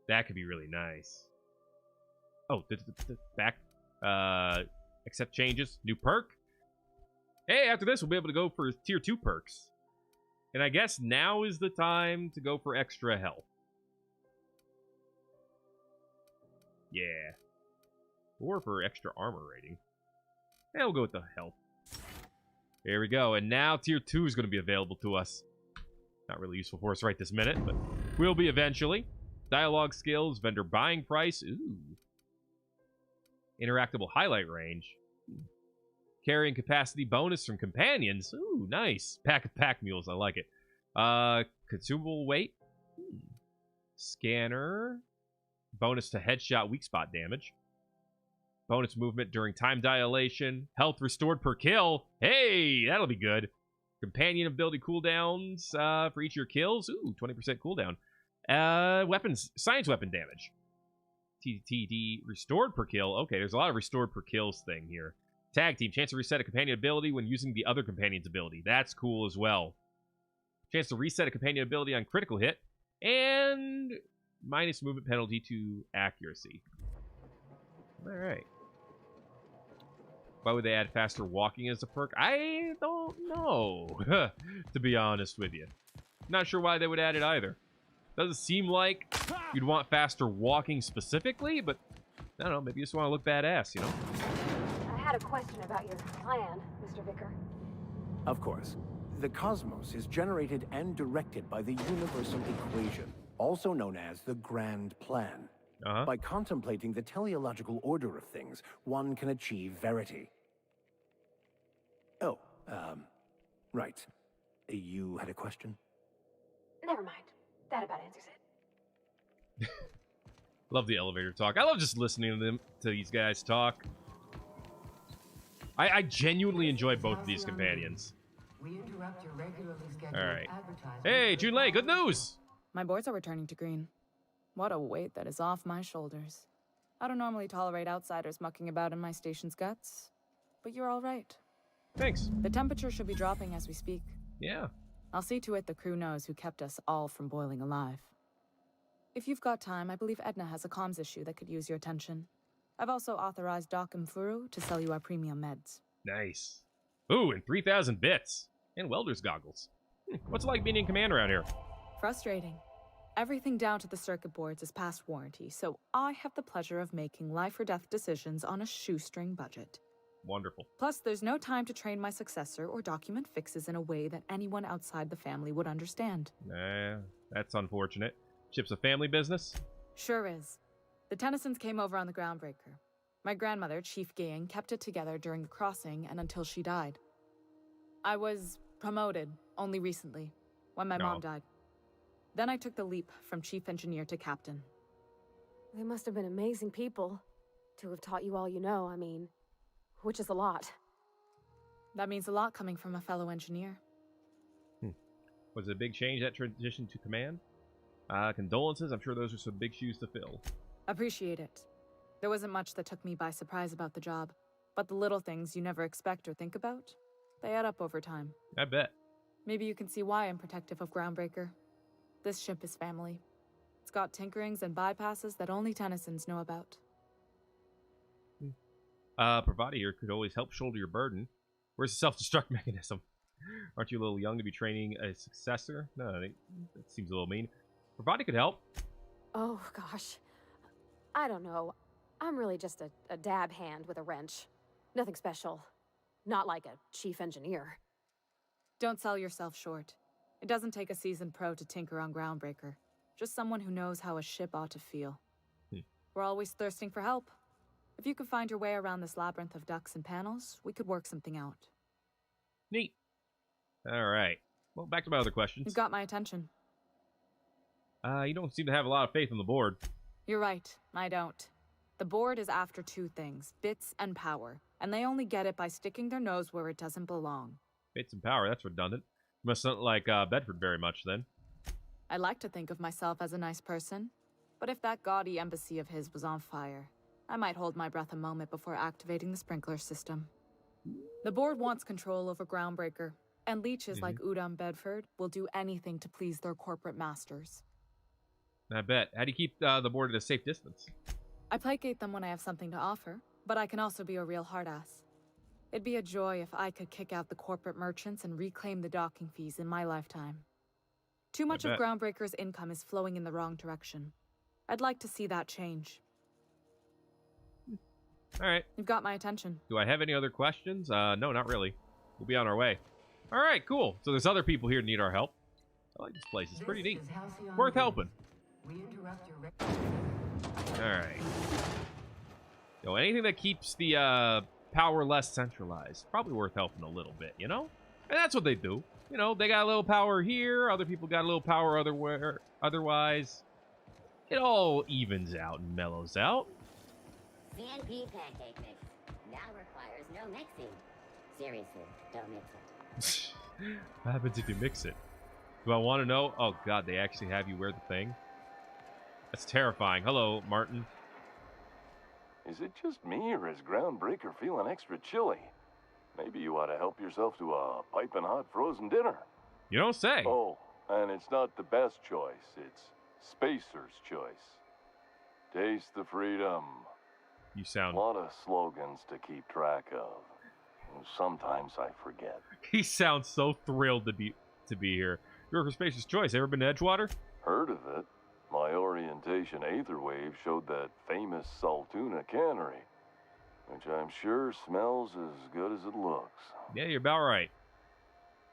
That could be really nice. Oh, back. Accept changes. New perk. Hey, after this, we'll be able to go for tier 2 perks. And I guess now is the time to go for extra health. Yeah. Or for extra armor rating. Yeah, we'll go with the health. There we go. And now tier 2 is going to be available to us. Not really useful for us right this minute, but will be eventually. Dialogue skills, vendor buying price. Ooh. Interactable highlight range. Carrying capacity bonus from companions. Ooh, nice. Pack of pack mules. I like it. Consumable weight. Scanner. Bonus to headshot weak spot damage. Bonus movement during time dilation. Health restored per kill. Hey, that'll be good. Companion ability cooldowns for each of your kills. Ooh, 20% cooldown. Weapons. Science weapon damage. TTD restored per kill. Okay, there's a lot of restored per kills thing here. Tag team. Chance to reset a companion ability when using the other companion's ability. That's cool as well. Chance to reset a companion ability on critical hit. And minus movement penalty to accuracy. Alright. Why would they add faster walking as a perk? I don't know, to be honest with you. Not sure why they would add it either. Doesn't seem like you'd want faster walking specifically, but I don't know, maybe you just want to look badass, you know? I had a question about your plan, Mr. Vicker. Of course. The cosmos is generated and directed by the universal equation, also known as the Grand Plan. By contemplating the teleological order of things, one can achieve verity. Oh, right. You had a question? Never mind. That about answers it. Love the elevator talk. I love just listening to these guys talk. I genuinely enjoy both of these companions. We interrupt your regularly scheduled Alright. advertisement. Hey, June Lei, good news! My boards are returning to green. What a weight that is off my shoulders. I don't normally tolerate outsiders mucking about in my station's guts, but you're all right. Thanks. The temperature should be dropping as we speak. Yeah. I'll see to it the crew knows who kept us all from boiling alive. If you've got time, I believe Edna has a comms issue that could use your attention. I've also authorized Doc and Furu to sell you our premium meds. Nice. Ooh, and 3,000 bits. And welder's goggles. What's it like being in command around here? Frustrating. Everything down to the circuit boards is past warranty, so I have the pleasure of making life or death decisions on a shoestring budget. Wonderful. Plus, there's no time to train my successor or document fixes in a way that anyone outside the family would understand. That's unfortunate. Ship's a family business? Sure is. The Tennysons came over on the Groundbreaker. My grandmother, Chief Gang, kept it together during the crossing and until she died. I was promoted only recently, when my mom died. Then I took the leap from chief engineer to captain. They must have been amazing people to have taught you all you know, I mean, which is a lot. That means a lot coming from a fellow engineer. Was it a big change, that transition to command? Condolences, I'm sure those are some big shoes to fill. Appreciate it. There wasn't much that took me by surprise about the job, but the little things you never expect or think about, they add up over time. I bet. Maybe you can see why I'm protective of Groundbreaker. This ship is family. It's got tinkerings and bypasses that only Tennysons know about. Pravati here could always help shoulder your burden. Where's the self-destruct mechanism? Aren't you a little young to be training a successor? No, that seems a little mean. Pravati could help. Oh, gosh. I don't know. I'm really just a dab hand with a wrench. Nothing special. Not like a chief engineer. Don't sell yourself short. It doesn't take a seasoned pro to tinker on Groundbreaker. Just someone who knows how a ship ought to feel. We're always thirsting for help. If you could find your way around this labyrinth of ducts and panels, we could work something out. Neat. All right. Well, back to my other questions. You've got my attention. You don't seem to have a lot of faith in the board. You're right. I don't. The board is after two things, bits and power. And they only get it by sticking their nose where it doesn't belong. Bits and power, that's redundant. Must not like Bedford very much, then. I like to think of myself as a nice person. But if that gaudy embassy of his was on fire, I might hold my breath a moment before activating the sprinkler system. The board wants control over Groundbreaker, and leeches like Udom Bedford will do anything to please their corporate masters. I bet. How do you keep the board at a safe distance? I placate them when I have something to offer, but I can also be a real hard-ass. It'd be a joy if I could kick out the corporate merchants and reclaim the docking fees in my lifetime. Too much of Groundbreaker's income is flowing in the wrong direction. I'd like to see that change. All right. You've got my attention. Do I have any other questions? No, not really. We'll be on our way. All right, cool. So there's other people here who need our help. I like this place. It's pretty neat. Worth helping. All right. So anything that keeps the power less centralized, probably worth helping a little bit, you know? And that's what they do. You know, they got a little power here. Other people got a little power otherwise. It all evens out and mellows out. CNP pancake mix now requires no mixing. Seriously, don't mix it. What happens if you mix it? Do I want to know? Oh, God, they actually have you wear the thing? That's terrifying. Hello, Martin. Is it just me, or is Groundbreaker feeling extra chilly? Maybe you ought to help yourself to a piping hot frozen dinner. You don't say. Oh, and it's not the best choice. It's Spacer's choice. Taste the freedom. You sound... A lot of slogans to keep track of. Sometimes I forget. He sounds so thrilled to be here. You're for Spacer's choice. Ever been to Edgewater? Heard of it. My orientation Aetherwave showed that famous Saltuna cannery, which I'm sure smells as good as it looks. Yeah, you're about right.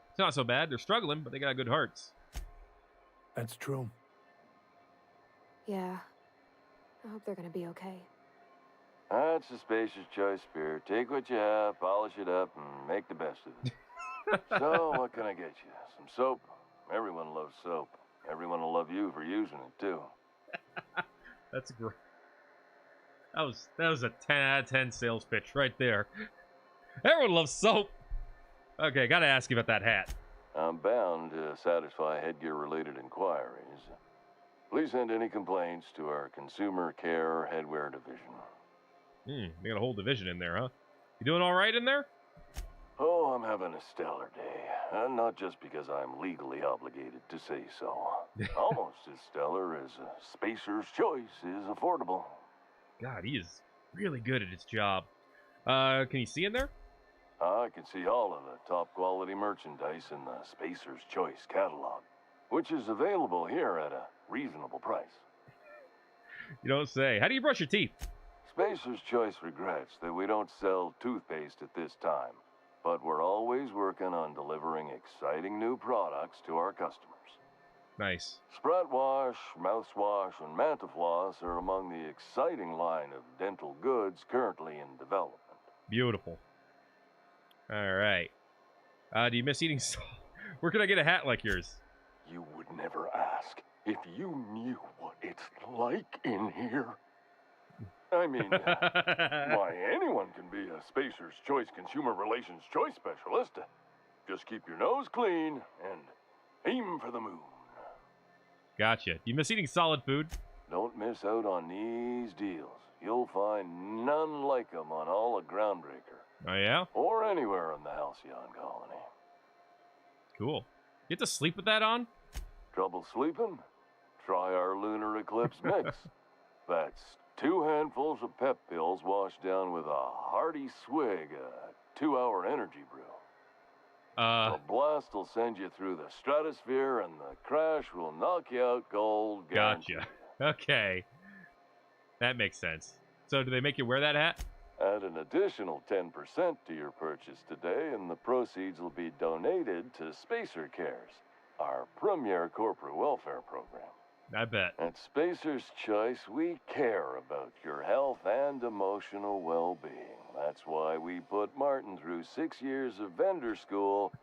It's not so bad. They're struggling, but they got good hearts. That's true. Yeah. I hope they're gonna be okay. That's the Spacer's choice spirit. Take what you have, polish it up, and make the best of it. So, what can I get you? Some soap? Everyone loves soap. Everyone will love you for using it, too. That's great. That was a 10 out of 10 sales pitch right there. Everyone loves soap. Okay, gotta ask you about that hat. I'm bound to satisfy headgear-related inquiries. Please send any complaints to our Consumer Care Headwear Division. They got a whole division in there, huh? You doing all right in there? Oh, I'm having a stellar day. And not just because I'm legally obligated to say so. Almost as stellar as Spacer's choice is affordable. God, he is Really good at its job. Can you see in there? I can see all of the top quality merchandise in the Spacer's Choice catalog, which is available here at a reasonable price. You don't say. How do you brush your teeth? Spacer's Choice regrets that we don't sell toothpaste at this time, but we're always working on delivering exciting new products to our customers. Nice. Sprout Wash, Mouthwash, and Mantafloss are among the exciting line of dental goods currently in development. Beautiful. All right. Do you miss eating salt? Where can I get a hat like yours? You would never ask if you knew what it's like in here. I mean, why, anyone can be a Spacer's Choice Consumer Relations Choice Specialist. Just keep your nose clean and aim for the moon. Gotcha. Do you miss eating solid food? Don't miss out on these deals. You'll find none like them on all of Groundbreaker. Oh, yeah? Or anywhere in the Halcyon colony. Cool. You get to sleep with that on? Trouble sleeping? Try our Lunar Eclipse mix. That's 2 handfuls of pep pills washed down with a hearty swig of 2-hour energy brew. The blast will send you through the stratosphere, and the crash will knock you out cold. Gotcha. Okay. That makes sense. So do they make you wear that hat? Add an additional 10% to your purchase today, and the proceeds will be donated to Spacer Cares, our premier corporate welfare program. I bet. At Spacer's Choice, we care about your health and emotional well-being. That's why we put Martin through 6 years of vendor school,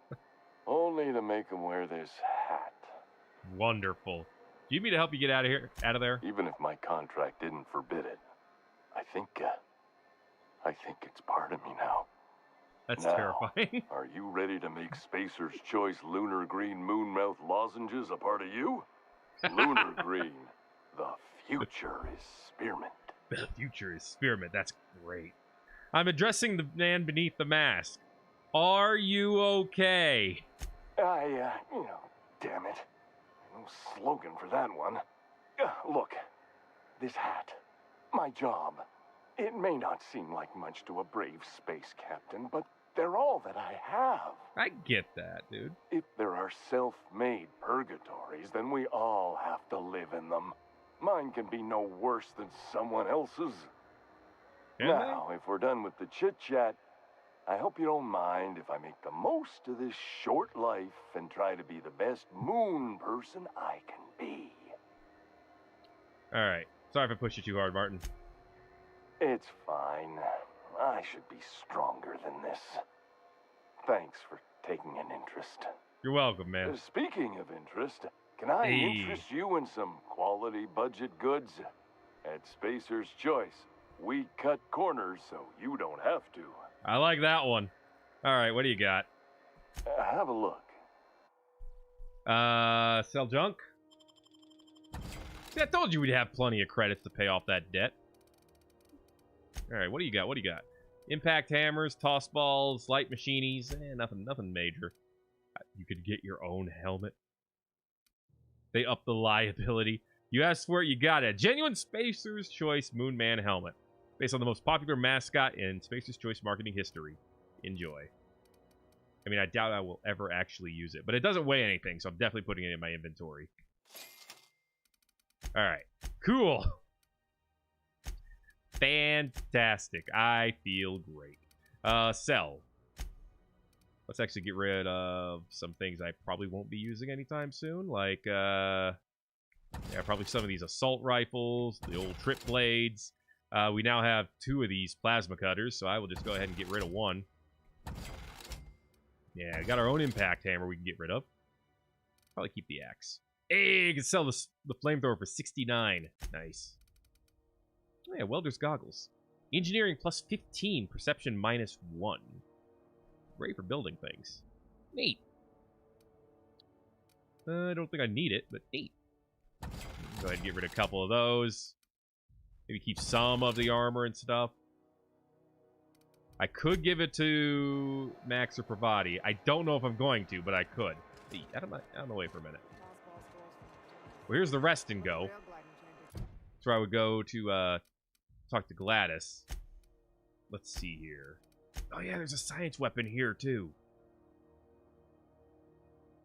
only to make him wear this hat. Wonderful. Do you need me to help you get out of there? Even if my contract didn't forbid it, I think it's part of me now. That's terrifying. Are you ready to make Spacer's Choice Lunar Green Moonmouth lozenges a part of you? Lunar Green. The future is spearmint. The future is spearmint. That's great. I'm addressing the man beneath the mask. Are you okay? Damn it. No slogan for that one. Look, this hat, my job. It may not seem like much to a brave space captain, but they're all that I have. I get that, dude. If there are self-made purgatories, then we all have to live in them. Mine can be no worse than someone else's. Now, if we're done with the chit-chat, I hope you don't mind if I make the most of this short life and try to be the best moon person I can be. All right. Sorry if I pushed you too hard, Martin. It's fine. I should be stronger than this. Thanks for taking an interest. You're welcome, man. Speaking of interest, can I interest you in some quality budget goods? At Spacer's Choice, we cut corners so you don't have to. I like that one. All right, what do you got? Have a look. Sell junk? See, I told you we'd have plenty of credits to pay off that debt. All right, what do you got? What do you got? Impact hammers, toss balls, light machinies. Nothing major. You could get your own helmet. They up the liability. You asked for it, you got it. Genuine Spacer's Choice Moonman helmet. Based on the most popular mascot in Spacer's Choice marketing history. Enjoy. I mean, I doubt I will ever actually use it, but it doesn't weigh anything, so I'm definitely putting it in my inventory. All right. Cool. Fantastic. I feel great. Sell. Let's actually get rid of some things I probably won't be using anytime soon. Like, yeah, probably some of these assault rifles, the old trip blades. We now have 2 of these plasma cutters, so I will just go ahead and get rid of one. Yeah, we got our own impact hammer we can get rid of. Probably keep the axe. Hey, you can sell the flamethrower for $69. Nice. Oh, yeah, welder's goggles. Engineering plus 15, perception minus 1. Great for building things. Neat. I don't think I need it, but neat. Go ahead and get rid of a couple of those. Maybe keep some of the armor and stuff. I could give it to Max or Pravati. I don't know if I'm going to, but I could. Hey, out of the way for a minute. Well, here's the rest and go. So I would go to talk to Gladys. Let's see here. Oh yeah, there's a science weapon here too.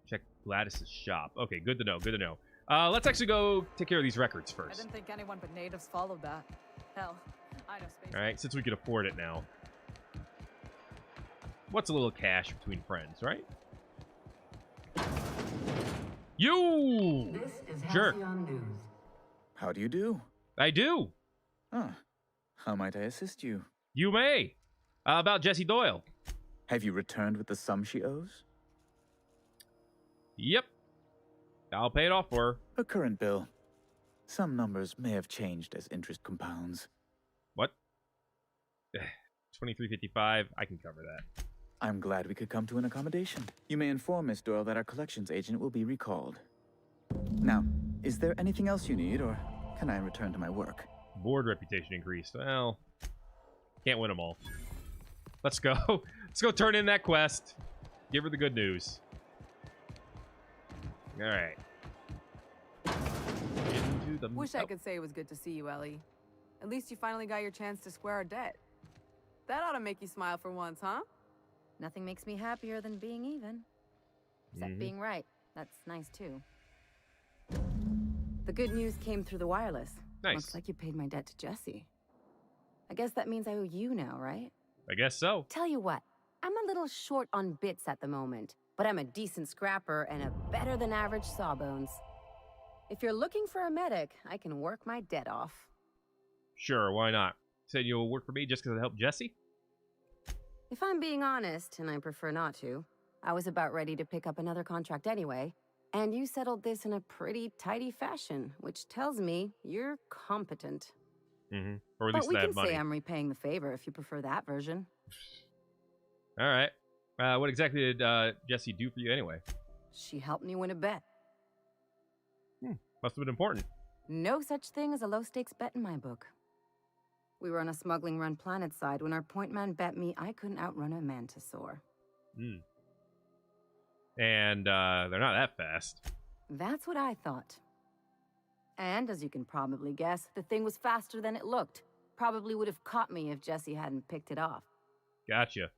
Check Gladys's shop. Okay, good to know. Good to know. Let's actually go take care of these records first. I didn't think anyone but natives followed that. Hell, I know space. All right, since we could afford it now. What's a little cash between friends, right? You! This is Sure. Halcyon News. How do you do? I do. Huh. How might I assist you? You may. About Jessie Doyle. Have you returned with the sum she owes? Yep. I'll pay it off for her. A current bill. Some numbers may have changed as interest compounds. What? 2355. I can cover that. I'm glad we could come to an accommodation. You may inform Miss Doyle that our collections agent will be recalled. Now, is there anything else you need, or can I return to my work? Board reputation increased. Well, can't win them all. Let's go. Let's go turn in that quest. Give her the good news. All right. Into the... Wish I could say it was good to see you, Ellie. At least you finally got your chance to square our debt. That ought to make you smile for once, huh? Nothing makes me happier than being even. Except being right. That's nice, too. The good news came through the wireless. Nice. Looks like you paid my debt to Jessie. I guess that means I owe you now, right? I guess so. Tell you what, I'm a little short on bits at the moment, but I'm a decent scrapper and a better-than-average sawbones. If you're looking for a medic, I can work my debt off. Sure, why not? Said you'll work for me just because I helped Jessie? If I'm being honest, and I prefer not to, I was about ready to pick up another contract anyway, and you settled this in a pretty tidy fashion, which tells me you're competent. Or at least but we that can money. say I'm repaying the favor if you prefer that version. All right. What exactly did Jessie do for you anyway? She helped me win a bet. Must have been important. No such thing as a low-stakes bet in my book. We were on a smuggling run planet side when our point man bet me I couldn't outrun a mantisaur. And they're not that fast. That's what I thought. And as you can probably guess, the thing was faster than it looked. Probably would have caught me if Jessie hadn't picked it off. Gotcha.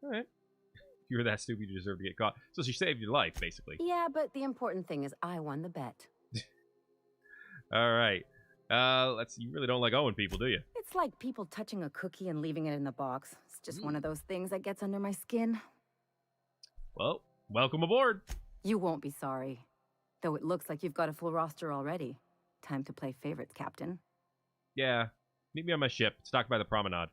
All right. If you were that stupid, you deserve to get caught. So she saved your life, basically. Yeah, but the important thing is I won the bet. All right. Let's. You really don't like owing people, do you? It's like people touching a cookie and leaving it in the box. It's just one of those things that gets under my skin. Well, welcome aboard. You won't be sorry. Though it looks like you've got a full roster already. Time to play favorites, Captain. Yeah. Meet me on my ship. Stocked by the promenade.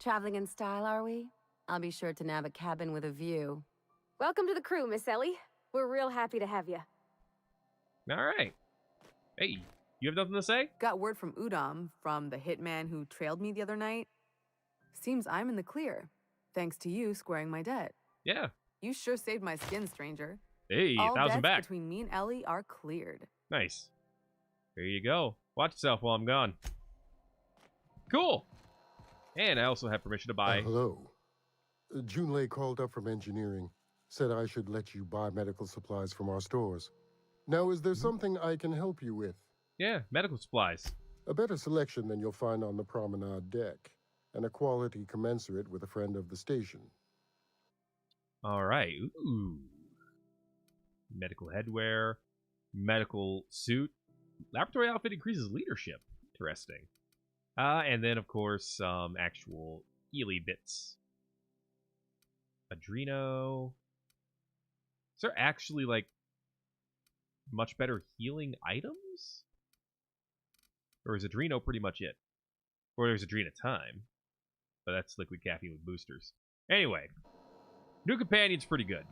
Traveling in style, are we? I'll be sure to nab a cabin with a view. Welcome to the crew, Miss Ellie. We're real happy to have you. All right. Hey, you have nothing to say? Got word from Udom, from the hitman who trailed me the other night. Seems I'm in the clear, thanks to you squaring my debt. Yeah. You sure saved my skin, stranger. Hey, All 1,000 debts back. between me and Ellie are cleared. Nice. There you go. Watch yourself while I'm gone. Cool. And I also have permission to buy... hello. Junlei called up from engineering. Said I should let you buy medical supplies from our stores. Now, is there something I can help you with? Yeah, medical supplies. A better selection than you'll find on the promenade deck. And a quality commensurate with a friend of the station. All right. Ooh. Medical headwear. Medical suit. Laboratory outfit increases leadership. Interesting. And then, of course, some actual Healy bits. Adreno. Is there actually, like, much better healing items? Or is Adreno pretty much it? Or there's Adreno time. But that's liquid caffeine with boosters. Anyway. New companion's pretty good.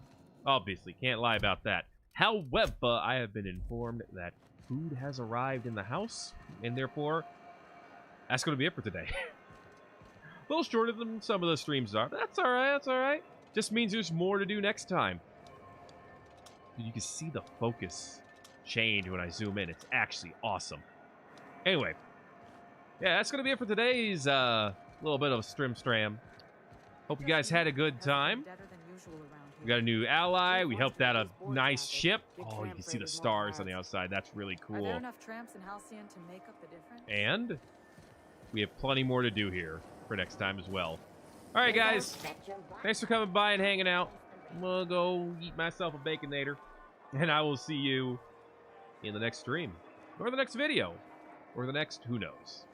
Obviously, can't lie about that. However, I have been informed that food has arrived in the house. And therefore, that's going to be it for today. A little shorter than some of the streams are. But that's alright, that's alright. Just means there's more to do next time. You can see the focus change when I zoom in. It's actually awesome. Anyway. Yeah, that's going to be it for today's little bit of Stram. Hope you guys had a good time. We got a new ally. We helped out a nice ship. Oh, you can see the stars on the outside. That's really cool. Are there enough tramps in Halcyon to make up the difference? And we have plenty more to do here for next time as well. All right, guys. Thanks for coming by and hanging out. I'm going to go eat myself a Baconator. And I will see you in the next stream. Or the next video. Or the next who knows.